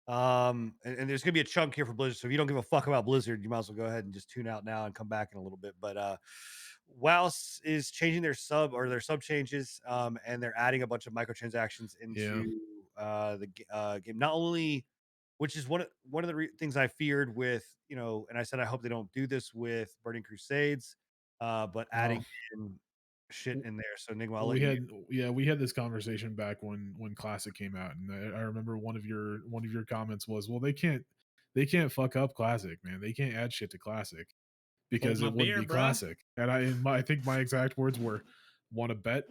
[SPEAKER 1] And there's gonna be a chunk here for Blizzard. So if you don't give a fuck about Blizzard, you might as well go ahead and just tune out now and come back in a little bit. But WoW is changing their sub changes, and they're adding a bunch of microtransactions into the game. Not only, which is one of the things I feared with, and I said I hope they don't do this with Burning Crusades, but adding in shit in there. So Nigma, I'll let
[SPEAKER 4] we had this conversation back when Classic came out, and I remember one of your comments was, well, they can't fuck up Classic, man. They can't add shit to Classic because
[SPEAKER 2] my
[SPEAKER 4] it wouldn't
[SPEAKER 2] beer,
[SPEAKER 4] be
[SPEAKER 2] bruh.
[SPEAKER 4] Classic. And I think my exact words were, want to bet?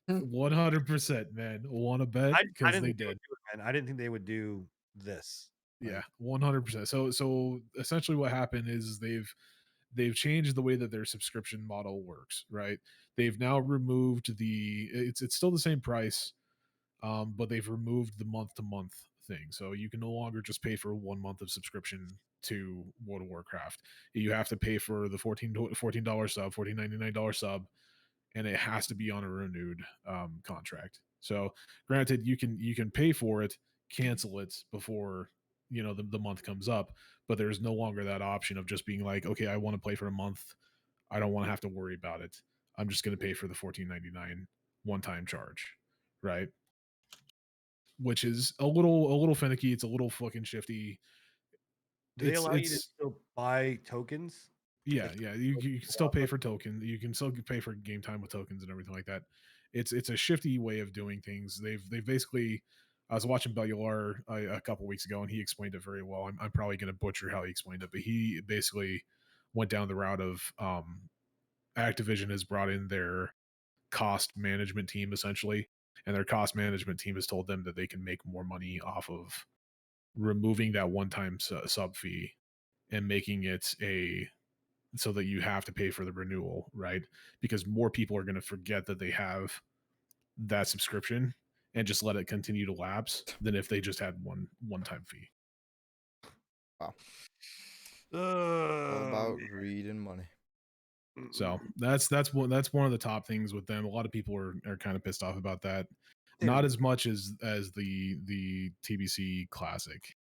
[SPEAKER 4] 100%, man. Want to bet?
[SPEAKER 1] I
[SPEAKER 4] Because
[SPEAKER 1] didn't
[SPEAKER 4] they
[SPEAKER 1] think they would
[SPEAKER 4] did.
[SPEAKER 1] do it, man. I didn't think they would do this.
[SPEAKER 4] Yeah, 100%. So essentially what happened is they've changed the way that their subscription model works, right? They've now removed it's still the same price, but they've removed the month to month thing. So you can no longer just pay for 1 month of subscription to World of Warcraft. You have to pay for the $14 sub, $14.99 sub, and it has to be on a renewed contract. So granted, you can pay for it, cancel it before the month comes up, but there's no longer that option of just being like, okay, I want to play for a month, I don't want to have to worry about it, I'm just going to pay for the $14.99 one-time charge, right? Which is a little finicky. It's a little fucking shifty.
[SPEAKER 1] Do they allow you to
[SPEAKER 4] It's
[SPEAKER 1] still buy tokens?
[SPEAKER 4] yeah, you can still pay for token. You can still pay for game time with tokens and everything like that. It's a shifty way of doing things. They've basically. I was watching Bellular a couple weeks ago, and he explained it very well. I'm probably going to butcher how he explained it, but he basically went down the route of Activision has brought in their cost management team essentially, and their cost management team has told them that they can make more money off of removing that one-time sub fee and making it so that you have to pay for the renewal, right? Because more people are going to forget that they have that subscription and just let it continue to lapse than if they just had one-time fee.
[SPEAKER 3] Wow. All about greed and money.
[SPEAKER 4] So that's one of the top things with them. A lot of people are kind of pissed off about that.
[SPEAKER 1] Yeah.
[SPEAKER 4] Not as much as the TBC Classic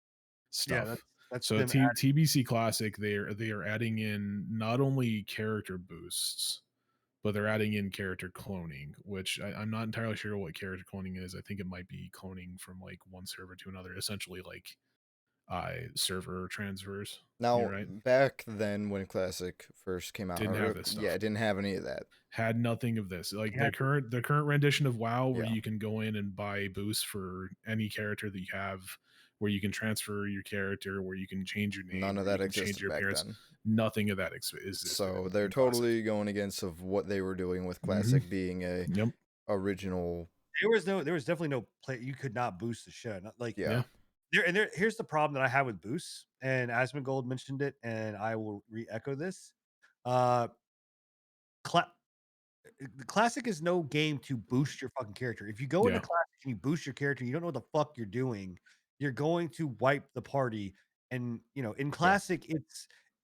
[SPEAKER 4] stuff.
[SPEAKER 1] Yeah, that's
[SPEAKER 4] so
[SPEAKER 1] them
[SPEAKER 4] TBC Classic, they are adding in not only character boosts, but they're adding in character cloning, which I'm not entirely sure what character cloning is. I think it might be cloning from like one server to another, essentially like server transfers.
[SPEAKER 3] Now,
[SPEAKER 4] You're right.
[SPEAKER 3] back then when Classic first came out,
[SPEAKER 4] Didn't have this stuff.
[SPEAKER 3] Yeah, it didn't have any of that.
[SPEAKER 4] Had nothing of this. Like
[SPEAKER 1] Yeah.
[SPEAKER 4] the current rendition of WoW, where
[SPEAKER 3] Yeah.
[SPEAKER 4] you can go in and buy boosts for any character that you have, where you can transfer your character, where you can change your name,
[SPEAKER 3] None of
[SPEAKER 4] where
[SPEAKER 3] that
[SPEAKER 4] you can change
[SPEAKER 3] existed
[SPEAKER 4] your
[SPEAKER 3] back
[SPEAKER 4] appearance.
[SPEAKER 3] then.
[SPEAKER 4] Nothing of that existed.
[SPEAKER 3] So
[SPEAKER 4] in
[SPEAKER 3] they're
[SPEAKER 4] Classic.
[SPEAKER 3] totally going against of what they were doing with Classic being a
[SPEAKER 4] Yep.
[SPEAKER 3] original.
[SPEAKER 1] There was definitely no play. You could not boost the shit. Not like
[SPEAKER 3] Yeah.
[SPEAKER 1] Here's the problem that I have with boosts, and Asmongold mentioned it, and I will re-echo this. The Classic is no game to boost your fucking character. If you go into Classic and you boost your character, you don't know what the fuck you're doing. You're going to wipe the party. And in Classic,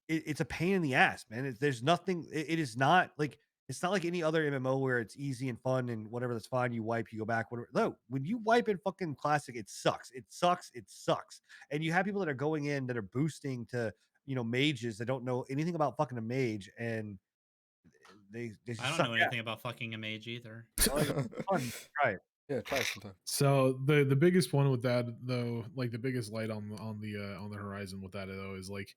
[SPEAKER 1] it's a pain in the ass, man. There's nothing. It is not like it's not like any other MMO where it's easy and fun and whatever. That's fine. You wipe, you go back. Whatever. No, when you wipe in fucking Classic, it sucks. It sucks. It sucks. And you have people that are going in that are boosting to mages that don't know anything about fucking a mage, and they just
[SPEAKER 2] I don't
[SPEAKER 1] suck
[SPEAKER 2] know
[SPEAKER 1] ass.
[SPEAKER 2] anything about fucking a mage either.
[SPEAKER 1] Fun, right?
[SPEAKER 3] Yeah, try sometime.
[SPEAKER 4] So the biggest one with that though, like the biggest light on the horizon with that though, is like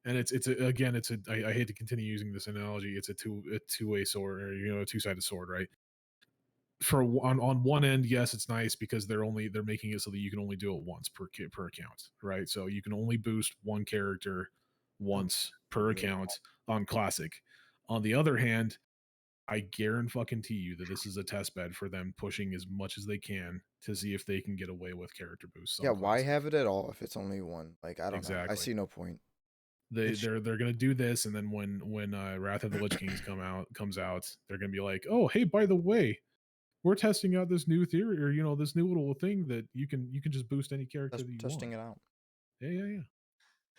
[SPEAKER 4] and I hate to continue using this analogy. It's a two-way sword, or a two-sided sword, right? On one end, yes, it's nice because they're making it so that you can only do it once per account, right? So you can only boost one character once per account on Classic. On the other hand, I guarantee you that this is a test bed for them pushing as much as they can to see if they can get away with character boosts.
[SPEAKER 3] Yeah, why have it at all if it's only one? Like, I don't know. I
[SPEAKER 4] Exactly.
[SPEAKER 3] see no point.
[SPEAKER 4] They're gonna do this, and then when Wrath of the Lich Kings comes out, they're gonna be like, oh, hey, by the way, we're testing out this new theory, or this new little thing that you can just boost any character that you
[SPEAKER 3] Testing
[SPEAKER 4] want.
[SPEAKER 3] it out.
[SPEAKER 4] Yeah.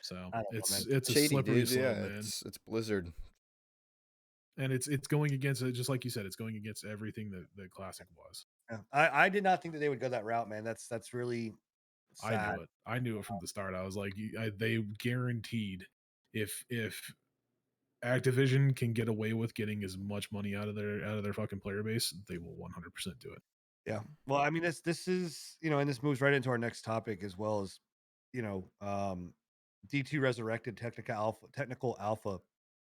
[SPEAKER 4] So
[SPEAKER 1] I don't know,
[SPEAKER 4] it's
[SPEAKER 1] man.
[SPEAKER 4] a
[SPEAKER 3] Shady,
[SPEAKER 4] slippery
[SPEAKER 3] dude.
[SPEAKER 4] slope,
[SPEAKER 3] Yeah,
[SPEAKER 4] man.
[SPEAKER 3] it's Blizzard.
[SPEAKER 4] And it's going against it, just like you said, it's going against everything that Classic was.
[SPEAKER 1] Yeah. I did not think that they would go that route, man. That's really sad.
[SPEAKER 4] I knew it from the start. I was like, they guaranteed if Activision can get away with getting as much money out of their fucking player base, they will 100% do it.
[SPEAKER 1] Yeah. Well, I mean, this is, and this moves right into our next topic as well as, D2 Resurrected technical alpha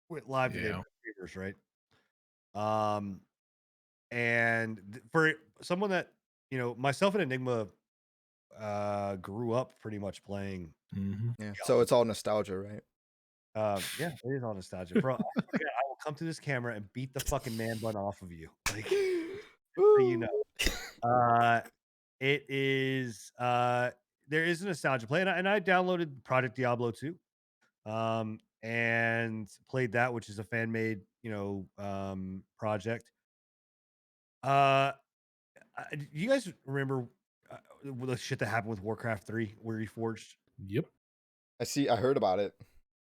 [SPEAKER 1] went live today,
[SPEAKER 4] Yeah.
[SPEAKER 1] with creators, right? And for someone that, myself and Enigma grew up pretty much playing.
[SPEAKER 3] Yeah. So it's all nostalgia, right?
[SPEAKER 1] Yeah, it is all nostalgia, bro. I will come to this camera and beat the fucking man bun off of you, like, so you know. It is there is a nostalgia play, and I downloaded Project Diablo 2, and played that, which is a fan made, project. Do you guys remember the shit that happened with Warcraft 3, where he forged?
[SPEAKER 4] Yep.
[SPEAKER 3] I heard about it.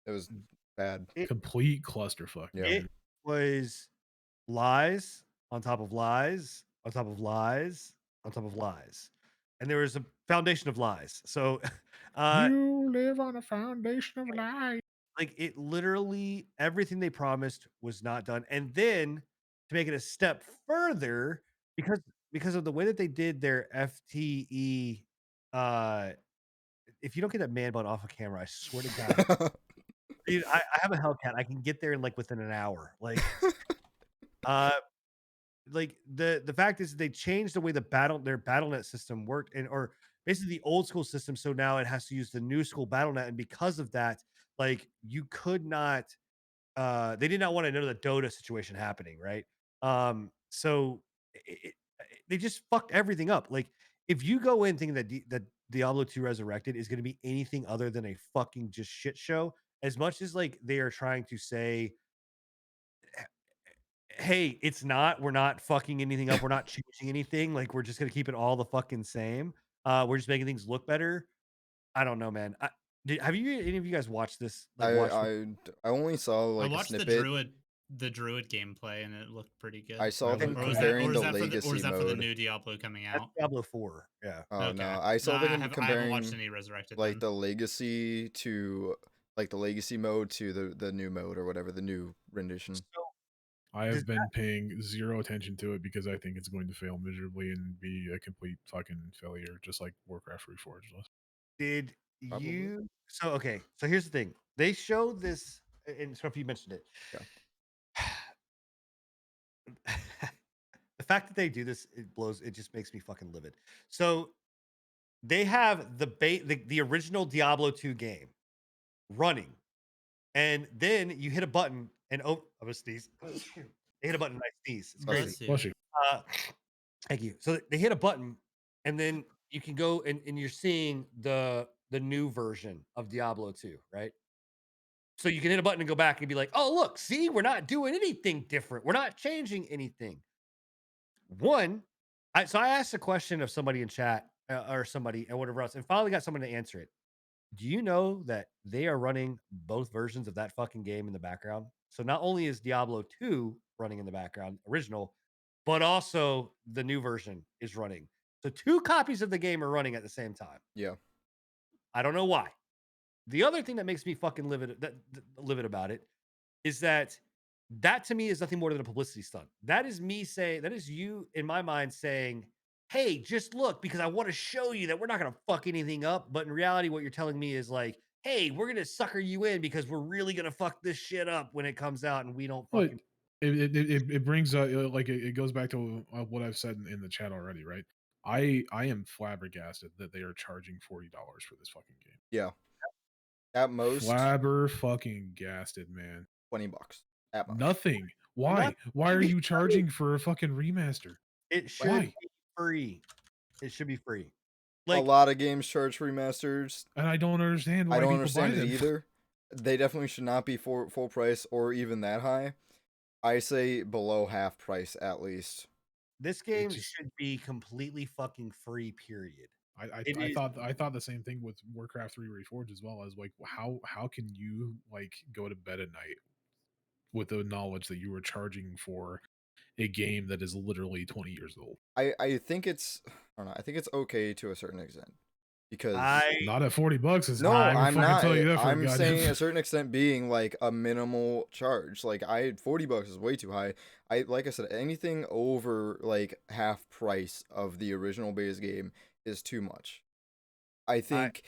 [SPEAKER 3] It was bad.
[SPEAKER 4] Complete clusterfuck.
[SPEAKER 3] Yeah.
[SPEAKER 1] It was lies on top of lies on top of lies on top of lies, and there was a foundation of lies. So
[SPEAKER 4] You live on a foundation of lies.
[SPEAKER 1] like, it literally, everything they promised was not done. And then to make it a step further, because of the way that they did their FTE, uh if you don't get that man bun off of camera, I swear to God, dude, I have a Hellcat. I can get there in like within an hour. Uh like the fact is they changed the way their BattleNet system worked, or basically the old school system, so now it has to use the new school BattleNet, and because of that, like, you could not, they did not want another Dota situation happening, right? So they just fucked everything up. Like, if you go in thinking that Diablo 2 Resurrected is going to be anything other than a fucking just shit show, as much as like they are trying to say, hey, it's not, we're not fucking anything up, we're not changing anything, like, we're just gonna keep it all the fucking same. We're just making things look better. I don't know, man. Have you, any of you guys watched this? Like,
[SPEAKER 3] I only saw like
[SPEAKER 2] I
[SPEAKER 3] a
[SPEAKER 2] watched
[SPEAKER 3] snippet.
[SPEAKER 2] the druid gameplay, and it looked pretty good.
[SPEAKER 3] I saw them
[SPEAKER 2] Or is
[SPEAKER 3] comparing the
[SPEAKER 2] that
[SPEAKER 3] legacy
[SPEAKER 2] for the
[SPEAKER 3] mode.
[SPEAKER 2] new Diablo coming
[SPEAKER 1] That's
[SPEAKER 2] out?
[SPEAKER 1] Diablo 4. Yeah.
[SPEAKER 3] Oh
[SPEAKER 2] Okay.
[SPEAKER 3] no, I saw them
[SPEAKER 2] I haven't
[SPEAKER 3] comparing
[SPEAKER 2] watched any Resurrected.
[SPEAKER 3] like
[SPEAKER 2] then.
[SPEAKER 3] the legacy to like the legacy mode to the new mode or whatever, the new rendition.
[SPEAKER 1] So
[SPEAKER 4] I
[SPEAKER 1] Does
[SPEAKER 4] have been paying zero attention to it because I think it's going to fail miserably and be a complete fucking failure, just like Warcraft Reforged was.
[SPEAKER 1] did
[SPEAKER 3] Probably.
[SPEAKER 1] you so okay, so here's the thing. They showed this, and Scruffy, you mentioned it. The fact that they do this, it just makes me fucking livid. So they have the original Diablo 2 game running, and then you hit a button and I'm gonna sneeze. They hit a button and I sneeze. It's
[SPEAKER 3] Bless
[SPEAKER 1] crazy.
[SPEAKER 4] Bless you.
[SPEAKER 1] Thank you. So they hit a button, and then you can go and you're seeing the new version of Diablo 2, right? So you can hit a button and go back and be like, oh, look, see, we're not doing anything different. We're not changing anything. So I asked a question of somebody in chat, or somebody and whatever else, and finally got someone to answer it. Do you know that they are running both versions of that fucking game in the background? So not only is Diablo 2 running in the background, original, but also the new version is running. So 2 copies of the game are running at the same time.
[SPEAKER 3] Yeah.
[SPEAKER 1] I don't know why. The other thing that makes me fucking livid about it is that to me is nothing more than a publicity stunt. That is me saying, that is you in my mind saying, hey, just look, because I want to show you that we're not going to fuck anything up. But in reality, what you're telling me is like, hey, we're going to sucker you in because we're really going to fuck this shit up when it comes out and we don't
[SPEAKER 4] But
[SPEAKER 1] fucking.
[SPEAKER 4] it brings like it goes back to what I've said in the chat already, right? I am flabbergasted that they are charging $40 for this fucking game.
[SPEAKER 3] Yeah. At most
[SPEAKER 4] Flabber fucking gasted, man.
[SPEAKER 3] $20. At most.
[SPEAKER 4] Nothing. Why? Why are
[SPEAKER 1] be
[SPEAKER 4] you
[SPEAKER 1] free.
[SPEAKER 4] charging for a fucking remaster?
[SPEAKER 1] It should
[SPEAKER 4] Why?
[SPEAKER 1] be free. It should be free.
[SPEAKER 3] A
[SPEAKER 1] Like
[SPEAKER 3] lot of games charge remasters.
[SPEAKER 4] And I don't understand why
[SPEAKER 3] I don't
[SPEAKER 4] people buy
[SPEAKER 3] understand it
[SPEAKER 4] them.
[SPEAKER 3] either. They definitely should not be for full price or even that high. I say below half price at least.
[SPEAKER 1] this game
[SPEAKER 4] just-
[SPEAKER 1] should be completely fucking free. Period.
[SPEAKER 4] I
[SPEAKER 1] It is-
[SPEAKER 4] thought the same thing with Warcraft 3 Reforged as well. As like, how can you like go to bed at night with the knowledge that you were charging for a game that is literally 20 years old?
[SPEAKER 3] I think it's I don't know. I think it's okay to a certain extent because
[SPEAKER 4] Not at $40 is
[SPEAKER 3] no,
[SPEAKER 4] high. I
[SPEAKER 3] I'm
[SPEAKER 4] fucking
[SPEAKER 3] not.
[SPEAKER 4] tell you that for a
[SPEAKER 3] I'm
[SPEAKER 4] goddamn
[SPEAKER 3] saying a certain extent being like a minimal charge. Like $40 is way too high. Like I said, anything over like half price of the original base game is too much. I think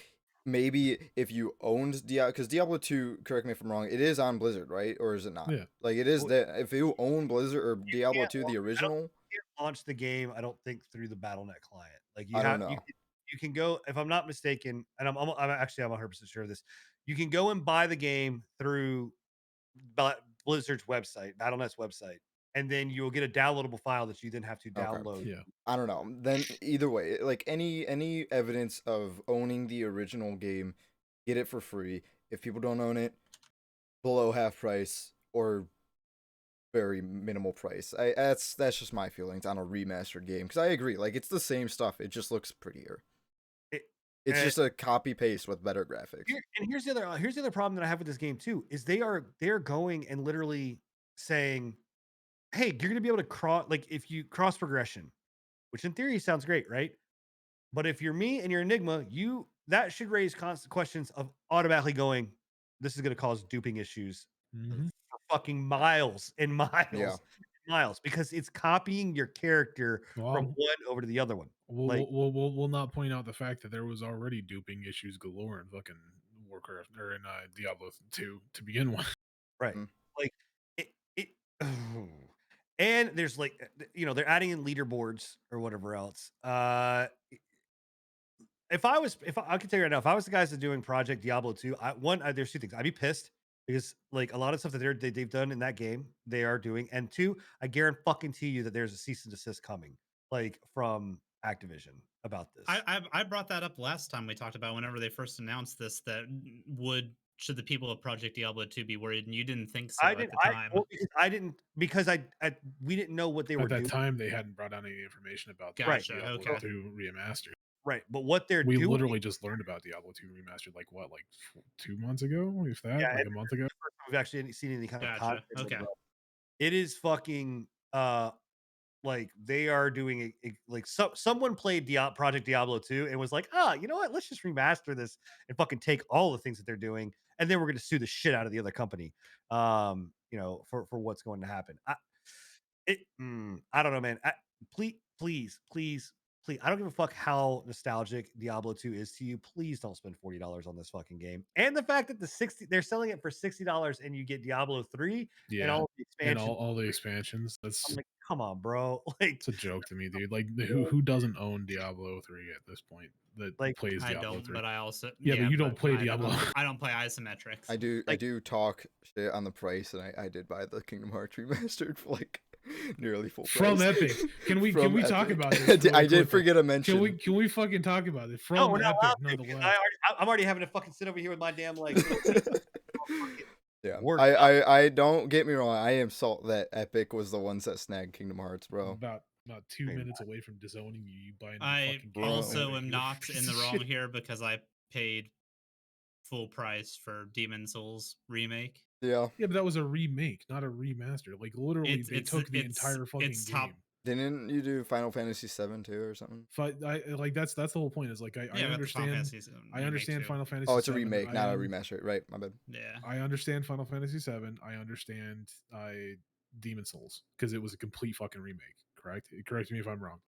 [SPEAKER 3] maybe if you owned Diablo, because Diablo 2, correct me if I'm wrong, it is on Blizzard, right? Or is it not?
[SPEAKER 4] Yeah.
[SPEAKER 3] Like it is
[SPEAKER 1] Well,
[SPEAKER 3] that if you own Blizzard or Diablo
[SPEAKER 1] can't
[SPEAKER 3] 2,
[SPEAKER 1] launch-
[SPEAKER 3] the
[SPEAKER 1] I don't-
[SPEAKER 3] original,
[SPEAKER 1] You can't launch the game. I don't think through the BattleNet client. Like you
[SPEAKER 3] I don't
[SPEAKER 1] have
[SPEAKER 3] know.
[SPEAKER 1] you can go, if I'm not mistaken, and I'm 100% sure of this. You can go and buy the game through Blizzard's website, BattleNet's website, and then you'll get a downloadable file that you then have to download.
[SPEAKER 4] Yeah.
[SPEAKER 3] I don't know. Then either way, like any evidence of owning the original game, get it for free. If people don't own it, below half price or very minimal price. That's just my feelings on a remastered game because I agree. Like it's the same stuff. It just looks prettier. It's
[SPEAKER 1] and-
[SPEAKER 3] just a copy paste with better graphics.
[SPEAKER 1] Here's the other problem that I have with this game too is they're going and literally saying, hey, you're gonna be able to if you cross progression, which in theory sounds great, right? But if you're me and you're Enigma, that should raise constant questions of automatically going, this is gonna cause duping issues
[SPEAKER 4] Mhm.
[SPEAKER 1] for fucking miles and miles
[SPEAKER 3] Yeah.
[SPEAKER 1] and miles because it's copying your character from
[SPEAKER 4] Well,
[SPEAKER 1] one over to the other one.
[SPEAKER 4] we'll,
[SPEAKER 1] like-
[SPEAKER 4] we'll not point out the fact that there was already duping issues galore in fucking Warcraft or in Diablo 2 to begin with.
[SPEAKER 1] Right.
[SPEAKER 3] Mm.
[SPEAKER 1] Like it and there's like they're adding in leaderboards or whatever else. If I can tell you right now, if I was the guys that are doing Project Diablo 2, there's two things. I'd be pissed because like a lot of stuff that they've done in that game, they are doing. And two, I guarantee you that there's a cease and desist coming, like from Activision about this.
[SPEAKER 2] I brought that up last time we talked about whenever they first announced this that should the people of Project Diablo 2 be worried, and you didn't think so at the time.
[SPEAKER 1] Because we didn't know what they were
[SPEAKER 4] At that
[SPEAKER 1] doing.
[SPEAKER 4] time, they hadn't brought out any information about the
[SPEAKER 2] Gotcha,
[SPEAKER 4] Diablo
[SPEAKER 2] okay.
[SPEAKER 4] 2 remastered.
[SPEAKER 1] Right. But what they're
[SPEAKER 4] We
[SPEAKER 1] doing,
[SPEAKER 4] literally just learned about Diablo 2 remastered like 2 months ago, if that,
[SPEAKER 1] Yeah,
[SPEAKER 4] like a month ago.
[SPEAKER 1] we've actually seen any kind of
[SPEAKER 2] Gotcha,
[SPEAKER 1] content.
[SPEAKER 2] okay.
[SPEAKER 1] about it. It is fucking like they are doing someone played Project Diablo 2 and was like, you know what? Let's just remaster this and fucking take all the things that they're doing, and then we're gonna sue the shit out of the other company. For what's going to happen. I don't know, man. Please. I don't give a fuck how nostalgic Diablo 2 is to you. Please don't spend $40 on this fucking game. And the fact that they're selling it for $60 and you get Diablo 3 and
[SPEAKER 4] Yeah,
[SPEAKER 1] all the
[SPEAKER 4] and
[SPEAKER 1] expansions.
[SPEAKER 4] all the expansions. That's
[SPEAKER 1] I'm like, come on, bro. Like,
[SPEAKER 4] it's a joke to me, dude. Like, who doesn't own Diablo 3 at this point that
[SPEAKER 1] Like,
[SPEAKER 4] plays
[SPEAKER 2] I
[SPEAKER 4] Diablo
[SPEAKER 2] don't,
[SPEAKER 4] 3?
[SPEAKER 2] but I also
[SPEAKER 4] Yeah, but you don't play
[SPEAKER 2] I
[SPEAKER 4] Diablo.
[SPEAKER 2] I don't play isometrics.
[SPEAKER 3] I do
[SPEAKER 1] Like-
[SPEAKER 3] talk shit on the price, and I did buy the Kingdom Hearts remastered for like nearly full
[SPEAKER 4] From
[SPEAKER 3] price.
[SPEAKER 4] Epic. Can we
[SPEAKER 3] From
[SPEAKER 4] talk
[SPEAKER 3] Epic.
[SPEAKER 4] about this?
[SPEAKER 3] I
[SPEAKER 4] really
[SPEAKER 3] did
[SPEAKER 4] quickly?
[SPEAKER 3] forget to mention.
[SPEAKER 4] Can we fucking talk about it? From
[SPEAKER 1] no, we're not
[SPEAKER 4] Epic,
[SPEAKER 1] allowed to, because
[SPEAKER 4] nonetheless.
[SPEAKER 1] I'm already having to fucking sit over here with my damn like.
[SPEAKER 3] Yeah,
[SPEAKER 1] Work.
[SPEAKER 3] I don't get me wrong. I am salt that Epic was the ones that snagged Kingdom Hearts, bro.
[SPEAKER 4] About 2
[SPEAKER 1] Hey,
[SPEAKER 4] minutes away from disowning you. You buying the
[SPEAKER 2] I
[SPEAKER 4] fucking game.
[SPEAKER 2] also
[SPEAKER 4] You
[SPEAKER 2] am not
[SPEAKER 4] piece
[SPEAKER 2] in the
[SPEAKER 4] of
[SPEAKER 2] wrong
[SPEAKER 4] shit.
[SPEAKER 2] here because I paid full price for Demon Souls remake.
[SPEAKER 3] Yeah,
[SPEAKER 4] Yeah, but that was a remake, not a remaster. Like literally, they took the entire fucking
[SPEAKER 2] it's
[SPEAKER 4] game.
[SPEAKER 2] top-
[SPEAKER 3] didn't you do Final Fantasy 7 too or something?
[SPEAKER 4] That's the whole point. Is like I
[SPEAKER 2] Yeah, but the Final
[SPEAKER 4] understand.
[SPEAKER 2] Fantasy VII
[SPEAKER 4] I
[SPEAKER 2] remake
[SPEAKER 4] understand
[SPEAKER 2] too.
[SPEAKER 4] Final Fantasy.
[SPEAKER 3] Oh, it's a
[SPEAKER 4] 7,
[SPEAKER 3] remake, not a
[SPEAKER 4] I
[SPEAKER 3] remaster. Right, my bad.
[SPEAKER 2] Yeah.
[SPEAKER 4] I understand Final Fantasy 7. I understand Demon Souls because it was a complete fucking remake. Correct? Correct me if I'm wrong.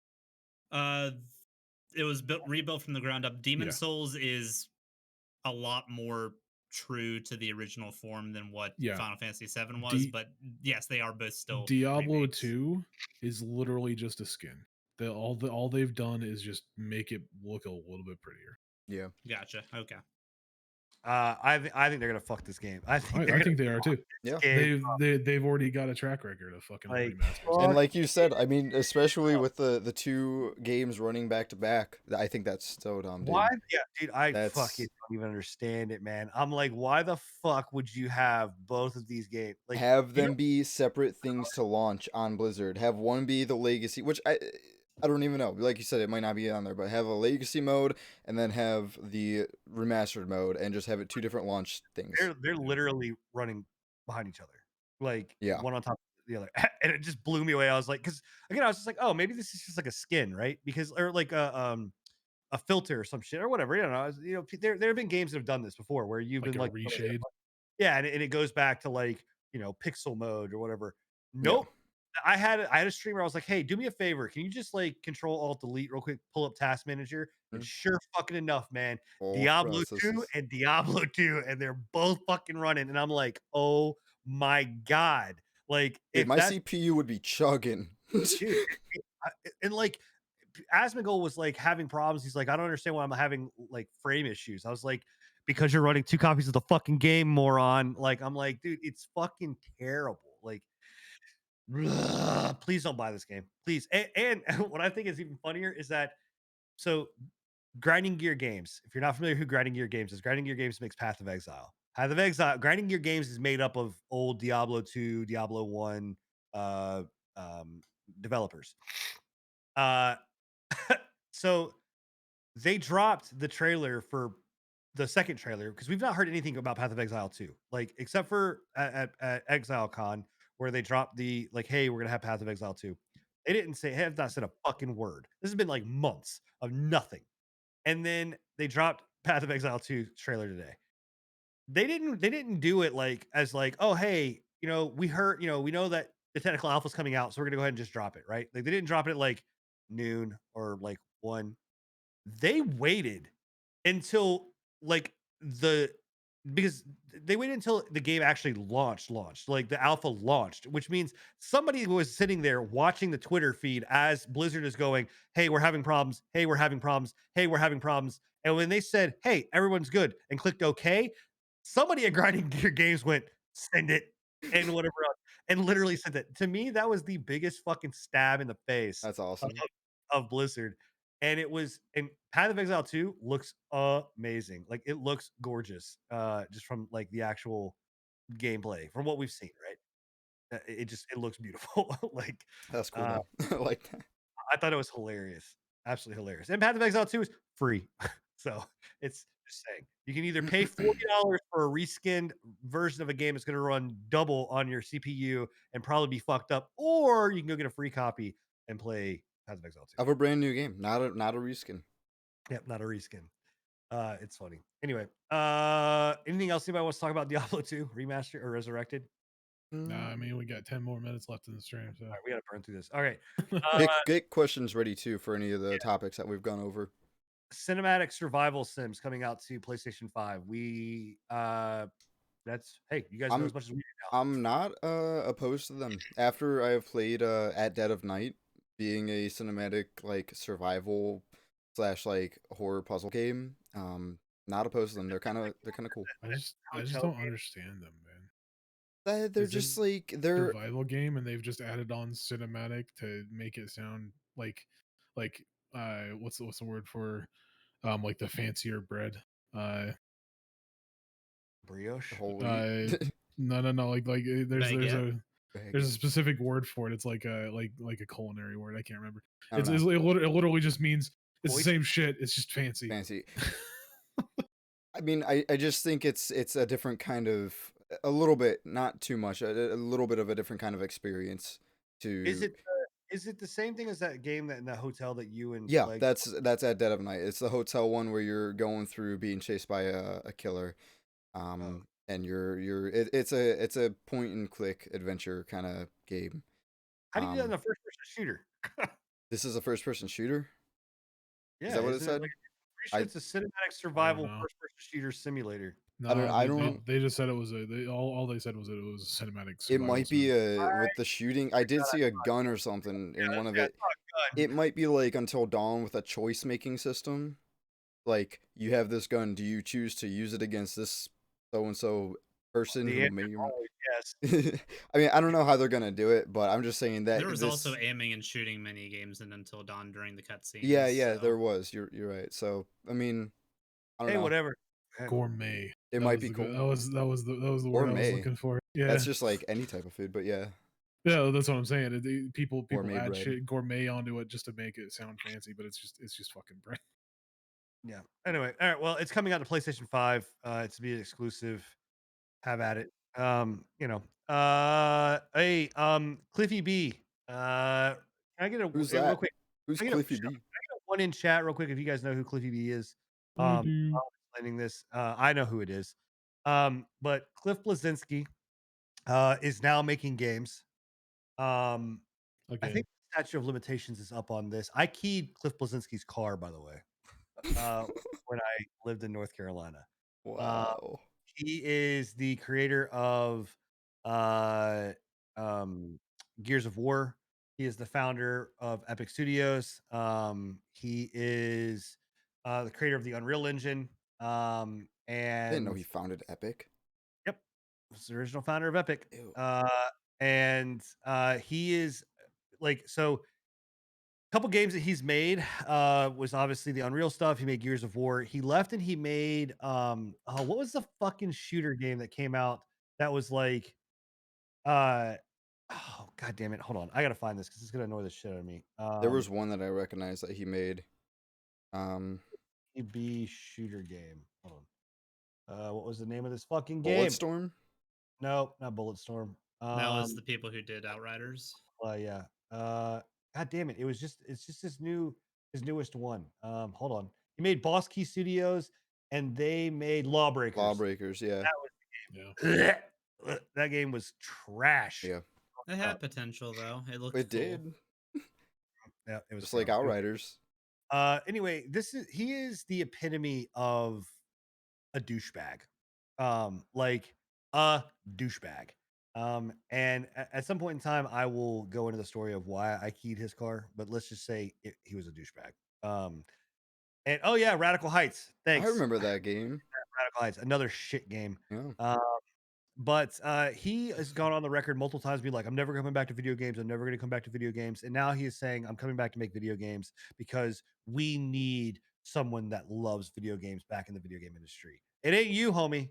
[SPEAKER 2] It was rebuilt from the ground up. Demon
[SPEAKER 4] Yeah.
[SPEAKER 2] Souls is a lot more true to the original form than what
[SPEAKER 4] Yeah.
[SPEAKER 2] Final Fantasy VII was,
[SPEAKER 4] D-
[SPEAKER 2] but yes, they are both still
[SPEAKER 4] Diablo
[SPEAKER 2] remakes.
[SPEAKER 4] 2 is literally just a skin. All they've done is just make it look a little bit prettier.
[SPEAKER 3] Yeah,
[SPEAKER 2] Gotcha. Okay.
[SPEAKER 1] I think they're gonna fuck this game. I think
[SPEAKER 4] I think they are too.
[SPEAKER 3] Yeah.
[SPEAKER 1] game
[SPEAKER 4] They've already got a track record of fucking up
[SPEAKER 1] Like,
[SPEAKER 4] remasters.
[SPEAKER 3] And
[SPEAKER 1] fuck
[SPEAKER 3] like you said, I mean, especially with the two games running back to back, I think that's so dumb, dude.
[SPEAKER 1] why? Yeah, dude, I
[SPEAKER 3] That's-
[SPEAKER 1] fucking don't even understand it, man. I'm like, why the fuck would you have both of these games? Like,
[SPEAKER 3] Have
[SPEAKER 1] you
[SPEAKER 3] them
[SPEAKER 1] know-
[SPEAKER 3] be separate things to launch on Blizzard. Have one be the legacy, which I don't even know. Like you said, it might not be on there, but have a legacy mode and then have the remastered mode and just have it two different launch things.
[SPEAKER 1] they're literally running behind each other, like
[SPEAKER 3] Yeah.
[SPEAKER 1] one on top of the other, and it just blew me away. I was like, because again, I was just like, oh, maybe this is just like a skin, right? Because or like a filter or some shit or whatever. You know, there have been games that have done this before where you've
[SPEAKER 4] Like
[SPEAKER 1] been
[SPEAKER 4] a
[SPEAKER 1] like,
[SPEAKER 4] reshade.
[SPEAKER 1] yeah, and it goes back to like pixel mode or whatever. Nope. I had a streamer. I was like, "Hey, do me a favor. Can you just like Control Alt Delete real quick, pull up Task Manager?" And sure fucking enough, man,
[SPEAKER 3] All
[SPEAKER 1] Diablo 2
[SPEAKER 3] processes.
[SPEAKER 1] and Diablo 2, and they're both fucking running. And I'm like, "Oh my god!" Like,
[SPEAKER 3] Dude,
[SPEAKER 1] if
[SPEAKER 3] my
[SPEAKER 1] that's
[SPEAKER 3] CPU would be chugging.
[SPEAKER 1] dude, and like Asmongold was like having problems. He's like, "I don't understand why I'm having like frame issues." I was like, "Because you're running 2 copies of the fucking game, moron." Like, I'm like, dude, it's fucking terrible. Like, please don't buy this game, please. And what I think is even funnier is that so Grinding Gear Games. If you're not familiar who Grinding Gear Games is, Grinding Gear Games makes Path of Exile. Path of Exile. Grinding Gear Games is made up of old Diablo 2, Diablo 1 uh, developers. So they dropped the trailer for the second trailer because we've not heard anything about Path of Exile 2, like except for at ExileCon where they dropped the like, hey, we're gonna have Path of Exile 2. They didn't say, have not said a fucking word. This has been like months of nothing. And then they dropped Path of Exile 2 trailer today. They didn't do it like as like, oh hey, we heard, we know that the technical alpha is coming out, so we're gonna go ahead and just drop it, right? Like they didn't drop it at like noon or like 1. They waited until like the because they waited until the game actually launched, like the alpha launched, which means somebody was sitting there watching the Twitter feed as Blizzard is going, "Hey, we're having problems. Hey, we're having problems. Hey, we're having problems." And when they said, "Hey, everyone's good," and clicked OK, somebody at Grinding Gear Games went, "Send it," and whatever else, and literally sent it. To me, that was the biggest fucking stab in the face
[SPEAKER 3] That's awesome.
[SPEAKER 1] of Blizzard. And it was, and Path of Exile 2 looks amazing. Like it looks gorgeous, just from like the actual gameplay, from what we've seen, right? It looks beautiful. Like
[SPEAKER 3] That's cool.
[SPEAKER 1] uh,
[SPEAKER 3] though. I like that.
[SPEAKER 1] I thought it was hilarious, absolutely hilarious. And Path of Exile 2 is free, so it's just saying you can either pay $40 for a reskinned version of a game that's going to run double on your CPU and probably be fucked up, or you can go get a free copy and play Path of Exile 2.
[SPEAKER 3] Of a brand new game, not a reskin.
[SPEAKER 1] Yep, not a reskin. It's funny. Anyway, anything else anybody wants to talk about Diablo 2 remaster or resurrected?
[SPEAKER 4] Nah, I mean we got 10 more minutes left in the stream, so
[SPEAKER 1] All right, we gotta burn through this. All right.
[SPEAKER 3] Get questions ready too for any of the topics that we've gone over.
[SPEAKER 1] Cinematic survival sims coming out to PlayStation 5. We that's hey, you guys know as much as we do now.
[SPEAKER 3] I'm not opposed to them. After I have played At Dead of Night, being a cinematic like survival / like horror puzzle game, not opposed to them. They're kind of cool.
[SPEAKER 4] I just don't understand them, man.
[SPEAKER 3] They're
[SPEAKER 4] Is
[SPEAKER 3] just
[SPEAKER 4] it
[SPEAKER 3] like they're
[SPEAKER 4] survival game and they've just added on cinematic to make it sound like what's the word for like the fancier bread.
[SPEAKER 1] Brioche.
[SPEAKER 3] whole
[SPEAKER 4] No, like there's
[SPEAKER 2] Baguette.
[SPEAKER 4] there's a specific word for it. It's like a culinary word. I can't remember.
[SPEAKER 3] I don't
[SPEAKER 4] It
[SPEAKER 3] know.
[SPEAKER 4] literally just means it's the
[SPEAKER 1] Moist?
[SPEAKER 4] same shit. It's just fancy.
[SPEAKER 3] Fancy. I mean, I just think it's a different kind of a little bit, not too much, a little bit of a different kind of experience.
[SPEAKER 1] Is it the same thing as that game that in that hotel that you and
[SPEAKER 3] Yeah,
[SPEAKER 1] like
[SPEAKER 3] that's At Dead of Night. It's the hotel one where you're going through being chased by a killer, and it's a point and click adventure kind of game.
[SPEAKER 1] how do you do that in a first person shooter?
[SPEAKER 3] This is a first person shooter.
[SPEAKER 1] Yeah,
[SPEAKER 3] Is that what it
[SPEAKER 1] isn't
[SPEAKER 3] said?
[SPEAKER 1] like, I'm pretty sure it's a cinematic survival
[SPEAKER 4] know.
[SPEAKER 1] first person shooter simulator.
[SPEAKER 4] No,
[SPEAKER 3] I don't-
[SPEAKER 4] They just said it was all they said was that it was a cinematic.
[SPEAKER 3] It
[SPEAKER 4] survival
[SPEAKER 3] might be
[SPEAKER 4] sim.
[SPEAKER 3] with the shooting. I did see a gun or something in one of it.
[SPEAKER 1] Gun.
[SPEAKER 3] It might be like Until Dawn with a choice making system. like, you have this gun. Do you choose to use it against this so and so person
[SPEAKER 1] The
[SPEAKER 3] who
[SPEAKER 1] answer
[SPEAKER 3] may
[SPEAKER 1] is
[SPEAKER 3] or
[SPEAKER 1] always yes.
[SPEAKER 3] I mean, I don't know how they're gonna do it, but I'm just saying that
[SPEAKER 2] There was also
[SPEAKER 3] this.
[SPEAKER 2] aiming and shooting mini games in Until Dawn during the cutscenes.
[SPEAKER 3] Yeah,
[SPEAKER 2] so-
[SPEAKER 3] there was. You're right. So I mean, I don't
[SPEAKER 1] Hey,
[SPEAKER 3] know.
[SPEAKER 1] whatever.
[SPEAKER 4] Gourmet.
[SPEAKER 3] It
[SPEAKER 4] That
[SPEAKER 3] might
[SPEAKER 4] was
[SPEAKER 3] be
[SPEAKER 4] the good-
[SPEAKER 3] cool.
[SPEAKER 4] That was the word I was
[SPEAKER 3] Gourmet.
[SPEAKER 4] looking for. Yeah,
[SPEAKER 3] That's just like any type of food, but yeah.
[SPEAKER 4] yeah, that's what I'm saying. People
[SPEAKER 3] Gourmet
[SPEAKER 4] add
[SPEAKER 3] bread.
[SPEAKER 4] shit gourmet onto it just to make it sound fancy, but it's just fucking bread.
[SPEAKER 1] Yeah. Anyway, all right. Well, it's coming out to PlayStation 5. It's to be exclusive. Have at it. Hey, Cliffy B. Can I get a
[SPEAKER 3] Who's
[SPEAKER 1] real
[SPEAKER 3] that?
[SPEAKER 1] quick?
[SPEAKER 3] Who's
[SPEAKER 1] I get a
[SPEAKER 3] Cliffy B?
[SPEAKER 1] one in chat real quick if you guys know who Cliffy B is.
[SPEAKER 4] I
[SPEAKER 1] Um,
[SPEAKER 4] do.
[SPEAKER 1] I'm explaining this. I know who it is. But Cliff Blazinski is now making games. I
[SPEAKER 4] Okay.
[SPEAKER 1] think the statute of limitations is up on this. I keyed Cliff Blazinski's car, by the way, when I lived in North Carolina.
[SPEAKER 3] Wow.
[SPEAKER 1] He is the creator of uh, Gears of War. He is the founder of Epic Studios. He is the creator of the Unreal Engine.
[SPEAKER 3] I didn't know
[SPEAKER 1] And
[SPEAKER 3] he founded Epic.
[SPEAKER 1] yep, was the original founder of Epic.
[SPEAKER 3] Ew.
[SPEAKER 1] And he is like so couple games that he's made was obviously the Unreal stuff. He made Gears of War. He left and he made what was the fucking shooter game that came out that was like oh god damn it. Hold on. I gotta find this because it's gonna annoy the shit out of me.
[SPEAKER 3] There was one that I recognized that he made.
[SPEAKER 1] EB shooter game. Hold on. What was the name of this fucking game?
[SPEAKER 3] Bulletstorm?
[SPEAKER 1] No, not Bulletstorm.
[SPEAKER 2] That was the people who did Outriders.
[SPEAKER 1] Yeah. God damn it. It's just his newest one. Hold on. He made Boss Key Studios and they made Lawbreakers.
[SPEAKER 3] Lawbreakers, yeah.
[SPEAKER 4] Yeah.
[SPEAKER 1] That game was trash.
[SPEAKER 3] Yeah.
[SPEAKER 2] It had potential though. It looked.
[SPEAKER 3] It
[SPEAKER 2] cool.
[SPEAKER 3] did.
[SPEAKER 1] Yeah, it was
[SPEAKER 3] Just like
[SPEAKER 1] terrible.
[SPEAKER 3] Outriders.
[SPEAKER 1] Anyway, he is the epitome of a douchebag. Like a douchebag. And at some point in time, I will go into the story of why I keyed his car, but let's just say he was a douchebag. And oh yeah, Radical Heights. Thanks.
[SPEAKER 3] I remember that game.
[SPEAKER 1] Radical Heights, another shit game.
[SPEAKER 3] Yeah.
[SPEAKER 1] But he has gone on the record multiple times, be like, "I'm never coming back to video games. I'm never going to come back to video games." And now he is saying, "I'm coming back to make video games because we need someone that loves video games back in the video game industry. It ain't you, homie.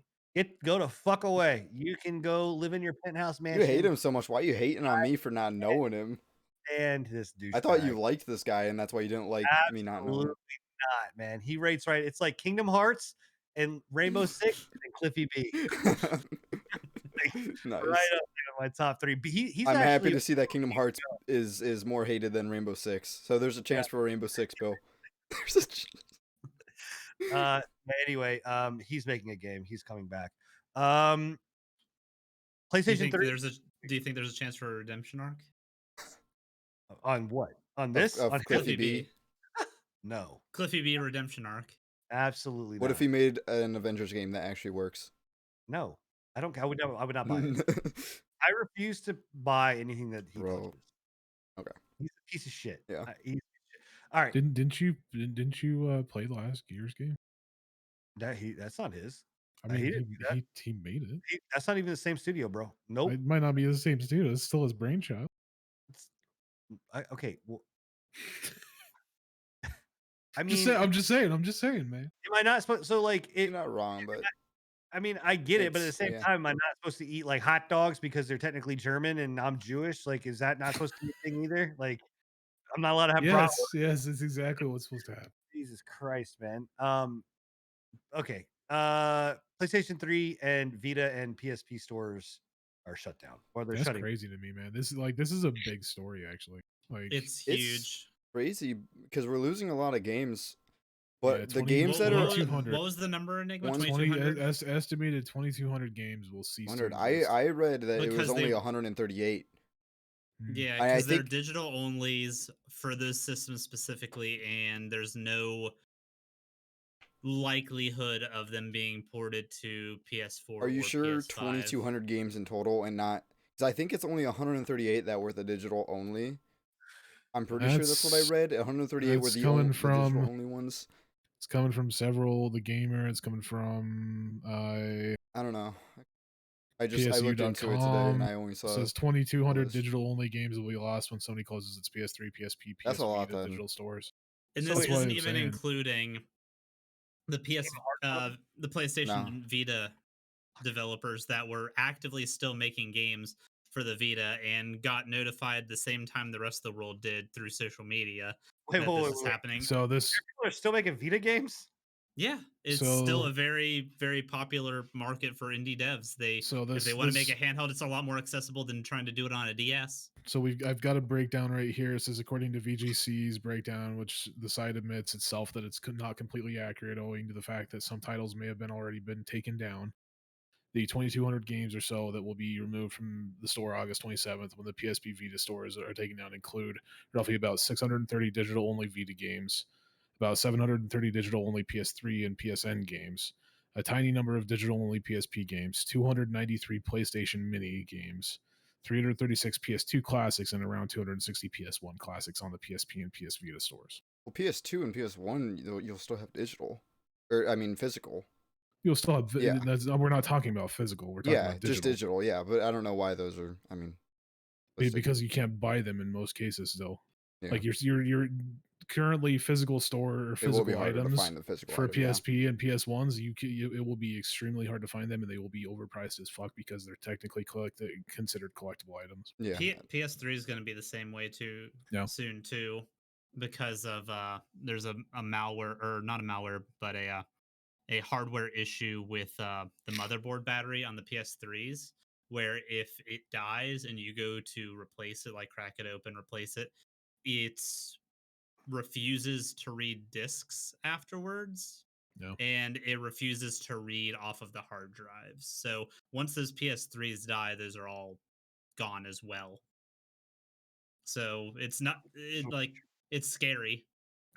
[SPEAKER 1] Go the fuck away. You can go live in your penthouse mansion."
[SPEAKER 3] You hate him so much. Why are you hating on me for not knowing him?
[SPEAKER 1] And this douchebag.
[SPEAKER 3] I thought you liked this guy, and that's why you didn't like me not knowing him.
[SPEAKER 1] Absolutely not, man. He rates right. It's like Kingdom Hearts and Rainbow Six and Cliffy B.
[SPEAKER 3] Nice.
[SPEAKER 1] Right up there in my top three. But he's
[SPEAKER 3] I'm happy
[SPEAKER 1] actually
[SPEAKER 3] to see that Kingdom Hearts is more hated than Rainbow Six. So there's a chance for Rainbow Six, Bill. There's
[SPEAKER 1] but anyway, he's making a game. He's coming back.
[SPEAKER 2] Do you
[SPEAKER 1] PlayStation
[SPEAKER 2] think
[SPEAKER 1] 3
[SPEAKER 2] do you think there's a chance for a redemption arc?
[SPEAKER 1] on what? On this?
[SPEAKER 3] of
[SPEAKER 1] On
[SPEAKER 3] Cliffy B.
[SPEAKER 1] No,
[SPEAKER 2] Cliffy B redemption arc.
[SPEAKER 1] absolutely
[SPEAKER 3] What
[SPEAKER 1] not.
[SPEAKER 3] if he made an Avengers game that actually works?
[SPEAKER 1] No, I don't. I would not buy it. I refuse to buy anything that he
[SPEAKER 3] Bro.
[SPEAKER 1] touches.
[SPEAKER 3] Okay.
[SPEAKER 1] He's a piece of shit.
[SPEAKER 3] Yeah.
[SPEAKER 1] He's a piece of shit. All right.
[SPEAKER 4] Didn't you play the last Gears game?
[SPEAKER 1] That's not his.
[SPEAKER 4] I
[SPEAKER 1] He
[SPEAKER 4] mean,
[SPEAKER 1] didn't do that.
[SPEAKER 4] he made it.
[SPEAKER 1] That's not even the same studio, bro. Nope.
[SPEAKER 4] It might not be the same studio. It's still his brainchild.
[SPEAKER 1] Okay. Well, I mean,
[SPEAKER 4] I'm just saying, man.
[SPEAKER 1] am I not supposed? So like,
[SPEAKER 3] You're not wrong, but
[SPEAKER 1] I mean, I get it, but at the
[SPEAKER 3] It's-
[SPEAKER 1] same
[SPEAKER 3] yeah.
[SPEAKER 1] time, am I not supposed to eat like hot dogs because they're technically German and I'm Jewish? Like, is that not supposed to be a thing either? Like, I'm not allowed to have bratwurst.
[SPEAKER 4] Yes, it's exactly what's supposed to happen.
[SPEAKER 1] Jesus Christ, man. Okay. PlayStation 3 and Vita and PSP stores are shut down, or they're
[SPEAKER 4] That's
[SPEAKER 1] shutting.
[SPEAKER 4] crazy to me, man. This is a big story, actually. Like
[SPEAKER 2] It's
[SPEAKER 3] It's-
[SPEAKER 2] huge.
[SPEAKER 3] crazy because we're losing a lot of games.
[SPEAKER 4] Yeah,
[SPEAKER 3] But the
[SPEAKER 4] 20
[SPEAKER 3] games that are
[SPEAKER 4] 2200.
[SPEAKER 2] What was the number, Enigma?
[SPEAKER 3] 120
[SPEAKER 2] 2200?
[SPEAKER 4] Estimated 2,200 games will cease.
[SPEAKER 3] 100.
[SPEAKER 4] to exist.
[SPEAKER 3] I read that it was
[SPEAKER 2] Because
[SPEAKER 3] only
[SPEAKER 2] they-
[SPEAKER 3] 138.
[SPEAKER 4] Hmm.
[SPEAKER 2] Yeah,
[SPEAKER 3] I
[SPEAKER 2] because they're
[SPEAKER 3] think-
[SPEAKER 2] digital onlys for those systems specifically, and there's no likelihood of them being ported to PS4.
[SPEAKER 3] Are you
[SPEAKER 2] or
[SPEAKER 3] sure
[SPEAKER 2] PS5.
[SPEAKER 3] 2,200 games in total and not? Because I think it's only 138 that were the digital only. I'm pretty sure that's what I
[SPEAKER 4] That's-
[SPEAKER 3] read. 138 were
[SPEAKER 4] that's
[SPEAKER 3] the
[SPEAKER 4] coming
[SPEAKER 3] only
[SPEAKER 4] from-
[SPEAKER 3] digital only ones.
[SPEAKER 4] It's coming from several. The Gamer. It's coming from
[SPEAKER 3] I don't know. I looked into it today and
[SPEAKER 4] PSU.com.
[SPEAKER 3] I only saw
[SPEAKER 4] Says 2,200
[SPEAKER 3] this.
[SPEAKER 4] digital only games will be lost when Sony closes its PS3, PSP, PS
[SPEAKER 3] That's a lot,
[SPEAKER 4] Vita
[SPEAKER 3] then.
[SPEAKER 4] digital stores.
[SPEAKER 2] And
[SPEAKER 1] So
[SPEAKER 2] this
[SPEAKER 1] wait,
[SPEAKER 2] isn't
[SPEAKER 4] I'm
[SPEAKER 2] even
[SPEAKER 4] saying.
[SPEAKER 2] including the the PlayStation Vita developers that were actively still making games for the Vita and got notified the same time the rest of the world did through social media
[SPEAKER 1] Wait,
[SPEAKER 2] that
[SPEAKER 1] wait,
[SPEAKER 2] this
[SPEAKER 1] wait,
[SPEAKER 2] is
[SPEAKER 1] wait.
[SPEAKER 2] happening.
[SPEAKER 4] So this
[SPEAKER 1] People are still making Vita games?
[SPEAKER 2] Yeah, it's still a very, very popular market for indie devs. If they want to make a handheld, it's a lot more accessible than trying to do it on a DS.
[SPEAKER 4] So I've got a breakdown right here. It says according to VGC's breakdown, which the site admits itself that it's not completely accurate, owing to the fact that some titles may have already been taken down. The 2,200 games or so that will be removed from the store August 27th when the PSP Vita stores are taken down include roughly about 630 digital only Vita games, about 730 digital only PS3 and PSN games, a tiny number of digital only PSP games, 293 PlayStation Mini games, 336 PS2 classics, and around 260 PS1 classics on the PSP and PS Vita stores.
[SPEAKER 3] Well, PS2 and PS1, you'll still have digital, or I mean physical.
[SPEAKER 4] You'll still have.
[SPEAKER 3] Yeah.
[SPEAKER 4] We're not talking about physical. We're talking about digital.
[SPEAKER 3] Just digital. Yeah, but I don't know why those are. I mean,
[SPEAKER 4] because you can't buy them in most cases, though.
[SPEAKER 3] Yeah.
[SPEAKER 4] Like you're currently physical store or physical items for PSP and PS1s. It will be extremely hard to find them, and they will be overpriced as fuck because they're technically considered collectible items.
[SPEAKER 3] Yeah.
[SPEAKER 2] PS3 is going to be the same way too.
[SPEAKER 4] Yeah.
[SPEAKER 2] Soon too, because of there's a malware, or not a malware, but a hardware issue with the motherboard battery on the PS3s, where if it dies and you go to replace it, like crack it open, replace it, it refuses to read discs afterwards.
[SPEAKER 4] No.
[SPEAKER 2] And it refuses to read off of the hard drives. So once those PS3s die, those are all gone as well. So it's not it's scary.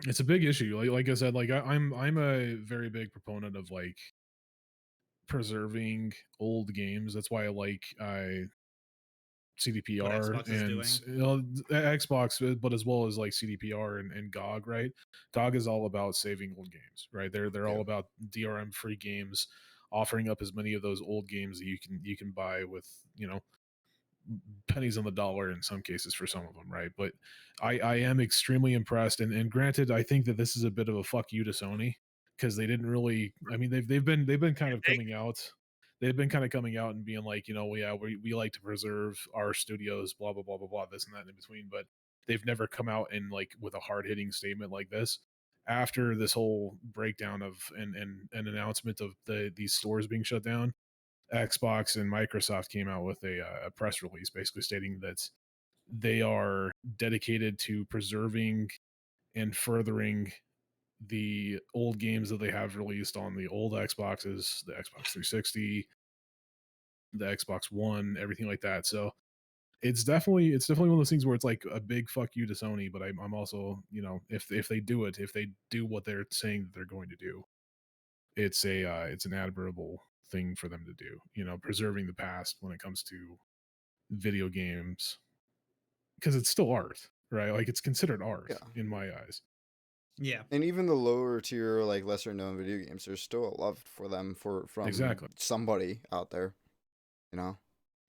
[SPEAKER 4] It's a big issue. Like I said, like I'm a very big proponent of like preserving old games. That's why I like CDPR and Xbox, but as well as like CDPR and GOG, right? GOG is all about saving old games, right? They're all about DRM free games, offering up as many of those old games that you can buy with, you know, pennies on the dollar in some cases for some of them, right? But I am extremely impressed, and granted, I think that this is a bit of a fuck you to Sony because they didn't really. I mean, they've been kind of coming out. They've been kind of coming out and being like, you know, yeah, we like to preserve our studios, blah blah blah blah blah, this and that in between. But they've never come out and like with a hard hitting statement like this. After this whole breakdown of and an announcement of these stores being shut down, Xbox and Microsoft came out with a press release basically stating that they are dedicated to preserving and furthering the old games that they have released on the old Xboxes, the Xbox 360, the Xbox One, everything like that. So it's definitely one of those things where it's like a big fuck you to Sony, but I'm also, you know, if they do what they're saying that they're going to do, it's an admirable thing for them to do, you know, preserving the past when it comes to video games, because it's still art, right? Like it's considered art in my eyes.
[SPEAKER 2] Yeah.
[SPEAKER 3] And even the lower tier, like lesser known video games, there's still a love for them from somebody out there, you know.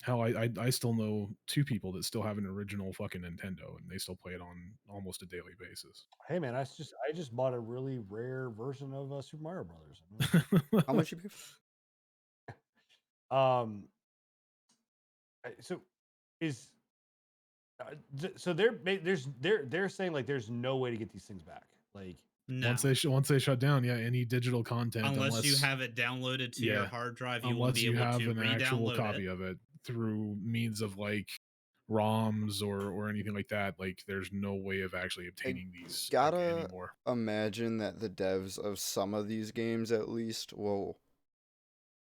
[SPEAKER 4] Hell, I still know two people that still have an original fucking Nintendo and they still play it on almost a daily basis.
[SPEAKER 1] Hey man, I just bought a really rare version of Super Mario Brothers.
[SPEAKER 3] How much you pay
[SPEAKER 1] for? So is so they're saying like there's no way to get these things back. Like
[SPEAKER 2] no.
[SPEAKER 4] Once they shut down, any digital content,
[SPEAKER 2] unless you have it downloaded to your hard drive, you won't be able to
[SPEAKER 4] have an actual copy
[SPEAKER 2] it.
[SPEAKER 4] of it through means of like ROMs or anything like that. Like there's no way of actually obtaining these anymore.
[SPEAKER 3] Imagine that the devs of some of these games at least will,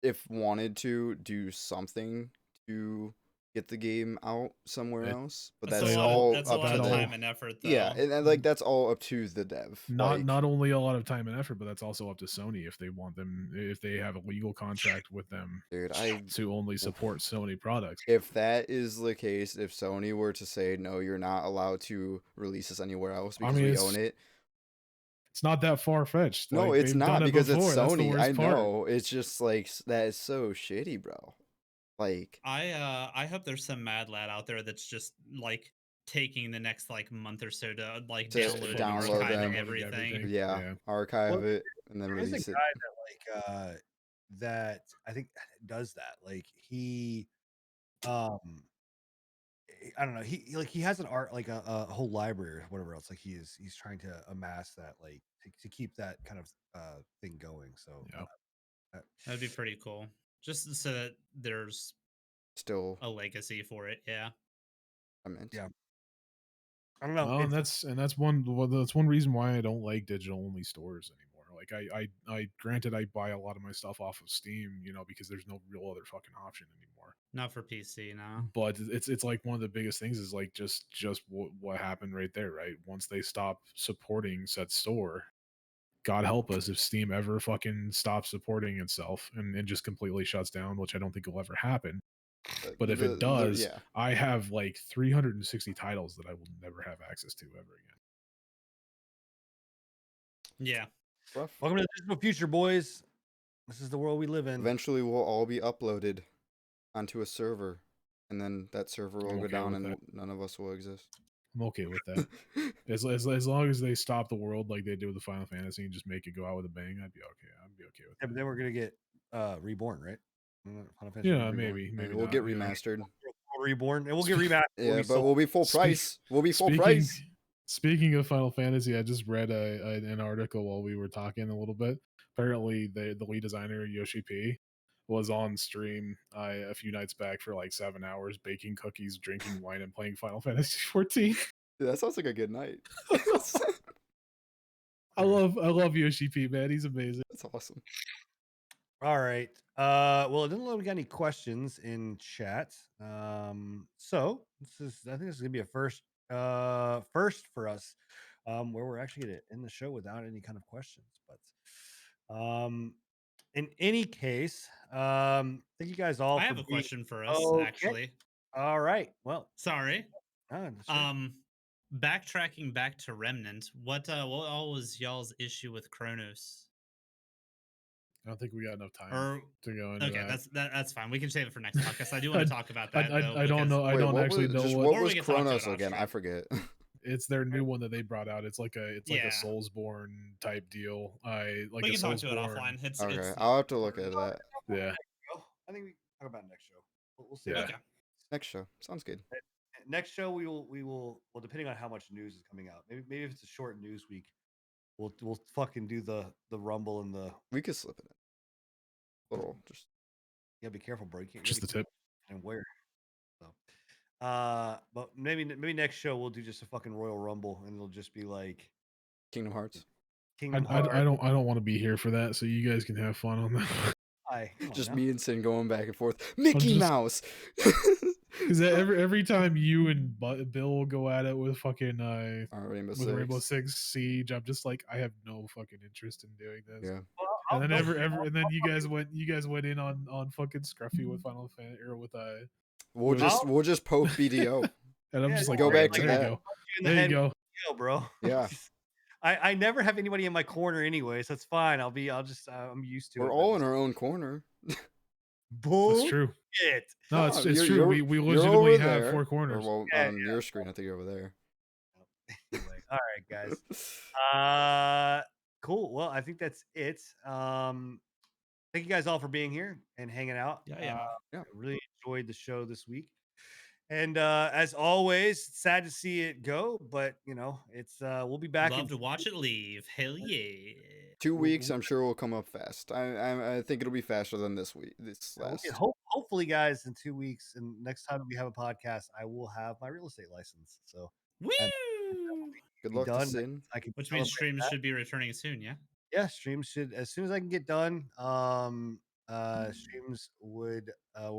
[SPEAKER 3] if wanted to, do something to get the game out somewhere else, but that's all up to
[SPEAKER 2] time and effort, though.
[SPEAKER 3] Yeah, and like that's all up to the dev.
[SPEAKER 4] Not only a lot of time and effort, but that's also up to Sony if they want them, if they have a legal contract with them,
[SPEAKER 3] dude,
[SPEAKER 4] to only support Sony products.
[SPEAKER 3] If that is the case, if Sony were to say no, you're not allowed to release this anywhere else because we own it,
[SPEAKER 4] It's not that far fetched.
[SPEAKER 3] No,
[SPEAKER 4] Like,
[SPEAKER 3] it's
[SPEAKER 4] they've done
[SPEAKER 3] not
[SPEAKER 4] it
[SPEAKER 3] because it's
[SPEAKER 4] before. That's the
[SPEAKER 3] Sony. I
[SPEAKER 4] worst part.
[SPEAKER 3] know. It's just like that is so shitty, bro. Like,
[SPEAKER 2] I hope there's some mad lad out there that's just like taking the next like month or so to like
[SPEAKER 3] To
[SPEAKER 2] download and
[SPEAKER 3] download
[SPEAKER 2] archive
[SPEAKER 3] them.
[SPEAKER 2] everything.
[SPEAKER 3] yeah,
[SPEAKER 4] Yeah.
[SPEAKER 3] archive
[SPEAKER 1] Well,
[SPEAKER 3] it and then
[SPEAKER 1] There's a
[SPEAKER 3] release
[SPEAKER 1] guy
[SPEAKER 3] it.
[SPEAKER 1] that I think does that. Like he, um, I don't know. He has an art like a whole library or whatever else. Like he's trying to amass that like to keep that kind of thing going. So
[SPEAKER 4] Yeah.
[SPEAKER 2] That'd be pretty cool. Just so that there's
[SPEAKER 3] Still,
[SPEAKER 2] a legacy for it. Yeah.
[SPEAKER 3] I meant.
[SPEAKER 1] Yeah. I don't know.
[SPEAKER 4] Well, and
[SPEAKER 1] It's-
[SPEAKER 4] that's one reason why I don't like digital only stores anymore. Like I granted I buy a lot of my stuff off of Steam, because there's no real other fucking option anymore.
[SPEAKER 2] Not for PC, no.
[SPEAKER 4] But it's like one of the biggest things is like just what happened right there, right? Once they stop supporting said store, God help us if Steam ever fucking stops supporting itself and just completely shuts down, which I don't think will ever happen. But if it does,
[SPEAKER 3] yeah.
[SPEAKER 4] I have like 360 titles that I will never have access to ever again.
[SPEAKER 2] Yeah.
[SPEAKER 3] Rough.
[SPEAKER 1] Welcome to the digital future, boys. This is the world we live in.
[SPEAKER 3] Eventually, we'll all be uploaded onto a server, and then that server will
[SPEAKER 4] I'm
[SPEAKER 3] go
[SPEAKER 4] okay
[SPEAKER 3] down,
[SPEAKER 4] with
[SPEAKER 3] and
[SPEAKER 4] that.
[SPEAKER 3] none of us will exist.
[SPEAKER 4] I'm okay with that. As long as they stop the world like they did with the Final Fantasy and just make it go out with a bang, I'd be okay. I'd be okay with
[SPEAKER 1] Yeah,
[SPEAKER 4] that.
[SPEAKER 1] but then we're gonna get reborn, right? Final Fantasy
[SPEAKER 4] Yeah,
[SPEAKER 1] Reborn.
[SPEAKER 4] maybe
[SPEAKER 3] And
[SPEAKER 4] maybe
[SPEAKER 3] we'll
[SPEAKER 4] not,
[SPEAKER 3] get
[SPEAKER 4] you know.
[SPEAKER 3] remastered.
[SPEAKER 1] Reborn, and we'll get remastered.
[SPEAKER 3] Yeah, but we'll be full price. We'll be full price.
[SPEAKER 4] Speaking of Final Fantasy, I just read an article while we were talking a little bit. Apparently, the lead designer Yoshi P was on stream a few nights back for like 7 hours, baking cookies, drinking wine, and playing Final Fantasy 14.
[SPEAKER 3] Dude, that sounds like a good night.
[SPEAKER 4] I love Yoshi P, man. He's amazing.
[SPEAKER 3] That's awesome.
[SPEAKER 1] All right. Well, it doesn't look like we got any questions in chat. So I think this is gonna be a first for us, where we're actually gonna end the show without any kind of questions. But in any case, thank you guys all.
[SPEAKER 2] I
[SPEAKER 1] for
[SPEAKER 2] have a
[SPEAKER 1] being-
[SPEAKER 2] question for us,
[SPEAKER 1] Okay.
[SPEAKER 2] actually.
[SPEAKER 1] All right. Well,
[SPEAKER 2] Sorry.
[SPEAKER 1] sure.
[SPEAKER 2] Backtracking back to Remnant, what all was y'all's issue with Kronos?
[SPEAKER 4] I don't think we got enough time
[SPEAKER 2] Or
[SPEAKER 4] to go into
[SPEAKER 2] okay,
[SPEAKER 4] that.
[SPEAKER 2] that's fine. We can save it for next podcast. I do want to talk about that.
[SPEAKER 4] I
[SPEAKER 2] though,
[SPEAKER 4] don't know. I
[SPEAKER 3] Wait,
[SPEAKER 4] don't
[SPEAKER 3] what
[SPEAKER 4] actually
[SPEAKER 3] was,
[SPEAKER 4] know
[SPEAKER 3] just
[SPEAKER 4] what.
[SPEAKER 3] what
[SPEAKER 2] Or we
[SPEAKER 3] was
[SPEAKER 2] can talk to
[SPEAKER 3] Kronos
[SPEAKER 2] it
[SPEAKER 3] again? I
[SPEAKER 2] off
[SPEAKER 3] forget.
[SPEAKER 4] It's their new one that they brought out. It's like a
[SPEAKER 2] Yeah.
[SPEAKER 4] Soulsborne type deal. Like
[SPEAKER 2] we
[SPEAKER 4] a
[SPEAKER 2] can talk to it
[SPEAKER 4] Soulsborne-
[SPEAKER 2] offline. It's
[SPEAKER 3] Okay, I'll have to look at that.
[SPEAKER 4] Yeah.
[SPEAKER 1] I think we can talk about it next show. We'll see.
[SPEAKER 4] Yeah.
[SPEAKER 2] Okay.
[SPEAKER 3] Next show sounds good.
[SPEAKER 1] Next show we will well, depending on how much news is coming out. Maybe if it's a short news week, we'll fucking do the rumble and the
[SPEAKER 3] We could slip it in. Little, just
[SPEAKER 1] yeah. Be careful, bro. You can't
[SPEAKER 4] Just the tip.
[SPEAKER 1] and where. So, but maybe next show we'll do just a fucking Royal Rumble and it'll just be like
[SPEAKER 3] Kingdom Hearts.
[SPEAKER 1] Kingdom
[SPEAKER 4] I
[SPEAKER 1] Hearts.
[SPEAKER 4] don't want to be here for that, so you guys can have fun on that.
[SPEAKER 1] Come on
[SPEAKER 3] Just
[SPEAKER 1] now.
[SPEAKER 3] me and Sin going back and forth. Mickey
[SPEAKER 4] just-
[SPEAKER 3] Mouse.
[SPEAKER 4] Because every time you and Bill will go at it with fucking
[SPEAKER 3] Rainbow
[SPEAKER 4] with
[SPEAKER 3] Six.
[SPEAKER 4] Rainbow Six Siege, I'm just like, I have no fucking interest in doing this.
[SPEAKER 3] Yeah.
[SPEAKER 1] Well,
[SPEAKER 4] And then
[SPEAKER 1] I'll-
[SPEAKER 4] and then you guys went in on fucking Scruffy with Final Fantasy or with
[SPEAKER 3] We'll
[SPEAKER 1] I'll-
[SPEAKER 3] just poke BDO.
[SPEAKER 4] and I'm
[SPEAKER 1] Yeah,
[SPEAKER 4] just like,
[SPEAKER 3] go
[SPEAKER 4] "Okay,
[SPEAKER 3] back to
[SPEAKER 4] there you
[SPEAKER 3] that.
[SPEAKER 4] go.
[SPEAKER 1] in the
[SPEAKER 4] There
[SPEAKER 1] head,
[SPEAKER 4] you go.
[SPEAKER 1] bro.
[SPEAKER 3] Yeah.
[SPEAKER 1] I never have anybody in my corner anyway, so it's fine. I'm used to it.
[SPEAKER 3] We're all in our own corner.
[SPEAKER 1] Bullshit.
[SPEAKER 4] That's true. No,
[SPEAKER 3] No,
[SPEAKER 4] it's
[SPEAKER 3] you're-
[SPEAKER 4] true.
[SPEAKER 3] you're-
[SPEAKER 4] We
[SPEAKER 3] you're
[SPEAKER 4] legitimately
[SPEAKER 3] over
[SPEAKER 4] have
[SPEAKER 3] there.
[SPEAKER 4] four
[SPEAKER 3] Or,
[SPEAKER 4] corners.
[SPEAKER 3] well,
[SPEAKER 1] Yeah,
[SPEAKER 3] on your screen, I think you're over there.
[SPEAKER 1] Anyway, all right, guys. Cool. Well, I think that's it. Thank you guys all for being here and hanging out.
[SPEAKER 2] Yeah.
[SPEAKER 3] Yeah.
[SPEAKER 1] I really enjoyed the show this week. And as always, sad to see it go, but it's we'll be back.
[SPEAKER 2] Love to watch it leave. Hell yeah.
[SPEAKER 3] 2 weeks, I'm sure will come up fast. I think it'll be faster than this week. This last.
[SPEAKER 1] Hopefully, guys, in 2 weeks, and next time we have a podcast, I will have my real estate license. So
[SPEAKER 2] Woo!
[SPEAKER 3] Good
[SPEAKER 1] be
[SPEAKER 3] luck to
[SPEAKER 1] done.
[SPEAKER 3] Sin.
[SPEAKER 1] I can
[SPEAKER 2] Which means
[SPEAKER 1] celebrate
[SPEAKER 2] streams
[SPEAKER 1] that.
[SPEAKER 2] should be returning soon, yeah?
[SPEAKER 1] Yeah, streams should, as soon as I can get done. Streams will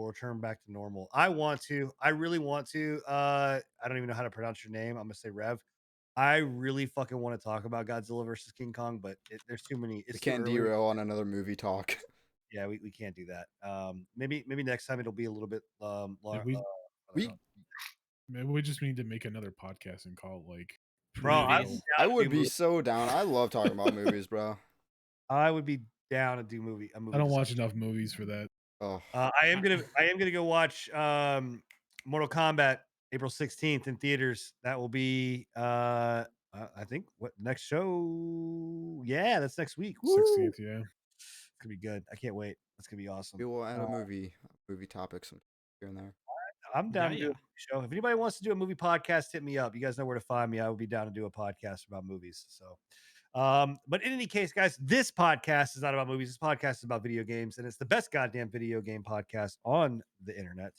[SPEAKER 1] return back to normal. I really want to. I don't even know how to pronounce your name. I'm gonna say Rev. I really fucking want to talk about Godzilla versus King Kong, but there's too many.
[SPEAKER 3] We
[SPEAKER 1] It's too
[SPEAKER 3] can't
[SPEAKER 1] early.
[SPEAKER 3] derail on another movie talk.
[SPEAKER 1] Yeah, we can't do that. Maybe next time it'll be a little bit
[SPEAKER 4] Yeah, we
[SPEAKER 3] We
[SPEAKER 4] maybe we just need to make another podcast and call it like
[SPEAKER 1] Bro, I would
[SPEAKER 2] Movies.
[SPEAKER 1] be
[SPEAKER 3] I
[SPEAKER 1] down to
[SPEAKER 3] would
[SPEAKER 1] do
[SPEAKER 3] be
[SPEAKER 1] movie.
[SPEAKER 3] so down. I love talking about movies, bro.
[SPEAKER 1] I would be down to do a movie.
[SPEAKER 4] I don't watch
[SPEAKER 1] discussion.
[SPEAKER 4] enough movies for that.
[SPEAKER 3] Oh,
[SPEAKER 1] I am gonna go watch Mortal Kombat April 16th in theaters. That will be I think what next show? Yeah, that's next week. Woo!
[SPEAKER 4] 16th, yeah.
[SPEAKER 1] It's gonna be good. I can't wait. That's gonna be awesome.
[SPEAKER 3] we will add a movie topic some here and there.
[SPEAKER 1] I'm down
[SPEAKER 2] Yeah,
[SPEAKER 1] to do a movie show. If anybody wants to do a movie podcast, hit me up. You guys know where to find me. I would be down to do a podcast about movies. So, but in any case, guys, this podcast is not about movies. This podcast is about video games, and it's the best goddamn video game podcast on the internet.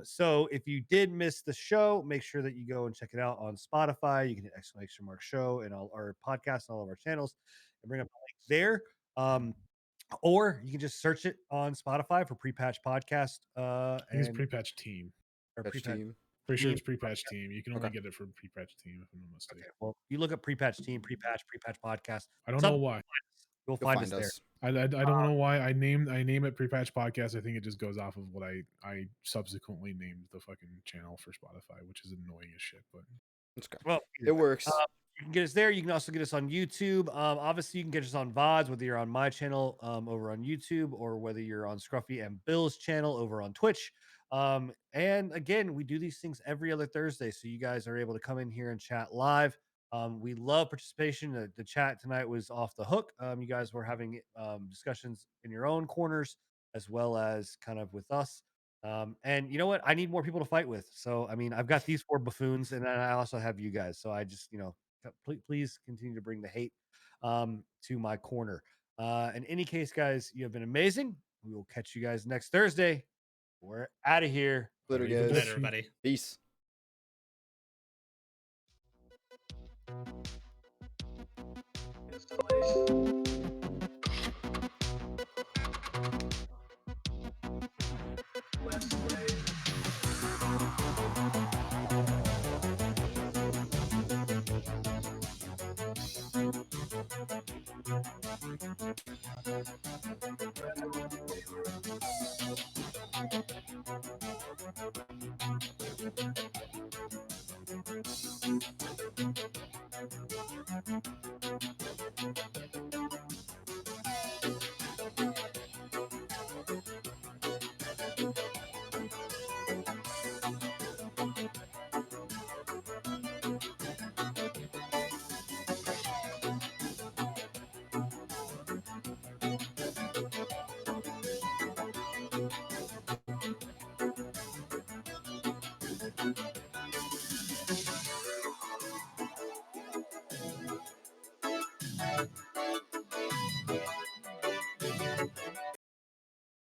[SPEAKER 1] So if you did miss the show, make sure that you go and check it out on Spotify. You can hit exclamation mark show and all our podcasts and all of our channels and bring up a link there. Or you can just search it on Spotify for Pre-Patch Podcast.
[SPEAKER 4] I think it's
[SPEAKER 1] And
[SPEAKER 4] pre-patch team.
[SPEAKER 1] or
[SPEAKER 3] Patch
[SPEAKER 1] Pre-Patch.
[SPEAKER 3] team.
[SPEAKER 4] Pretty sure
[SPEAKER 1] Team
[SPEAKER 4] it's pre-patch team. You can only
[SPEAKER 3] Okay.
[SPEAKER 4] get it from pre-patch team if I'm not mistaken.
[SPEAKER 1] Okay, well, you look up Pre-Patch Team, Pre-Patch Podcast.
[SPEAKER 4] I don't know why.
[SPEAKER 1] You'll
[SPEAKER 3] You'll
[SPEAKER 1] find us
[SPEAKER 3] find
[SPEAKER 1] there.
[SPEAKER 3] us.
[SPEAKER 4] I don't know why I name it pre-patch podcast. I think it just goes off of what I subsequently named the fucking channel for Spotify, which is annoying as shit. But
[SPEAKER 3] It's okay.
[SPEAKER 1] Well,
[SPEAKER 3] It works.
[SPEAKER 1] you can get us there. You can also get us on YouTube. Obviously, you can get us on VODs, whether you're on my channel over on YouTube or whether you're on Scruffy and Bill's channel over on Twitch. And again, we do these things every other Thursday, so you guys are able to come in here and chat live. We love participation. The chat tonight was off the hook. You guys were having discussions in your own corners as well as kind of with us. And you know what? I need more people to fight with. So, I mean, I've got these 4 buffoons, and then I also have you guys. So I just, please continue to bring the hate to my corner. In any case, guys, you have been amazing. We will catch you guys next Thursday. We're out of here.
[SPEAKER 3] Later,
[SPEAKER 4] Arrivederci.
[SPEAKER 3] guys.
[SPEAKER 2] Good night, everybody.
[SPEAKER 3] Peace.